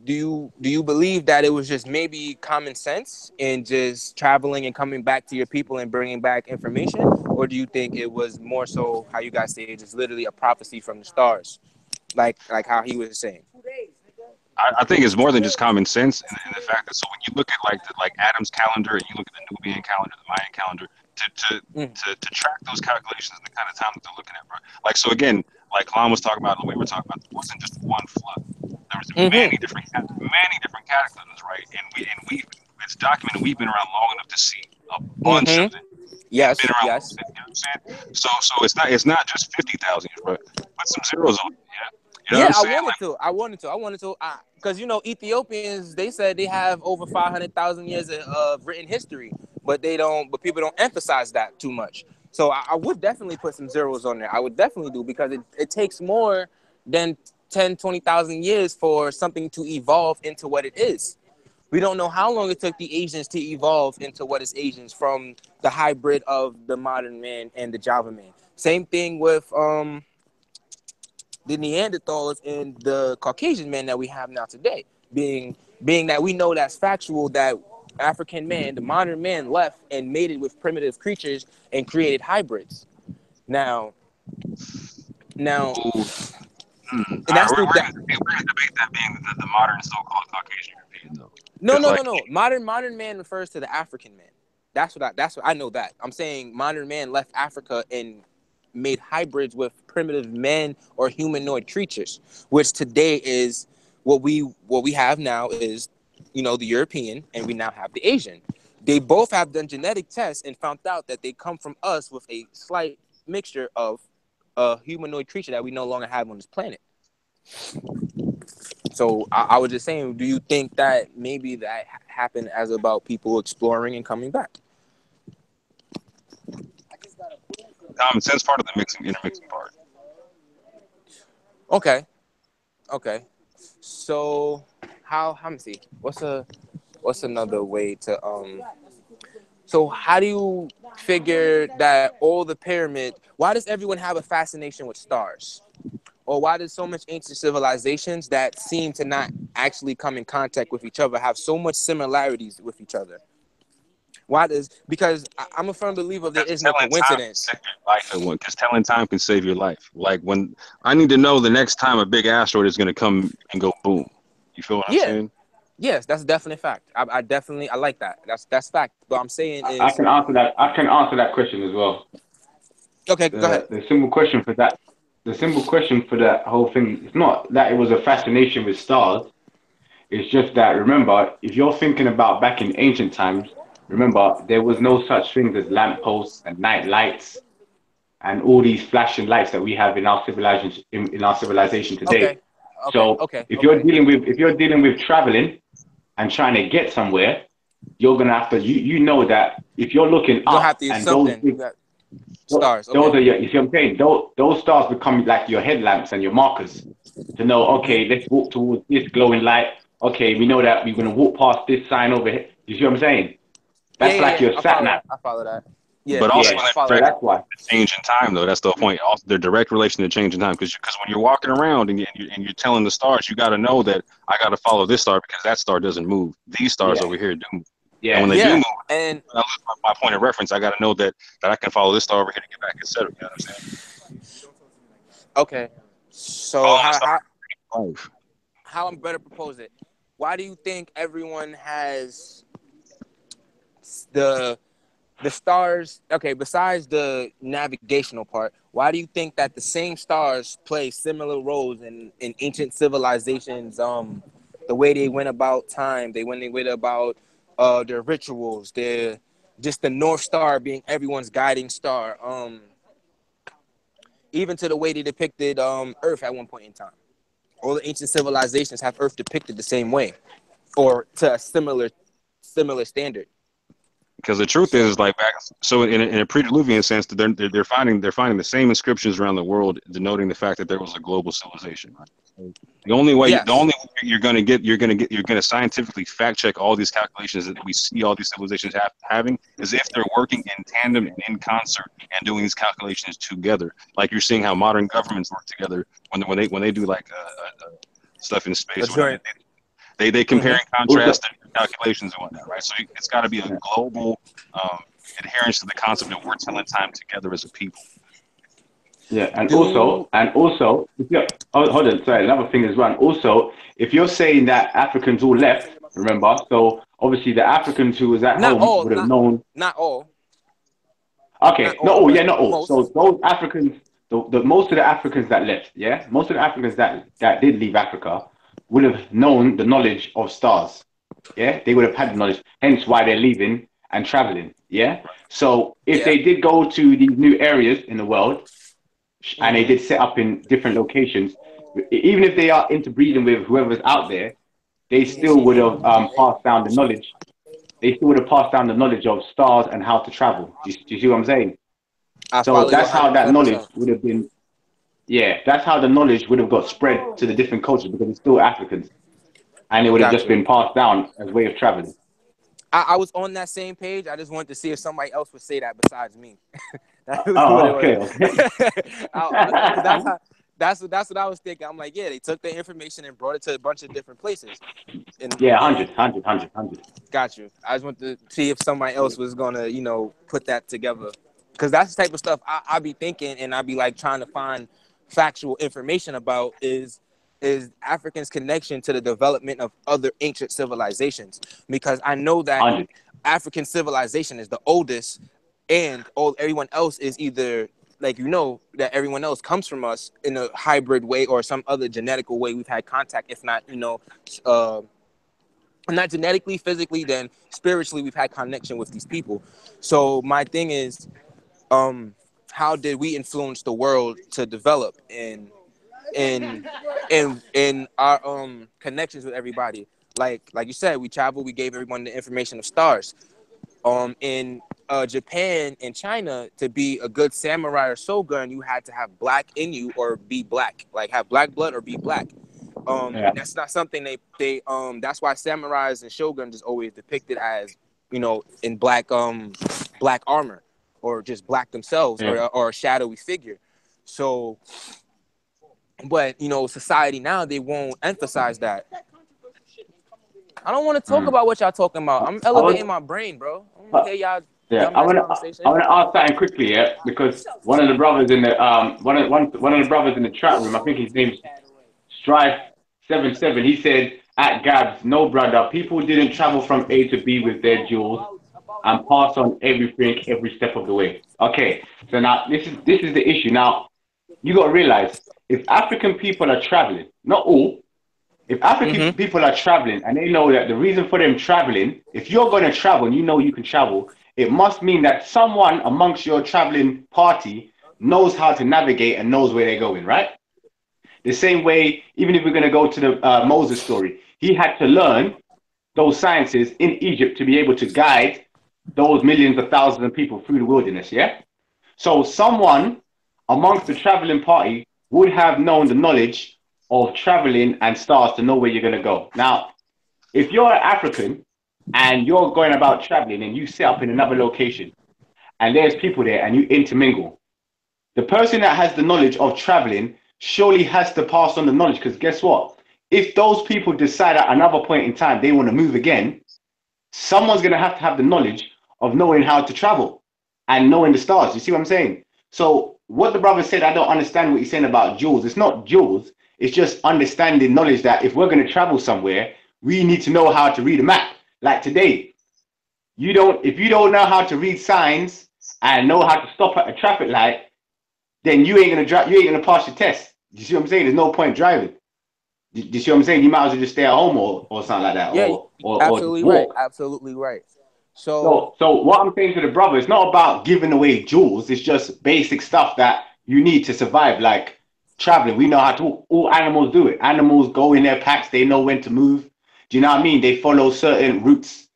[SPEAKER 6] believe that it was just maybe common sense and just traveling and coming back to your people and bringing back information? Or do you think it was more so how you guys say it's just literally a prophecy from the stars, like how he was saying?
[SPEAKER 4] I think it's more than just common sense, and the fact that, so when you look at like Adam's calendar and you look at the Nubian calendar, the Mayan calendar, to track those calculations and the kind of time that they're looking at, bro. Like, so again, like Kalam was talking about, and we were talking about, it wasn't just one flood. There was many different cataclysms, right? And we it's documented. We've been around long enough to see a bunch of them.
[SPEAKER 6] Yes,
[SPEAKER 4] been around,
[SPEAKER 6] yes.
[SPEAKER 4] You know what I'm saying? So it's not just 50,000 years, bro. Put some zeros on it, yeah. You know what I'm saying?
[SPEAKER 6] I wanted to, because Ethiopians, they said they have over 500,000 years of written history, but people don't emphasize that too much. So I would definitely put some zeros on there. I would definitely do, because it takes more than 10, 20,000 years for something to evolve into what it is. We don't know how long it took the Asians to evolve into what is Asians from the hybrid of the modern man and the Java man. Same thing with the Neanderthals and the Caucasian men that we have now today. Being that we know that's factual, that African man, the modern man, left and mated with primitive creatures and created hybrids. Now,
[SPEAKER 4] Ooh,
[SPEAKER 6] and that's through that.
[SPEAKER 4] we're gonna debate that being the modern so-called Caucasian European, though.
[SPEAKER 6] No. Modern man refers to the African man. That's what I know that. I'm saying modern man left Africa and made hybrids with primitive men or humanoid creatures, which today is what we have now is, you know, the European, and we now have the Asian. They both have done genetic tests and found out that they come from us with a slight mixture of a humanoid creature that we no longer have on this planet. So I was just saying, do you think that maybe that happened as about people exploring and coming back?
[SPEAKER 4] Common sense part of the intermixing part.
[SPEAKER 6] Okay. So let me see. What's another way to so how do you figure that all the pyramid, why does everyone have a fascination with stars? Or why does so much ancient civilizations that seem to not actually come in contact with each other have so much similarities with each other? Because I'm a firm believer there is no coincidence.
[SPEAKER 4] Because telling time can save your life. Like when I need to know the next time a big asteroid is going to come and go boom. You feel what I'm saying?
[SPEAKER 6] Yes, that's a definite fact. I like that. That's fact. But I'm saying is
[SPEAKER 3] I can answer that. I can answer that question as well.
[SPEAKER 6] Okay, go ahead.
[SPEAKER 3] The simple question for that. The simple question for that whole thing. It's not that it was a fascination with stars. It's just that, remember, if you're thinking about back in ancient times, remember, there was no such things as lampposts and night lights and all these flashing lights that we have in our civilization today. If you're dealing with traveling and trying to get somewhere, you're gonna have to. You know that if you're looking up and those big
[SPEAKER 6] stars,
[SPEAKER 3] those are your. You see what I'm saying? Those stars become like your headlamps and your markers to know. Okay, let's walk towards this glowing light. Okay, we know that we're gonna walk past this sign over here. You see what I'm saying? That's like your sat nav.
[SPEAKER 6] I follow that. Yeah,
[SPEAKER 4] but also
[SPEAKER 3] that's why
[SPEAKER 4] change in time, though. That's the point. Also, their direct relation to change in time, because when you're walking around and you're telling the stars, you got to know that I got to follow this star because that star doesn't move. These stars over here do move.
[SPEAKER 3] Yeah.
[SPEAKER 4] And when they do move,
[SPEAKER 6] and
[SPEAKER 4] I lose my point of reference. I got to know that I can follow this star over here to get back, etc. You know what I'm saying?
[SPEAKER 6] Okay. So how I'm better propose it? Why do you think everyone has the stars? Okay, besides the navigational part, why do you think that the same stars play similar roles in ancient civilizations? The way they went about time, they went about their rituals, just the North Star being everyone's guiding star. Even to the way they depicted Earth at one point in time. All the ancient civilizations have Earth depicted the same way, or to a similar standard.
[SPEAKER 4] Because the truth is, like back, so in a pre-Diluvian sense, they're finding the same inscriptions around the world, denoting the fact that there was a global civilization. Right? So the only way you're going to scientifically fact check all these calculations that we see all these civilizations having is if they're working in tandem and in concert and doing these calculations together. Like you're seeing how modern governments work together when they do like stuff in space. They compare and contrast their calculations and whatnot, right? So it's got to be a global adherence to the concept that we're telling time together as a people.
[SPEAKER 3] Yeah, and also, hold on, sorry, another thing as well. Also, if you're saying that Africans all left, remember, so obviously the Africans who was at home would have known.
[SPEAKER 6] Not all.
[SPEAKER 3] Okay, not all. So those Africans, the most of the Africans that left, most of the Africans that did leave Africa would have known the knowledge of stars. Yeah, they would have had the knowledge, hence why they're leaving and traveling. Yeah. So if they did go to these new areas in the world and they did set up in different locations, even if they are interbreeding with whoever's out there, they still would have passed down the knowledge. They still would have passed down the knowledge of stars and how to travel. Do you see what I'm saying? So that's how that knowledge would have been. Yeah, that's how the knowledge would have got spread to the different cultures because it's still Africans. and it would have just
[SPEAKER 6] Gotcha.
[SPEAKER 3] been passed down as a way of traveling.
[SPEAKER 6] I was on that same page. I just wanted to see if somebody else would say that besides me. That's what
[SPEAKER 3] Oh,
[SPEAKER 6] it
[SPEAKER 3] okay,
[SPEAKER 6] was.
[SPEAKER 3] okay.
[SPEAKER 6] Because that's what I was thinking. I'm like, yeah, they took the information and brought it to a bunch of different places.
[SPEAKER 3] Yeah,
[SPEAKER 6] And
[SPEAKER 3] 100.
[SPEAKER 6] got you. I just want to see if somebody else was gonna, put that together. Because that's the type of stuff I be thinking, and I be like trying to find factual information about is Africans' connection to the development of other ancient civilizations. Because I know that
[SPEAKER 3] 100.
[SPEAKER 6] African civilization is the oldest, and everyone else is either that everyone else comes from us in a hybrid way or some other genetical way we've had contact, if not, not genetically, physically, then spiritually we've had connection with these people. So my thing is, how did we influence the world to develop in our connections with everybody? Like you said, we traveled, we gave everyone the information of stars. In Japan and China, to be a good samurai or shogun, you had to have black in you or be black, like have black blood or be black.
[SPEAKER 3] Yeah.
[SPEAKER 6] That's not something they that's why samurais and shoguns is always depicted as, in black armor or just black themselves,
[SPEAKER 3] Yeah.
[SPEAKER 6] or a shadowy figure. So, but society now, they won't emphasize that. I don't want to talk about what y'all talking about. I'm elevating my brain, bro. I don't want to hear y'all
[SPEAKER 3] Yeah,
[SPEAKER 6] dumbass conversation.
[SPEAKER 3] I want to ask something quickly, yeah, because one of the brothers in the one of the brothers in the chat room, I think his name's Strife77. He said at Gabs, no brother, people didn't travel from A to B with their jewels and pass on everything every step of the way. Okay, so now this is the issue. Now you got to realize if African people are traveling, not all. If African people are traveling and they know that the reason for them traveling, if you're going to travel and you know you can travel, it must mean that someone amongst your traveling party knows how to navigate and knows where they're going, right? The same way, even if we're going to go to the Moses story, he had to learn those sciences in Egypt to be able to guide those millions of thousands of people through the wilderness, yeah? So someone amongst the traveling party would have known the knowledge of traveling and stars to know where you're going to go. Now, if you're an African and you're going about traveling and you set up in another location and there's people there and you intermingle, the person that has the knowledge of traveling surely has to pass on the knowledge, because guess what? If those people decide at another point in time they want to move again, someone's going to have the knowledge of knowing how to travel and knowing the stars. You see what I'm saying? So what the brother said, I don't understand what he's saying about jewels. It's not jewels. It's just understanding knowledge that if we're going to travel somewhere, we need to know how to read a map. Like today, if you don't know how to read signs and know how to stop at a traffic light, then you ain't gonna pass your test. You see what I'm saying? There's no point driving. Do you see what I'm saying? You might as well just stay at home or something like that.
[SPEAKER 6] Yeah,
[SPEAKER 3] or just
[SPEAKER 6] absolutely right.
[SPEAKER 3] walk.
[SPEAKER 6] Absolutely right. So
[SPEAKER 3] what I'm saying to the brother, it's not about giving away jewels. It's just basic stuff that you need to survive, like traveling. We know how to, all animals do it. Animals go in their packs. They know when to move. Do you know what I mean? They follow certain routes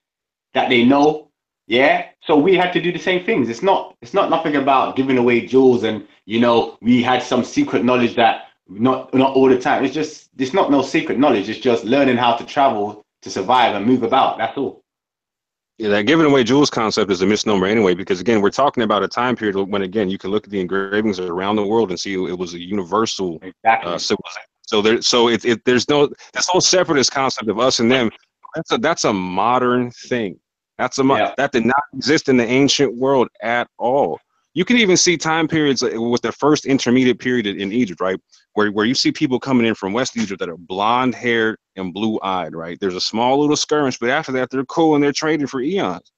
[SPEAKER 3] that they know. Yeah. So we had to do the same things. It's not nothing about giving away jewels and, we had some secret knowledge that not all the time. It's not no secret knowledge. It's just learning how to travel to survive and move about. That's all.
[SPEAKER 4] Yeah, that giving away jewels concept is a misnomer anyway, because again, we're talking about a time period when, again, you can look at the engravings around the world and see it was a universal civilization. So there's no this whole separatist concept of us and them. That's a modern thing. That did not exist in the ancient world at all. You can even see time periods with the first intermediate period in Egypt, right? Where you see people coming in from West Egypt that are blonde haired and blue eyed, right? There's a small little skirmish, but after that, they're cool and they're trading for eons.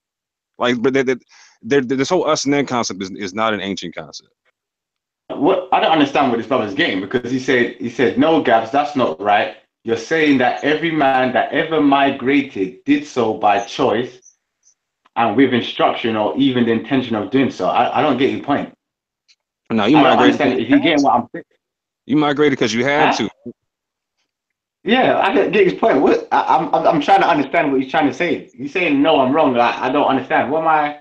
[SPEAKER 4] Like, but this whole us and them concept is not an ancient concept.
[SPEAKER 3] What I don't understand what this brother's getting, because he said, no, Gabs, that's not right. You're saying that every man that ever migrated did so by choice and with instruction or even the intention of doing so. I don't get your point.
[SPEAKER 4] No, you
[SPEAKER 3] I don't
[SPEAKER 4] migrated.
[SPEAKER 3] understand. Is he getting what I'm saying?
[SPEAKER 4] You migrated because you had to.
[SPEAKER 3] Yeah, I don't get his point. What I'm trying to understand what he's trying to say. He's saying no, I'm wrong. I don't understand. What am I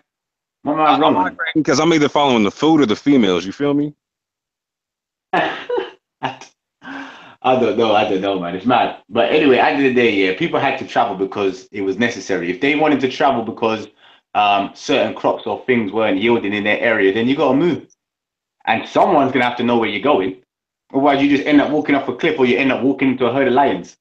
[SPEAKER 3] wrong on?
[SPEAKER 4] Because I'm either following the food or the females. You feel me?
[SPEAKER 3] I don't know, man. It's mad. But anyway, at the end of the day, yeah, people had to travel because it was necessary. If they wanted to travel because certain crops or things weren't yielding in their area, then you got to move. And someone's going to have to know where you're going. Otherwise, you just end up walking off a cliff or you end up walking into a herd of lions.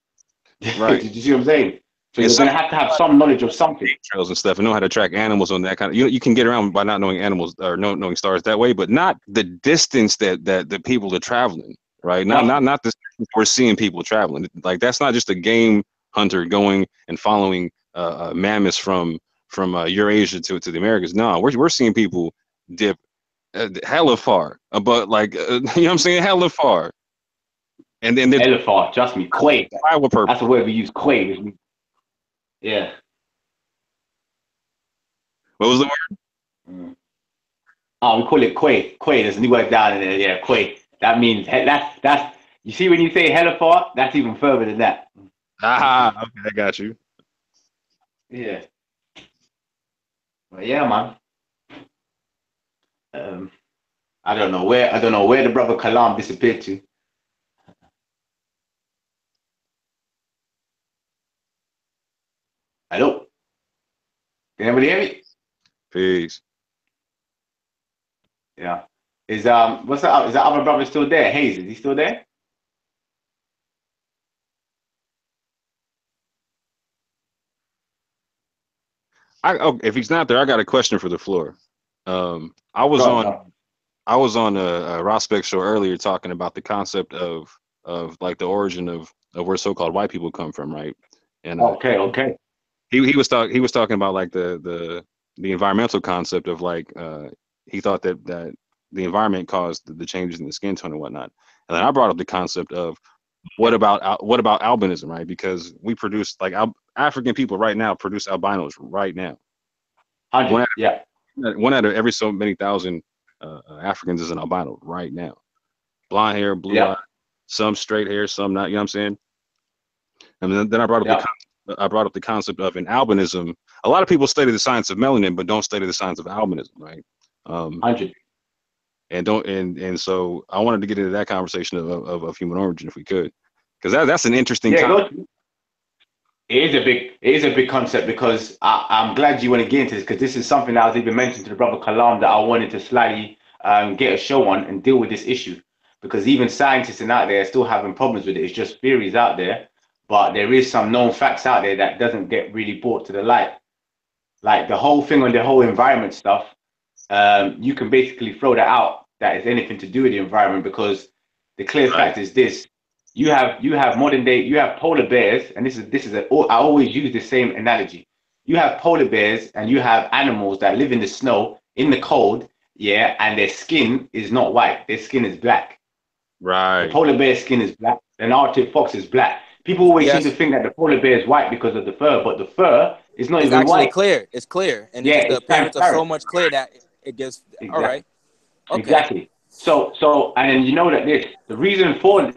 [SPEAKER 4] Right.
[SPEAKER 3] Did you see what I'm saying? So
[SPEAKER 4] And
[SPEAKER 3] you're going to have some knowledge of something.
[SPEAKER 4] trails and stuff and know how to track animals on that kind of, you can get around by not knowing animals or knowing stars that way, but not the distance that the people are traveling, right? Not the distance we're seeing people traveling. Like, that's not just a game hunter going and following mammoths from Eurasia to the Americas. No, we're seeing people dip hella far, but like you know what I'm saying, hella far, and then
[SPEAKER 3] hella far. Trust me, quay.
[SPEAKER 4] That's
[SPEAKER 3] the word we use, quay. Yeah.
[SPEAKER 4] What was the word?
[SPEAKER 3] Oh, we call it quay. Quay. There's a new word down in there. Yeah, quay. That means that's. You see, when you say hella far, that's even further than that.
[SPEAKER 4] Ah, okay, I got you.
[SPEAKER 3] Yeah. But yeah, man. I don't know where the brother Kalam disappeared to. Hello. Can anybody hear me?
[SPEAKER 4] Peace.
[SPEAKER 3] Yeah. Is what's that? Is that other brother still there? Hayes, is he still there?
[SPEAKER 4] If he's not there, I got a question for the floor. I was on a Rospect show earlier talking about the concept of like the origin of where so-called white people come from, right? And
[SPEAKER 3] okay.
[SPEAKER 4] He was talking about like the environmental concept of like he thought that the environment caused the changes in the skin tone and whatnot. And then I brought up the concept of what about albinism, right? Because we produce like African people right now produce albinos right now.
[SPEAKER 3] 100,
[SPEAKER 4] one out of every so many thousand Africans is an albino right now. Blonde hair, blue eye, some straight hair, some not. You know what I'm saying? And then I brought up the concept of an albinism. A lot of people study the science of melanin, but don't study the science of albinism, right?
[SPEAKER 3] 100.
[SPEAKER 4] And so I wanted to get into that conversation of human origin if we could, because that's an interesting
[SPEAKER 3] concept. It is a big concept, because I'm glad you want to get into this, because this is something that I was even mentioned to the brother Kalam that I wanted to slightly get a show on and deal with this issue, because even scientists out there are still having problems with it. It's just theories out there, but there is some known facts out there that doesn't get really brought to the light. Like the whole thing on the whole environment stuff, you can basically throw that out, that is anything to do with the environment, because the clear fact is this: you have modern day, you have polar bears, and this is I always use the same analogy. You have polar bears and you have animals that live in the snow, in the cold, and their skin is not white, their skin is black.
[SPEAKER 4] Right.
[SPEAKER 3] The polar bear skin is black, and Arctic fox is black. People always seem to think that the polar bear is white because of the fur, but the fur is not even white.
[SPEAKER 6] Clear. It's clear, and it's the appearance of so much clear that it gives. Exactly. All right. Okay.
[SPEAKER 3] Exactly. So, and then you know that the reason for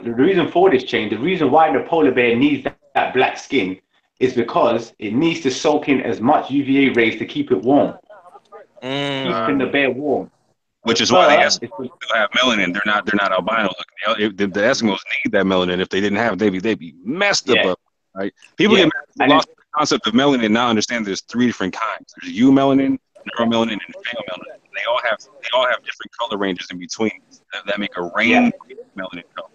[SPEAKER 3] this change, the reason why the polar bear needs that black skin, is because it needs to soak in as much UVA rays to keep it warm, keeping the bear warm.
[SPEAKER 4] Which is why the Eskimos have melanin. They're not albino looking. The Eskimos need that melanin. If they didn't have it, they'd be messed up, right? People get lost in the concept of melanin and not understand there's three different kinds. There's eumelanin, neuromelanin, and pheomelanin. They all have different color ranges in between that make a range of melanin color.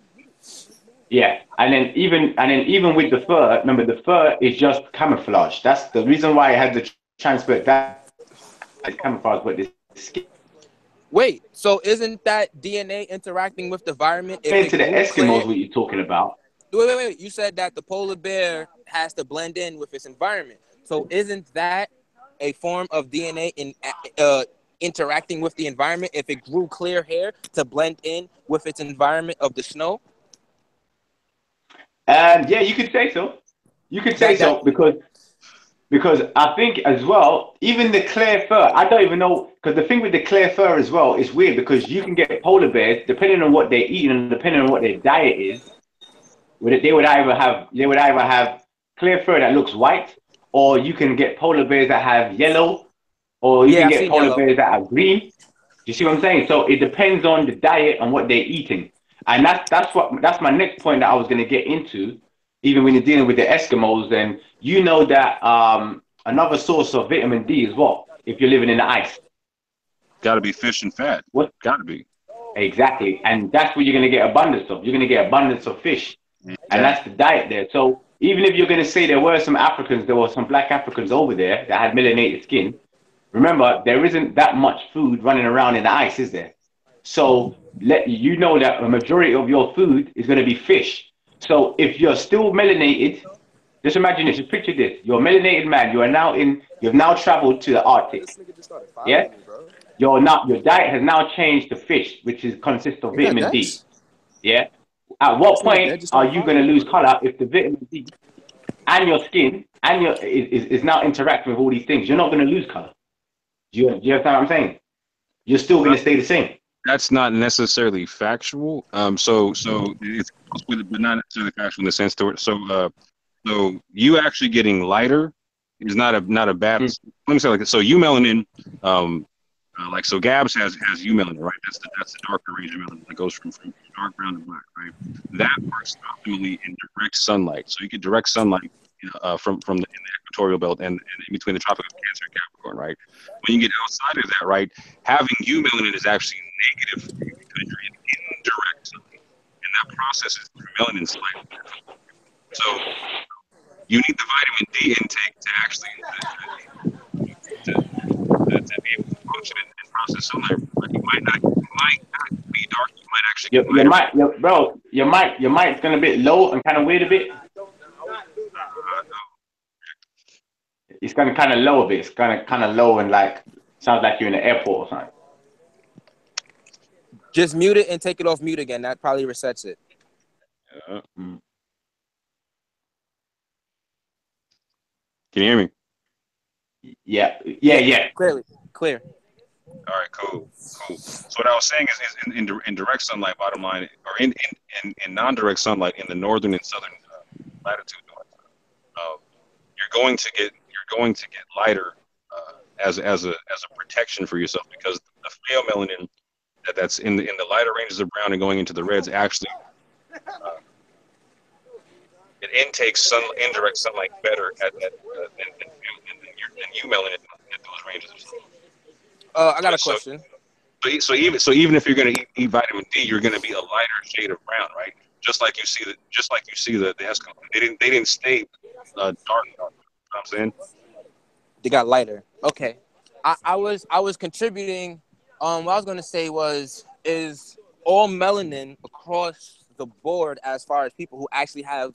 [SPEAKER 3] Yeah, and then even with the fur, remember the fur is just camouflage. That's the reason why it has the transfer that camouflage, but the skin.
[SPEAKER 6] Wait, so isn't that DNA interacting with the environment?
[SPEAKER 3] To the Eskimos, what you're talking about?
[SPEAKER 6] Wait. You said that the polar bear has to blend in with its environment. So isn't that a form of DNA in interacting with the environment if it grew clear hair to blend in with its environment of the snow?
[SPEAKER 3] Yeah, you could say so. You could say so, because I think as well, even the clear fur, I don't even know, because the thing with the clear fur as well is weird, because you can get polar bears, depending on what they eat and depending on what their diet is, they would either have clear fur that looks white, or you can get polar bears that have yellow, or you can get polar bears that are green. You see what I'm saying? So it depends on the diet and what they're eating. And that's my next point that I was going to get into. Even when you're dealing with the Eskimos, then you know that another source of vitamin D is what? If you're living in the ice.
[SPEAKER 4] Got to be fish and fat.
[SPEAKER 3] What?
[SPEAKER 4] Got to be.
[SPEAKER 3] Exactly. And that's what you're going to get abundance of. You're going to get abundance of fish.
[SPEAKER 4] Exactly.
[SPEAKER 3] And that's the diet there. So even if you're going to say there were some black Africans over there that had melanated skin, remember, there isn't that much food running around in the ice, is there? So you know that a majority of your food is going to be fish. So if you're still melanated, just imagine this, just picture this. You're a melanated man. You've now traveled to the Arctic. Yeah? Your diet has now changed to fish, which consists of vitamin D. Yeah? At what point are you going to lose color if the vitamin D and your skin and is now interacting with all these things? You're not going to lose color. Do you understand what I'm saying? You're still going to stay the same.
[SPEAKER 4] That's not necessarily factual. So it's but not necessarily factual in the sense to so you actually getting lighter is not a bad. Let me say like this. So eumelanin, like so Gabs has eumelanin, right? That's the darker range of melanin that goes from dark brown to black, right? That works optimally in direct sunlight. So you get direct sunlight from in the equatorial belt and in between the Tropic of Cancer and Capricorn, right? When you get outside of that, right, having eumelanin is actually negative because you're in indirect sunlight, and that process is melanin slightly. So you need the vitamin D intake to actually to be able to function and process sunlight. Like you might not be dark. You might actually get
[SPEAKER 3] your mic's gonna be a bit low and kind of weird a bit. It's gonna kind of low a bit. It's kind of low and like sounds like you're in the airport or something.
[SPEAKER 6] Just mute it and take it off mute again. That probably resets it.
[SPEAKER 4] Can you hear me?
[SPEAKER 3] Yeah.
[SPEAKER 6] Clear.
[SPEAKER 4] All right, cool. So what I was saying is in direct sunlight, bottom line, or in non-direct sunlight in the northern and southern latitude, you're going to get lighter as a protection for yourself, because the pheomelanin that's in the lighter ranges of brown and going into the reds actually it intakes indirect sunlight better than eumelanin at those ranges of sunlight.
[SPEAKER 6] I got a question.
[SPEAKER 4] So even if you're going to eat vitamin D, you're going to be a lighter shade of brown, right? Just like you see the Eskimos. They didn't stay dark. You know what I'm saying?
[SPEAKER 6] They got lighter. Okay. I was contributing. What I was going to say is all melanin across the board as far as people who actually have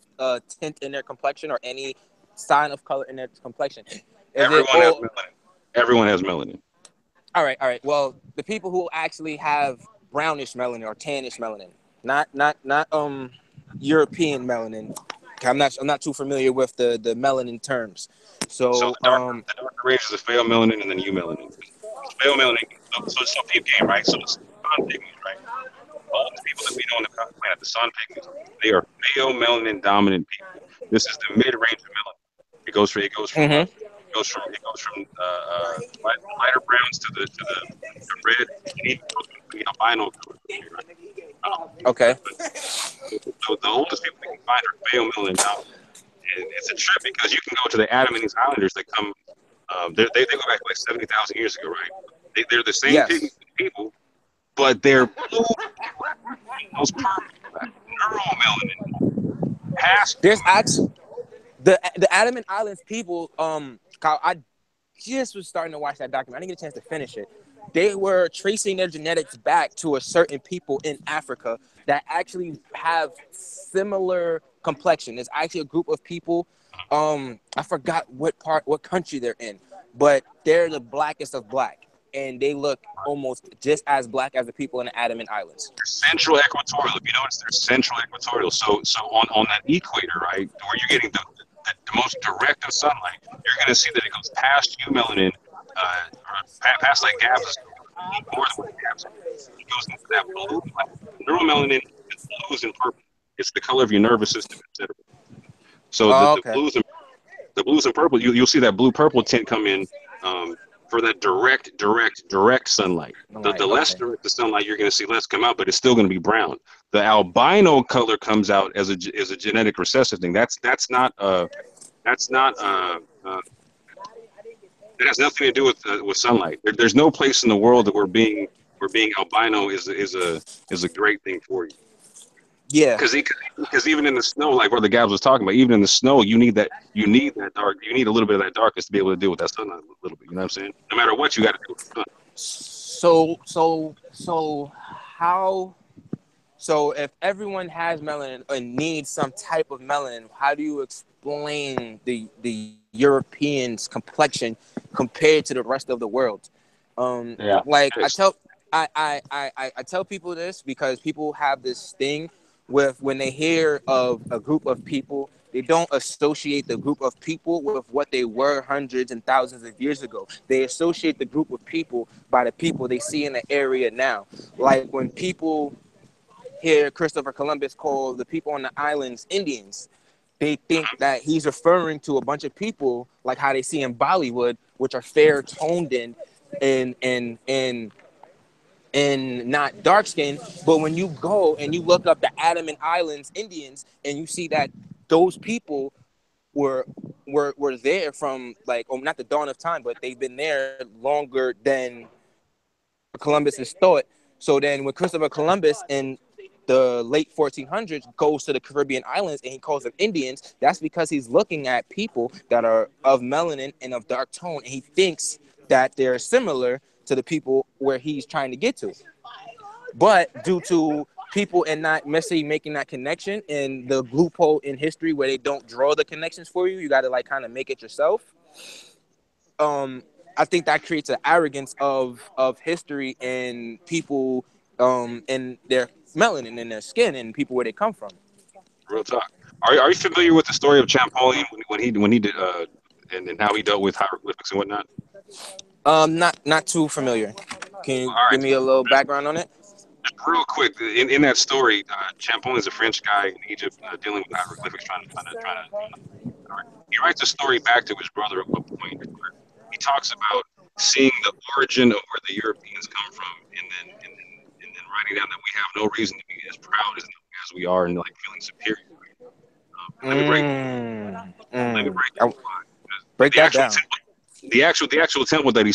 [SPEAKER 6] tint in their complexion or any sign of color in their complexion.
[SPEAKER 4] Everyone has melanin.
[SPEAKER 6] All right. Well, the people who actually have brownish melanin or tannish melanin, not European melanin. I'm not too familiar with the melanin terms. So
[SPEAKER 4] the darker ranges of pheomelanin and then eumelanin. Pheomelanin. So it's a peep game, right? So the sun pygmies, right? All the people that we know on the planet, the sun pygmies, they are pheomelanin dominant people. This is the mid range of melanin. It goes from lighter browns to the red, and even the albino color. Right?
[SPEAKER 6] Okay.
[SPEAKER 4] So the oldest people we can find are pheomelanin dominant, and it's a trip because you can go to the Andamanese Islanders that come. They go back like 70,000 years ago, right? They're the same people, but they're blue. Those purple, neuromelanin.
[SPEAKER 6] There's actually the Andaman Islands people. Kyle, I just was starting to watch that document. I didn't get a chance to finish it. They were tracing their genetics back to a certain people in Africa that actually have similar complexion. There's actually a group of people. I forgot what country they're in, but they're the blackest of black, and they look almost just as black as the people in the Andaman Islands.
[SPEAKER 4] They're central equatorial. If you notice, they're central equatorial. So on that equator, right, where you're getting the most direct of sunlight, you're going to see that it goes past eumelanin, past like Gabs, more than Gabs. It goes into that blue. Neuromelanin is blues and purple. It's the color of your nervous system, etc. So the blues and purple, you'll see that blue purple tint come in for that direct sunlight. The less direct the sunlight, you're going to see less come out, but it's still going to be brown. The albino color comes out as a genetic recessive thing. That has nothing to do with sunlight. There's no place in the world that where being albino is a great thing for you.
[SPEAKER 6] Yeah.
[SPEAKER 4] Because even in the snow, like what the Gabs was talking about, even in the snow, you need that dark. You need a little bit of that darkness to be able to deal with that sunlight a little bit. You know what I'm saying? No matter what, you got to do with the sun.
[SPEAKER 6] So if everyone has melanin and needs some type of melanin, how do you explain the Europeans' complexion compared to the rest of the world? Like I tell people this because people have this thing with when they hear of a group of people, they don't associate the group of people with what they were hundreds and thousands of years ago. They associate the group of people by the people they see in the area now. Like when people hear Christopher Columbus call the people on the islands Indians, they think that he's referring to a bunch of people like how they see in Bollywood, which are fair toned and not dark skinned. But when you go and you look up the Andaman Islands Indians and you see that those people were there from like, oh, not the dawn of time, but they've been there longer than Columbus has thought. So then when Christopher Columbus in the late 1400s goes to the Caribbean islands and he calls them Indians, that's because he's looking at people that are of melanin and of dark tone, and he thinks that they're similar to the people where he's trying to get to. But due to people and not necessarily making that connection and the loophole in history where they don't draw the connections for you, you got to like kind of make it yourself. I think that creates an arrogance of history and people and their melanin in their skin and people where they come from.
[SPEAKER 4] Real talk. Are you familiar with the story of Champollion when he did and how he dealt with hieroglyphics and whatnot?
[SPEAKER 6] Not too familiar. Can you give me a little background on it?
[SPEAKER 4] Real quick, in that story, Champollion is a French guy in Egypt dealing with hieroglyphics, trying to. He writes a story back to his brother at one point where he talks about seeing the origin of where the Europeans come from, and then writing down that we have no reason to be as proud as we are and like feeling superior. Let me break that down. The actual temple that he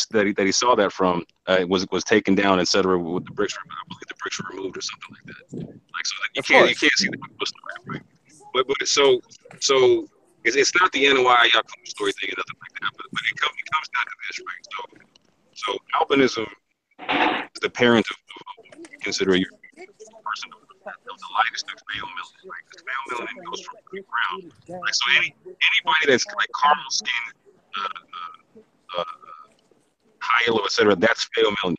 [SPEAKER 4] saw that from was taken down, etc. With the bricks, I believe the bricks were removed or something like that. Like so, you can't see the right? But so it's not the NOI Yakum story thing and nothing like that. But it comes down to this, right? So albinism is the parent of considering your person. The light is the male melanin, right? The male melanin goes from the ground. Right? So anybody that's like caramel skin, high yellow, etc., that's male melanin.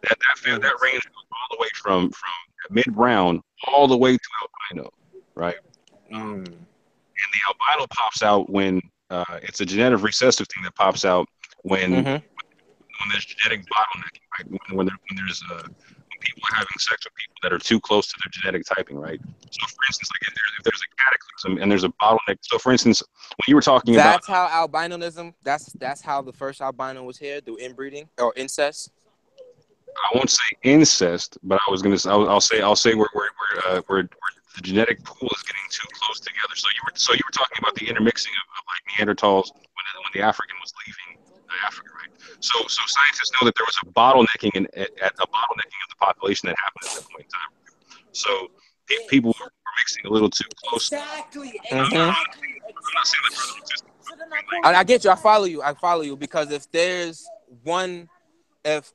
[SPEAKER 4] Right? That range goes all the way from mid brown all the way to albino, right? And the albino pops out when it's a genetic recessive thing that pops out when there's genetic bottlenecking, right? When people are having sex with people that are too close to their genetic typing, right? So, for instance, like if there's a cataclysm and there's a bottleneck. So, for instance, when you were talking
[SPEAKER 6] about how albinism, that's how the first albino was here through inbreeding or incest.
[SPEAKER 4] I won't say incest, but I'll say where the genetic pool is getting too close together. So you were talking about the intermixing of like Neanderthals when the African was leaving Africa, right? So scientists know that there was a bottlenecking at a bottlenecking of the population that happened at that point in time. So people were mixing a little too close. Exactly. I'm not saying that brother existed.
[SPEAKER 6] I get you. I follow you because if there's one, if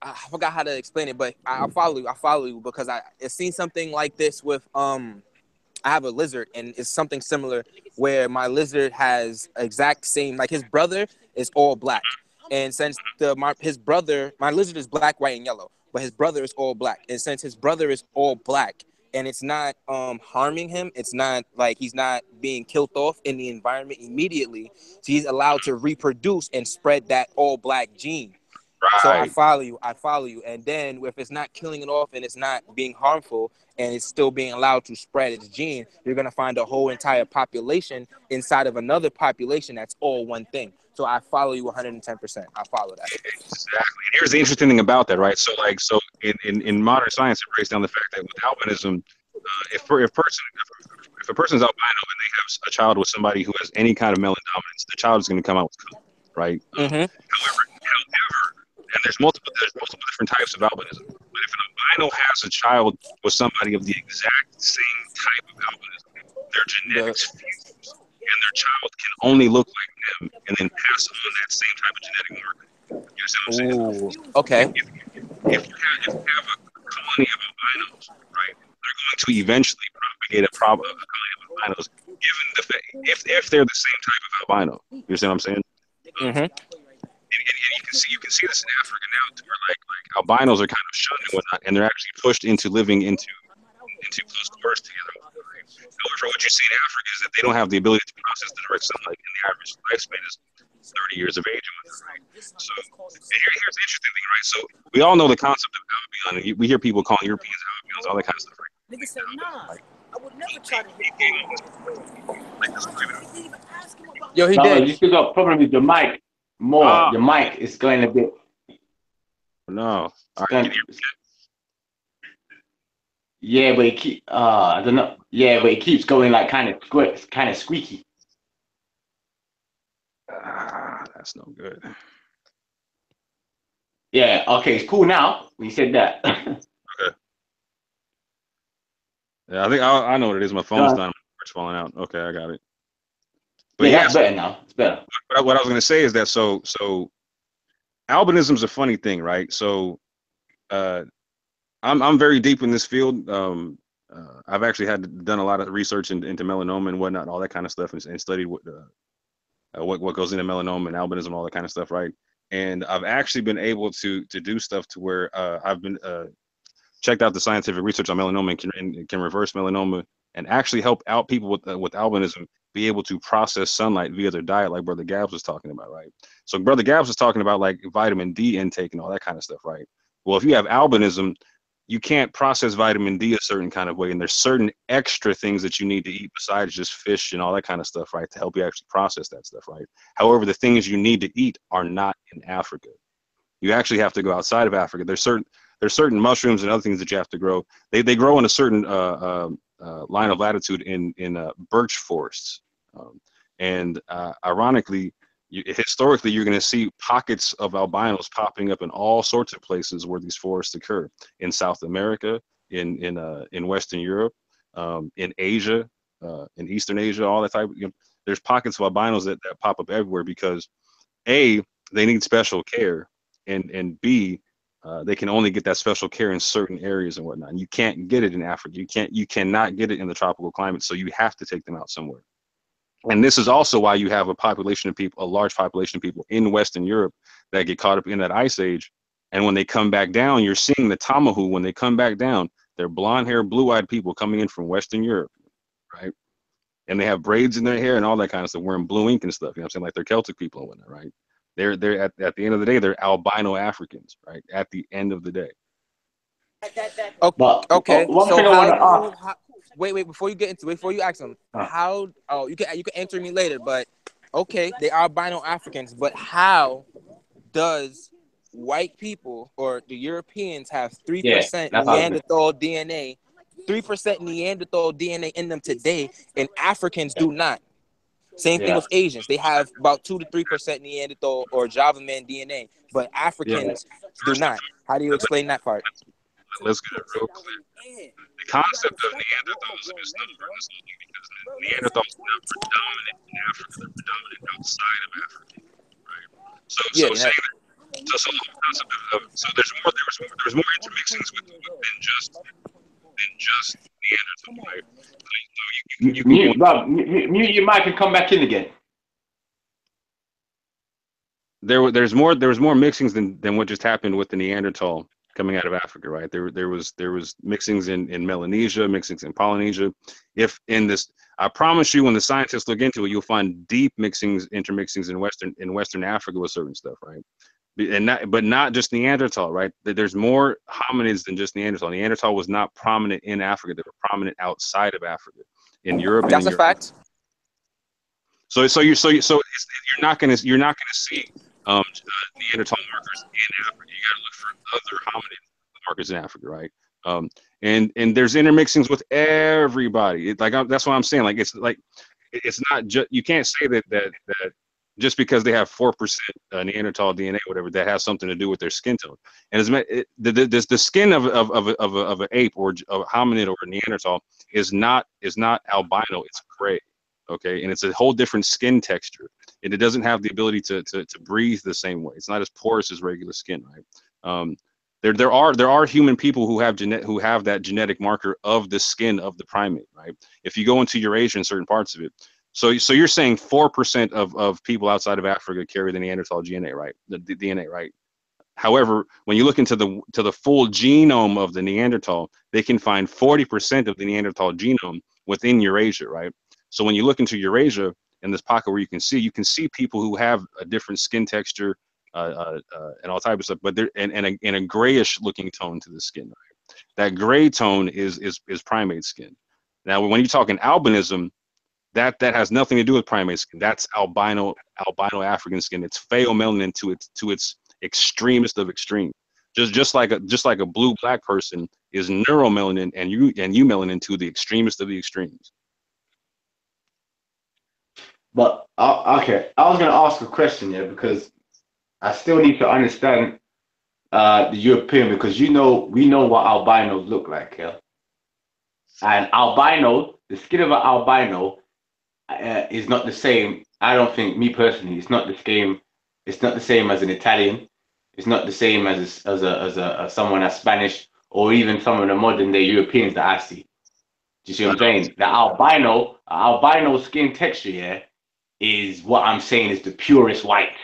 [SPEAKER 6] I forgot how to explain it, but I follow you because I've seen something like this with I have a lizard and it's something similar where my lizard has exact same, like his brother is all black. And since my lizard is black, white, and yellow, but his brother is all black. And since his brother is all black and it's not harming him, it's not like he's not being killed off in the environment immediately. So he's allowed to reproduce and spread that all black gene. Right. So I follow you. And then if it's not killing it off and it's not being harmful and it's still being allowed to spread its gene, you're going to find a whole entire population inside of another population that's all one thing. So I follow you 110%. I follow that.
[SPEAKER 4] Exactly. And here's the interesting thing about that, right? So in modern science, it breaks down the fact that with albinism, if a person's albino and they have a child with somebody who has any kind of melanin dominance, the child is going to come out with color, right? However, and there's multiple different types of albinism. But if an albino has a child with somebody of the exact same type of albinism, their genetics fuse, and their child can only look like them, and then pass on that same type of genetic marker. You understand what I'm saying?
[SPEAKER 6] Okay.
[SPEAKER 4] If you have a colony of albinos, right, they're going to eventually propagate a colony of albinos, given the fact if they're the same type of albino. You understand what I'm saying? And you can see this in Africa now, to where like albinos are kind of shunned and whatnot, and they're actually pushed into living into close quarters together. However, what you see in Africa is that they don't have the ability to process the direct sunlight, and the average lifespan is 30 years of age. Right? So here's the interesting thing, right? So we all know the concept of albion, and we hear people calling Europeans albions, all that kind of stuff, right?
[SPEAKER 9] Nigga said, nah, I would never try to hit
[SPEAKER 6] Yo, he
[SPEAKER 3] No,
[SPEAKER 6] did.
[SPEAKER 3] you still got a problem with your mic. Your mic is going a bit.
[SPEAKER 4] No. All right.
[SPEAKER 3] Yeah, but it I don't know. Yeah, but it keeps going like kind of squeaky.
[SPEAKER 4] That's no good.
[SPEAKER 3] Yeah, okay, it's cool now. When you said that.
[SPEAKER 4] Okay. Yeah, I think I know what it is. My phone's done. It's falling out. Okay, I got it. But
[SPEAKER 3] yeah, that's better now. It's better.
[SPEAKER 4] What I was going to say is that so albinism is a funny thing, right? So I'm very deep in this field. I've actually done a lot of research into melanoma and whatnot, all that kind of stuff, and studied what goes into melanoma and albinism, all that kind of stuff, right? And I've actually been able to do stuff to where I've been checked out the scientific research on melanoma and can reverse melanoma and actually help out people with albinism be able to process sunlight via their diet, like Brother Gabs was talking about, right? So Brother Gabs was talking about like vitamin D intake and all that kind of stuff, right? Well, if you have albinism, you can't process vitamin D a certain kind of way, and there's certain extra things that you need to eat besides just fish and all that kind of stuff, right, to help you actually process that stuff, right? However, the things you need to eat are not in Africa. You actually have to go outside of Africa. There's certain mushrooms and other things that you have to grow. They grow in a certain line of latitude in birch forests, and ironically, historically, you're going to see pockets of albinos popping up in all sorts of places where these forests occur, in South America, in Western Europe, in Asia, in Eastern Asia, all that type of, there's pockets of albinos that pop up everywhere because A, they need special care, and B, they can only get that special care in certain areas and whatnot. And you can't get it in Africa. You cannot get it in the tropical climate. So you have to take them out somewhere. And this is also why you have a large population of people in Western Europe that get caught up in that ice age. And when they come back down, you're seeing the Tamahu. When they come back down, they're blonde-haired, blue-eyed people coming in from Western Europe, right? And they have braids in their hair and all that kind of stuff, wearing blue ink and stuff. You know what I'm saying? Like they're Celtic people and whatnot, right? They're at the end of the day, they're albino Africans, right? At the end of the day.
[SPEAKER 6] Okay.
[SPEAKER 3] One
[SPEAKER 6] So
[SPEAKER 3] thing I want to ask.
[SPEAKER 6] Wait, before you ask them, how? Oh, you can answer me later, but okay, they are albino Africans, but how does white people or the Europeans have 3% Neanderthal DNA, 3% Neanderthal DNA in them today, and Africans do not? Same thing with Asians. They have about 2 to 3% Neanderthal or Java man DNA, but Africans do not. How do you explain that part?
[SPEAKER 4] Let's get it real clear. The concept of Neanderthalism is not because Neanderthals are not predominant in Africa; they're predominant outside of Africa, right? So the whole concept of there's more intermixings than just Neanderthal, right? So you can
[SPEAKER 3] mute your mic and come back in again.
[SPEAKER 4] There was more mixings than what just happened with the Neanderthal coming out of Africa, right? There was mixings in Melanesia, mixings in Polynesia. If in this, I promise you, when the scientists look into it, you'll find deep intermixings in Western Africa with certain stuff, right? But not just Neanderthal, right? There's more hominids than just Neanderthal. Neanderthal was not prominent in Africa; they were prominent outside of Africa, in Europe.
[SPEAKER 6] That's a fact.
[SPEAKER 4] So you're not gonna see Neanderthal markers in Africa. You got to look for other hominid markers in Africa, right? And there's intermixings with everybody. That's what I'm saying. It's not just, you can't say that just because they have 4% Neanderthal DNA, whatever, that has something to do with their skin tone. And the skin of an ape or a hominid or a Neanderthal is not albino. It's gray, okay, and it's a whole different skin texture, and it doesn't have the ability to breathe the same way. It's not as porous as regular skin, right? There are human people who have that genetic marker of the skin of the primate, right? If you go into Eurasia and certain parts of it, so you're saying 4% of people outside of Africa carry the Neanderthal DNA, right? The DNA, right? However, when you look into the full genome of the Neanderthal, they can find 40% of the Neanderthal genome within Eurasia, right? So when you look into Eurasia in this pocket where you can see people who have a different skin texture, and all type of stuff, but they're in a grayish looking tone to the skin. Right? That gray tone is primate skin. Now, when you're talking albinism, that has nothing to do with primate skin. That's albino African skin. It's pheomelanin to its extremest of extreme. Just like a blue black person is neuromelanin and eumelanin to the extremest of the extremes.
[SPEAKER 3] But okay, I was going to ask a question here because I still need to understand the European, because we know what albinos look like, yeah. And albino, the skin of an albino is not the same. I don't think, me personally, it's not the same. It's not the same as an Italian. It's not the same as someone that's Spanish, or even some of the modern day Europeans that I see. Do you see what I'm saying? The albino skin texture, yeah, is what I'm saying is the purest white.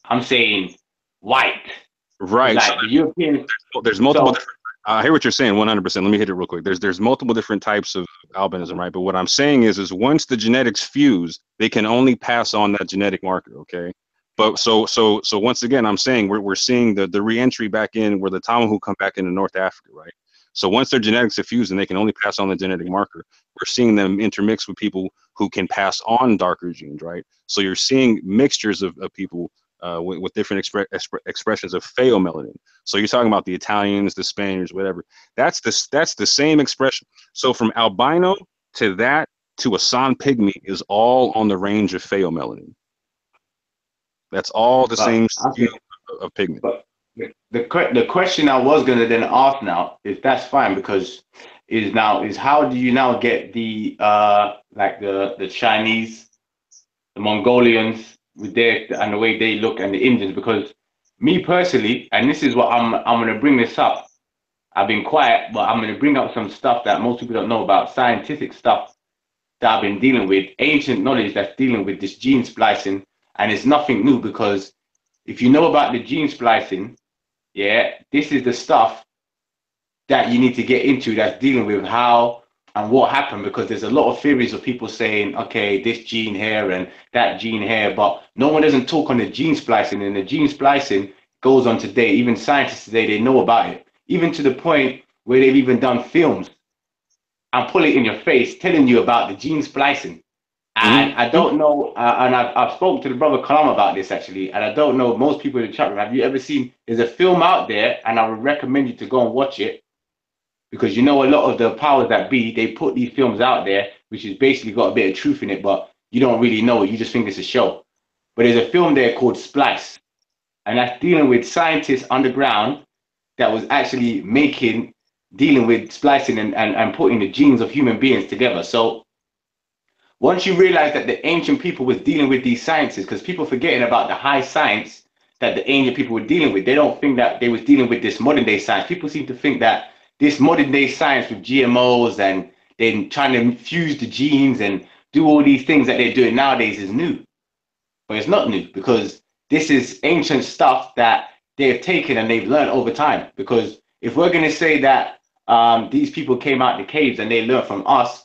[SPEAKER 3] I'm saying white.
[SPEAKER 4] Right.
[SPEAKER 3] Like the European.
[SPEAKER 4] There's multiple different. I hear what you're saying 100%. Let me hit it real quick. There's multiple different types of albinism, right? But what I'm saying is once the genetics fuse, they can only pass on that genetic marker, okay? But so once again, I'm saying we're seeing the re-entry back in where the Tamahu come back into North Africa, right? So once their genetics are fused and they can only pass on the genetic marker, we're seeing them intermix with people who can pass on darker genes, right? So you're seeing mixtures of people with different expressions of pheomelanin. So you're talking about the Italians, the Spaniards, whatever. That's the same expression. So from albino to a San pygmy is all on the range of pheomelanin. That's all the same scale of pigment. But
[SPEAKER 3] the question I was going to then ask now, if that's fine, because is how do you now get the like the Chinese, the Mongolians with their and the way they look, and the Indians? Because me personally, and this is what I'm going to bring this up. I've been quiet, but I'm going to bring up some stuff that most people don't know about, scientific stuff that I've been dealing with, ancient knowledge that's dealing with this gene splicing, and it's nothing new, because if you know about the gene splicing, yeah, this is the stuff that you need to get into that's dealing with how and what happened, because there's a lot of theories of people saying, okay, this gene here and that gene here, but no one doesn't talk on the gene splicing, and the gene splicing goes on today. Even scientists today, they know about it, even to the point where they've even done films and pull it in your face telling you about the gene splicing. And I don't know, and I've spoken to the brother Kalam about this actually, and I don't know most people in the chat room. Have you ever seen? There's a film out there, and I would recommend you to go and watch it, because you know a lot of the powers that be, they put these films out there, which has basically got a bit of truth in it, but you don't really know it. You just think it's a show. But there's a film there called Splice, and that's dealing with scientists underground that was actually dealing with splicing and putting the genes of human beings together. So once you realize that the ancient people was dealing with these sciences, because people forgetting about the high science that the ancient people were dealing with, they don't think that they was dealing with this modern day science. People seem to think that this modern day science with GMOs and then trying to fuse the genes and do all these things that they're doing nowadays is new. But it's not new, because this is ancient stuff that they've taken and they've learned over time. Because if we're going to say that these people came out the caves and they learned from us,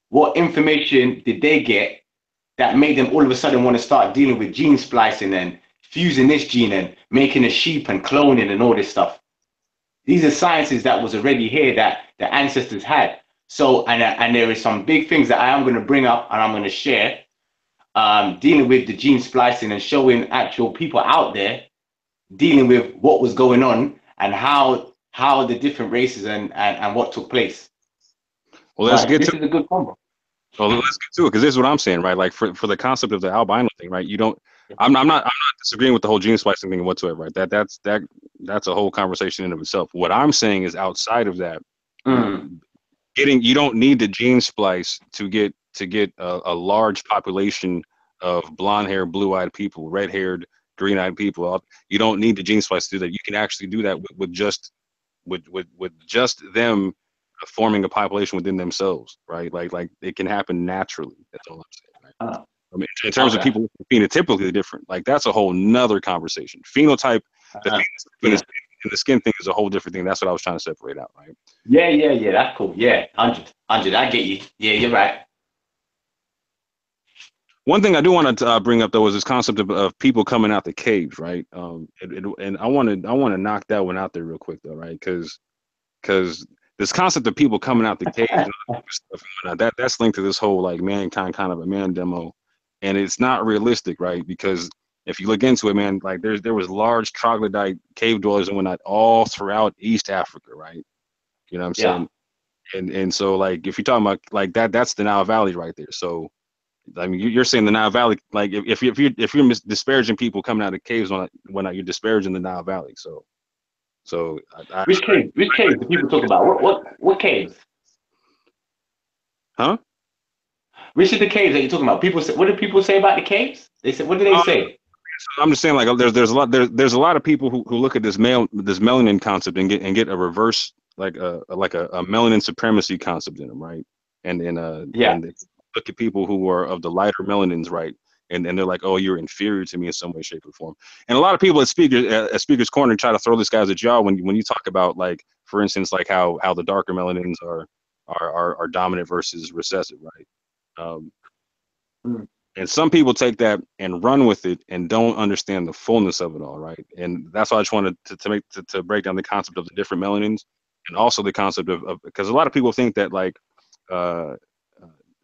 [SPEAKER 3] what information did they get that made them all of a sudden want to start dealing with gene splicing and fusing this gene and making a sheep and cloning and all this stuff? These are sciences that was already here that the ancestors had. So, and there is some big things that I am going to bring up and I'm going to share dealing with the gene splicing and showing actual people out there dealing with what was going on and how the different races and what took place.
[SPEAKER 4] Well, let's get
[SPEAKER 3] This
[SPEAKER 4] to
[SPEAKER 3] is a good combo.
[SPEAKER 4] well, let's get to it, because this is what I'm saying, right? Like for the concept of the albino thing, right? You don't. I'm not disagreeing with the whole gene splicing thing whatsoever, right? That's a whole conversation in of itself. What I'm saying is outside of that, you don't need the gene splice to get a large population of blonde haired, blue eyed people, red haired, green eyed people. You don't need the gene splice to do that. You can actually do that with just them forming a population within themselves, right? Like it can happen naturally. That's all I'm saying. Right? I mean, in terms of people phenotypically different, like that's a whole nother conversation. Phenotype, the the skin thing is a whole different thing. That's what I was trying to separate out, right?
[SPEAKER 3] Yeah. That's cool. Yeah, 100. I get you. Yeah, you're right.
[SPEAKER 4] One thing I do want to bring up though is this concept of people coming out the caves, right? And I want to knock that one out there real quick though, right? Because this concept of people coming out the caves and all that stuff, that's linked to this whole like mankind kind of a man demo, and it's not realistic, right? Because if you look into it, man, like there was large troglodyte cave dwellers and whatnot all throughout East Africa, right? You know what I'm saying? And so like if you're talking about like that's the Nile Valley right there. So I mean you're saying the Nile Valley, like if you're disparaging people coming out of caves when you're disparaging the Nile Valley. So
[SPEAKER 3] Which caves do people talk about? What caves?
[SPEAKER 4] Huh?
[SPEAKER 3] Which of the caves that you're talking about? People say, what do people say about the caves? They said, what do they say?
[SPEAKER 4] I'm just saying, like there's a lot of people who look at this melanin concept and get a reverse like a melanin supremacy concept in them, right? And they look at people who are of the lighter melanins, right? And they're like, oh, you're inferior to me in some way, shape, or form. And a lot of people at Speaker's Corner try to throw this guy as a jaw when you talk about, like, for instance, like how the darker melanins are dominant versus recessive, right? And some people take that and run with it and don't understand the fullness of it all, right? And that's why I just wanted to break down the concept of the different melanins, and also the concept of because a lot of people think that like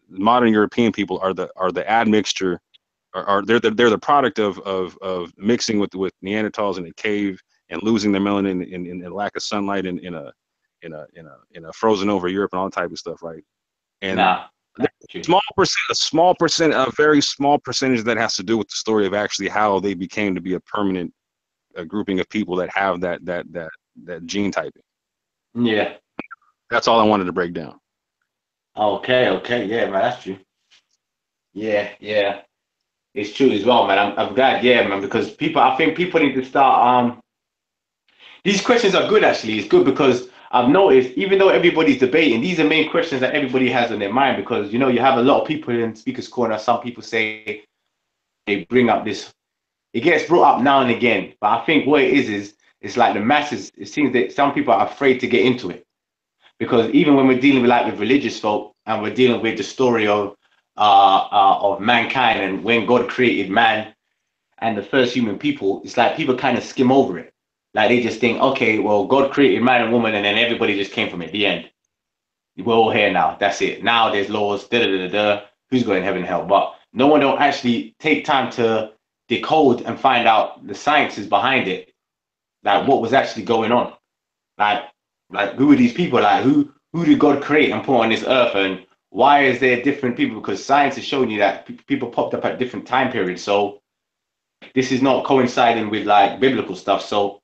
[SPEAKER 4] modern European people are the admixture, or they're the product of mixing with Neanderthals in a cave and losing their melanin in lack of sunlight in a frozen over Europe and all that type of stuff, right? And a very small percentage that has to do with the story of actually how they became to be a permanent grouping of people that have that gene typing.
[SPEAKER 3] Yeah,
[SPEAKER 4] that's all I wanted to break down.
[SPEAKER 3] Okay, yeah, man, that's true. Yeah, it's true as well, man. I'm glad, yeah, man, because I think people need to start. These questions are good, actually. It's good because I've noticed, even though everybody's debating, these are main questions that everybody has on their mind, because you have a lot of people in Speaker's Corner. Some people say they bring up this, it gets brought up now and again, but I think what it is it's like the masses. It seems that some people are afraid to get into it, because even when we're dealing with religious folk and we're dealing with the story of mankind and when God created man and the first human people, it's like people kind of skim over it. Like they just think, okay, well, God created man and woman, and then everybody just came from it. The end. We're all here now. That's it. Now there's laws. Who's going heaven and hell? But no one don't actually take time to decode and find out the sciences behind it. Like what was actually going on. Like who are these people? Like who did God create and put on this earth? And why is there different people? Because science is showing you that people popped up at different time periods. So this is not coinciding with like biblical stuff. So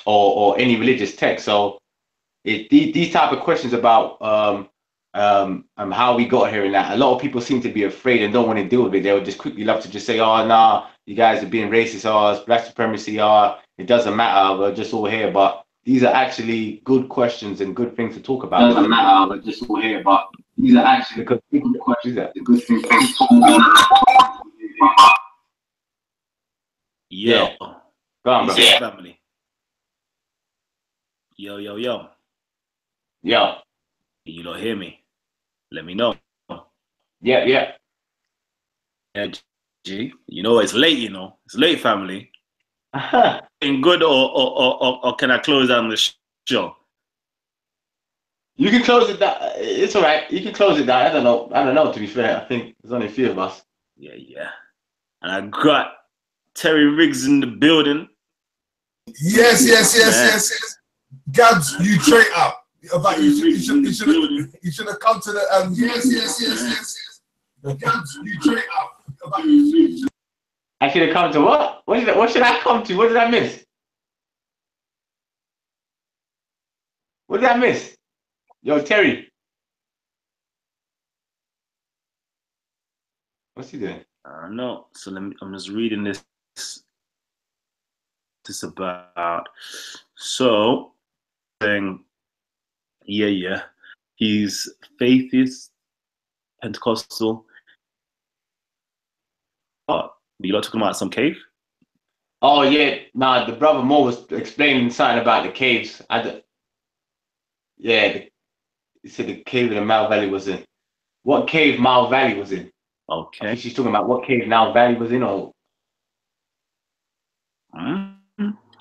[SPEAKER 3] or any religious text. So these type of questions about how we got here and that, a lot of people seem to be afraid and don't want to deal with it. They would just quickly love to just say, oh, nah, you guys are being racist, it's black supremacy, it doesn't matter, we're just all here. But these are actually good questions and good things to talk about. It doesn't matter, we're just all here. But these are actually good questions, the good things to talk about.
[SPEAKER 1] Yo.
[SPEAKER 3] Go on, bro.
[SPEAKER 1] Family. Yo. You don't hear me? Let me know.
[SPEAKER 3] Yeah.
[SPEAKER 1] Yeah, G. It's late. It's late, family. Been good, or can I close down the show?
[SPEAKER 3] You can close it down. It's all right. You can close it down. I don't know. To be fair, I think there's only a few of us.
[SPEAKER 1] Yeah. And I got Terry Riggs in the building.
[SPEAKER 10] Yes. Gabs, you traitor. But you should have come to the yes. Gabs, you traitor.
[SPEAKER 3] I should have come to what? What should I come to? What did I miss? What did I miss? Yo, Terry. What's he doing?
[SPEAKER 1] I don't know. So I'm just reading this about. So saying, yeah. He's faithist, Pentecostal. Oh, you lot talking about some cave?
[SPEAKER 3] Oh yeah, nah. The brother Mo was explaining something about the caves. He said the cave in the Mile Valley was in. What cave Mile Valley was in?
[SPEAKER 1] Okay.
[SPEAKER 3] I think she's talking about what cave Mile Valley was in, or.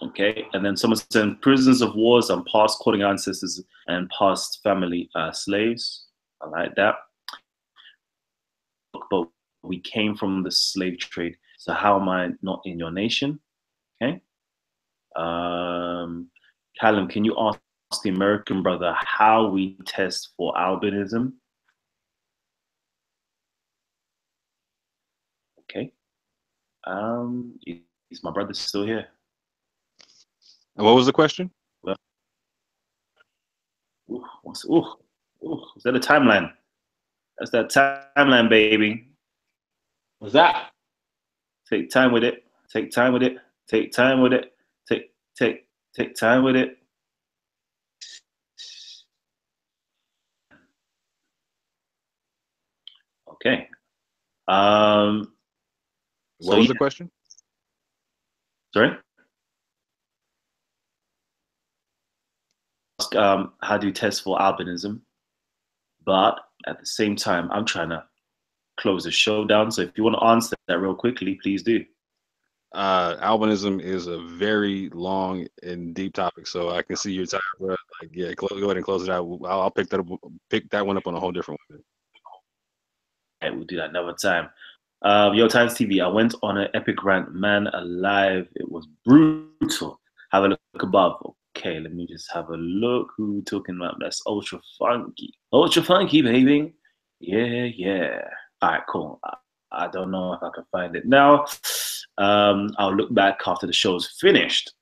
[SPEAKER 1] Okay, and then someone said prisoners of wars and past calling ancestors and past family slaves. I like that. But we came from the slave trade, so how am I not in your nation? Okay. Callum, can you ask the American brother how we test for albinism? Okay. Is my brother still here?
[SPEAKER 4] And what was the question?
[SPEAKER 1] Well, is that a timeline? That's that timeline, baby.
[SPEAKER 3] What's that?
[SPEAKER 1] Take time with it. Take time with it. Take time with it. Take time with it. Okay.
[SPEAKER 4] What was the question?
[SPEAKER 1] Sorry? How do you test for albinism? But at the same time, I'm trying to close the show down. So if you want to answer that real quickly, please do.
[SPEAKER 4] Albinism is a very long and deep topic, so I can see your time, bro. Like, yeah, go ahead and close it out. I'll pick that one up on a whole different one.
[SPEAKER 1] Okay, we'll do that another time. Yo, Times TV, I went on an epic rant, man alive. It was brutal. Have a look above. Okay, let me just have a look. Who we talking about? That's ultra funky. Ultra funky, baby. Yeah. All right, cool. I don't know if I can find it now. I'll look back after the show's finished.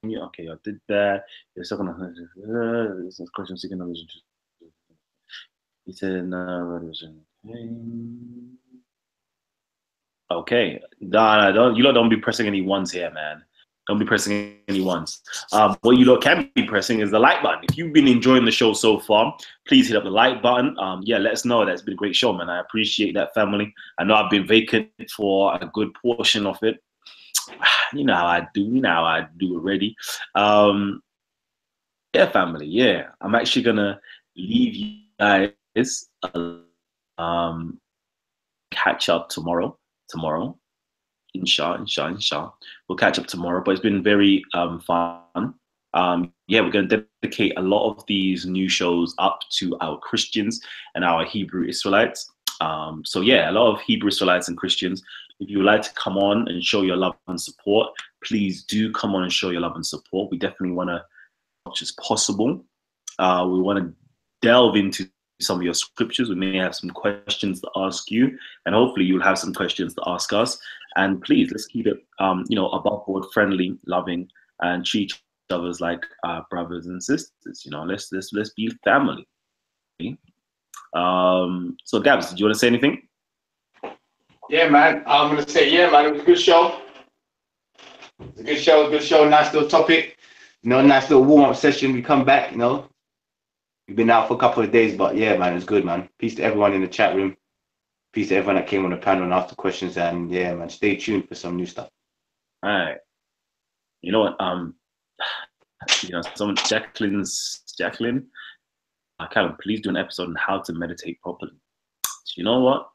[SPEAKER 1] Yeah, okay, I did that. You're still gonna question seeking knowledge. He said, okay. No, don't you lot don't be pressing any ones here, man. Don't be pressing any ones. What you lot can be pressing is the like button. If you've been enjoying the show so far, please hit up the like button. Yeah, let us know. That's been a great show, man. I appreciate that, family. I know I've been vacant for a good portion of it. You know how I do. You know how I do already. Yeah, family. Yeah, I'm actually gonna leave you guys. Catch up tomorrow. Inshallah. We'll catch up tomorrow. But it's been very fun. Yeah, we're going to dedicate a lot of these new shows up to our Christians and our Hebrew Israelites. So yeah, a lot of Hebrew Israelites and Christians. If you would like to come on and show your love and support, please do come on and show your love and support. We definitely want to, as much as possible. We want to delve into some of your scriptures. We may have some questions to ask you, and hopefully you'll have some questions to ask us. And please, let's keep it, above board, friendly, loving, and treat each other like brothers and sisters. Let's be family. Okay? So, Gabs, did you want to say anything?
[SPEAKER 3] Yeah, man. I'm gonna say, yeah, man. It was a good show. It's a good show. Nice little topic. Nice little warm-up session. We come back. We've been out for a couple of days, but yeah, man, it's good, man. Peace to everyone in the chat room. Peace to everyone that came on the panel and asked the questions. And yeah, man, stay tuned for some new stuff.
[SPEAKER 1] All right. You know what? Jacqueline, Kalam, please do an episode on how to meditate properly. You know what?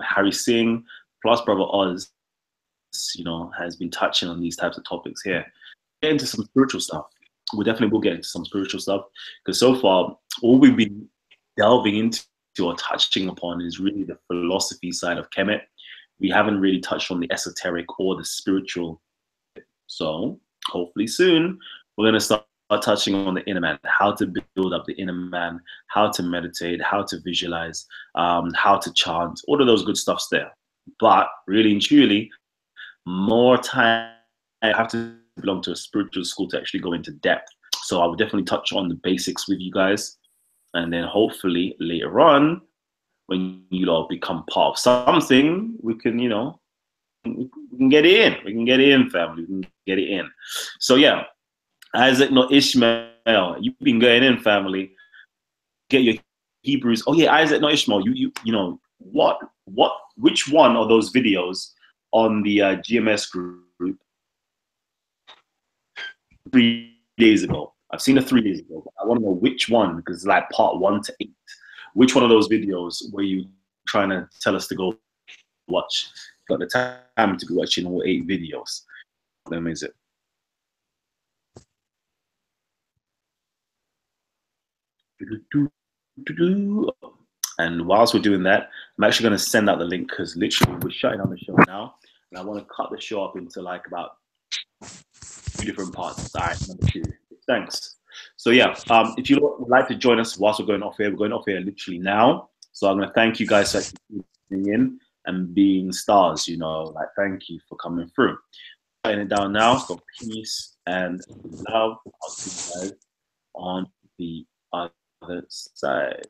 [SPEAKER 1] Harry Singh plus Brother Oz, has been touching on these types of topics here. Get into some spiritual stuff. We definitely will get into some spiritual stuff, because so far all we've been delving into or touching upon is really the philosophy side of Kemet. we haven't really touched on the esoteric or the spiritual. So hopefully soon we're going to start touching on the inner man, how to build up the inner man, how to meditate, how to visualize, how to chant, all of those good stuffs there. But really and truly, more time, I have to belong to a spiritual school to actually go into depth. So I will definitely touch on the basics with you guys. And then hopefully later on, when you all become part of something, we can, you know, we can get it in. We can get it in, family. We can get it in. So yeah, Isaac, not Ishmael. You've been going in, family. Get your Hebrews. Oh yeah, Isaac, not Ishmael. You know which one of those videos on the GMS group 3 days ago? I've seen it 3 days ago. But I want to know which one, because it's like part 1 to 8. Which one of those videos were you trying to tell us to go watch? Got the time to be watching all 8 videos. Let me see. And whilst we're doing that, I'm actually going to send out the link because literally we're shutting down the show now, and I want to cut the show up into like about 2 different parts. All right, number 2. Thanks. So yeah, if you would like to join us whilst we're going off here, we're going off here literally now. So I'm going to thank you guys for tuning in and being stars. You know, like thank you for coming through. Writing it down now. So peace and love. I'll see you guys on the other side.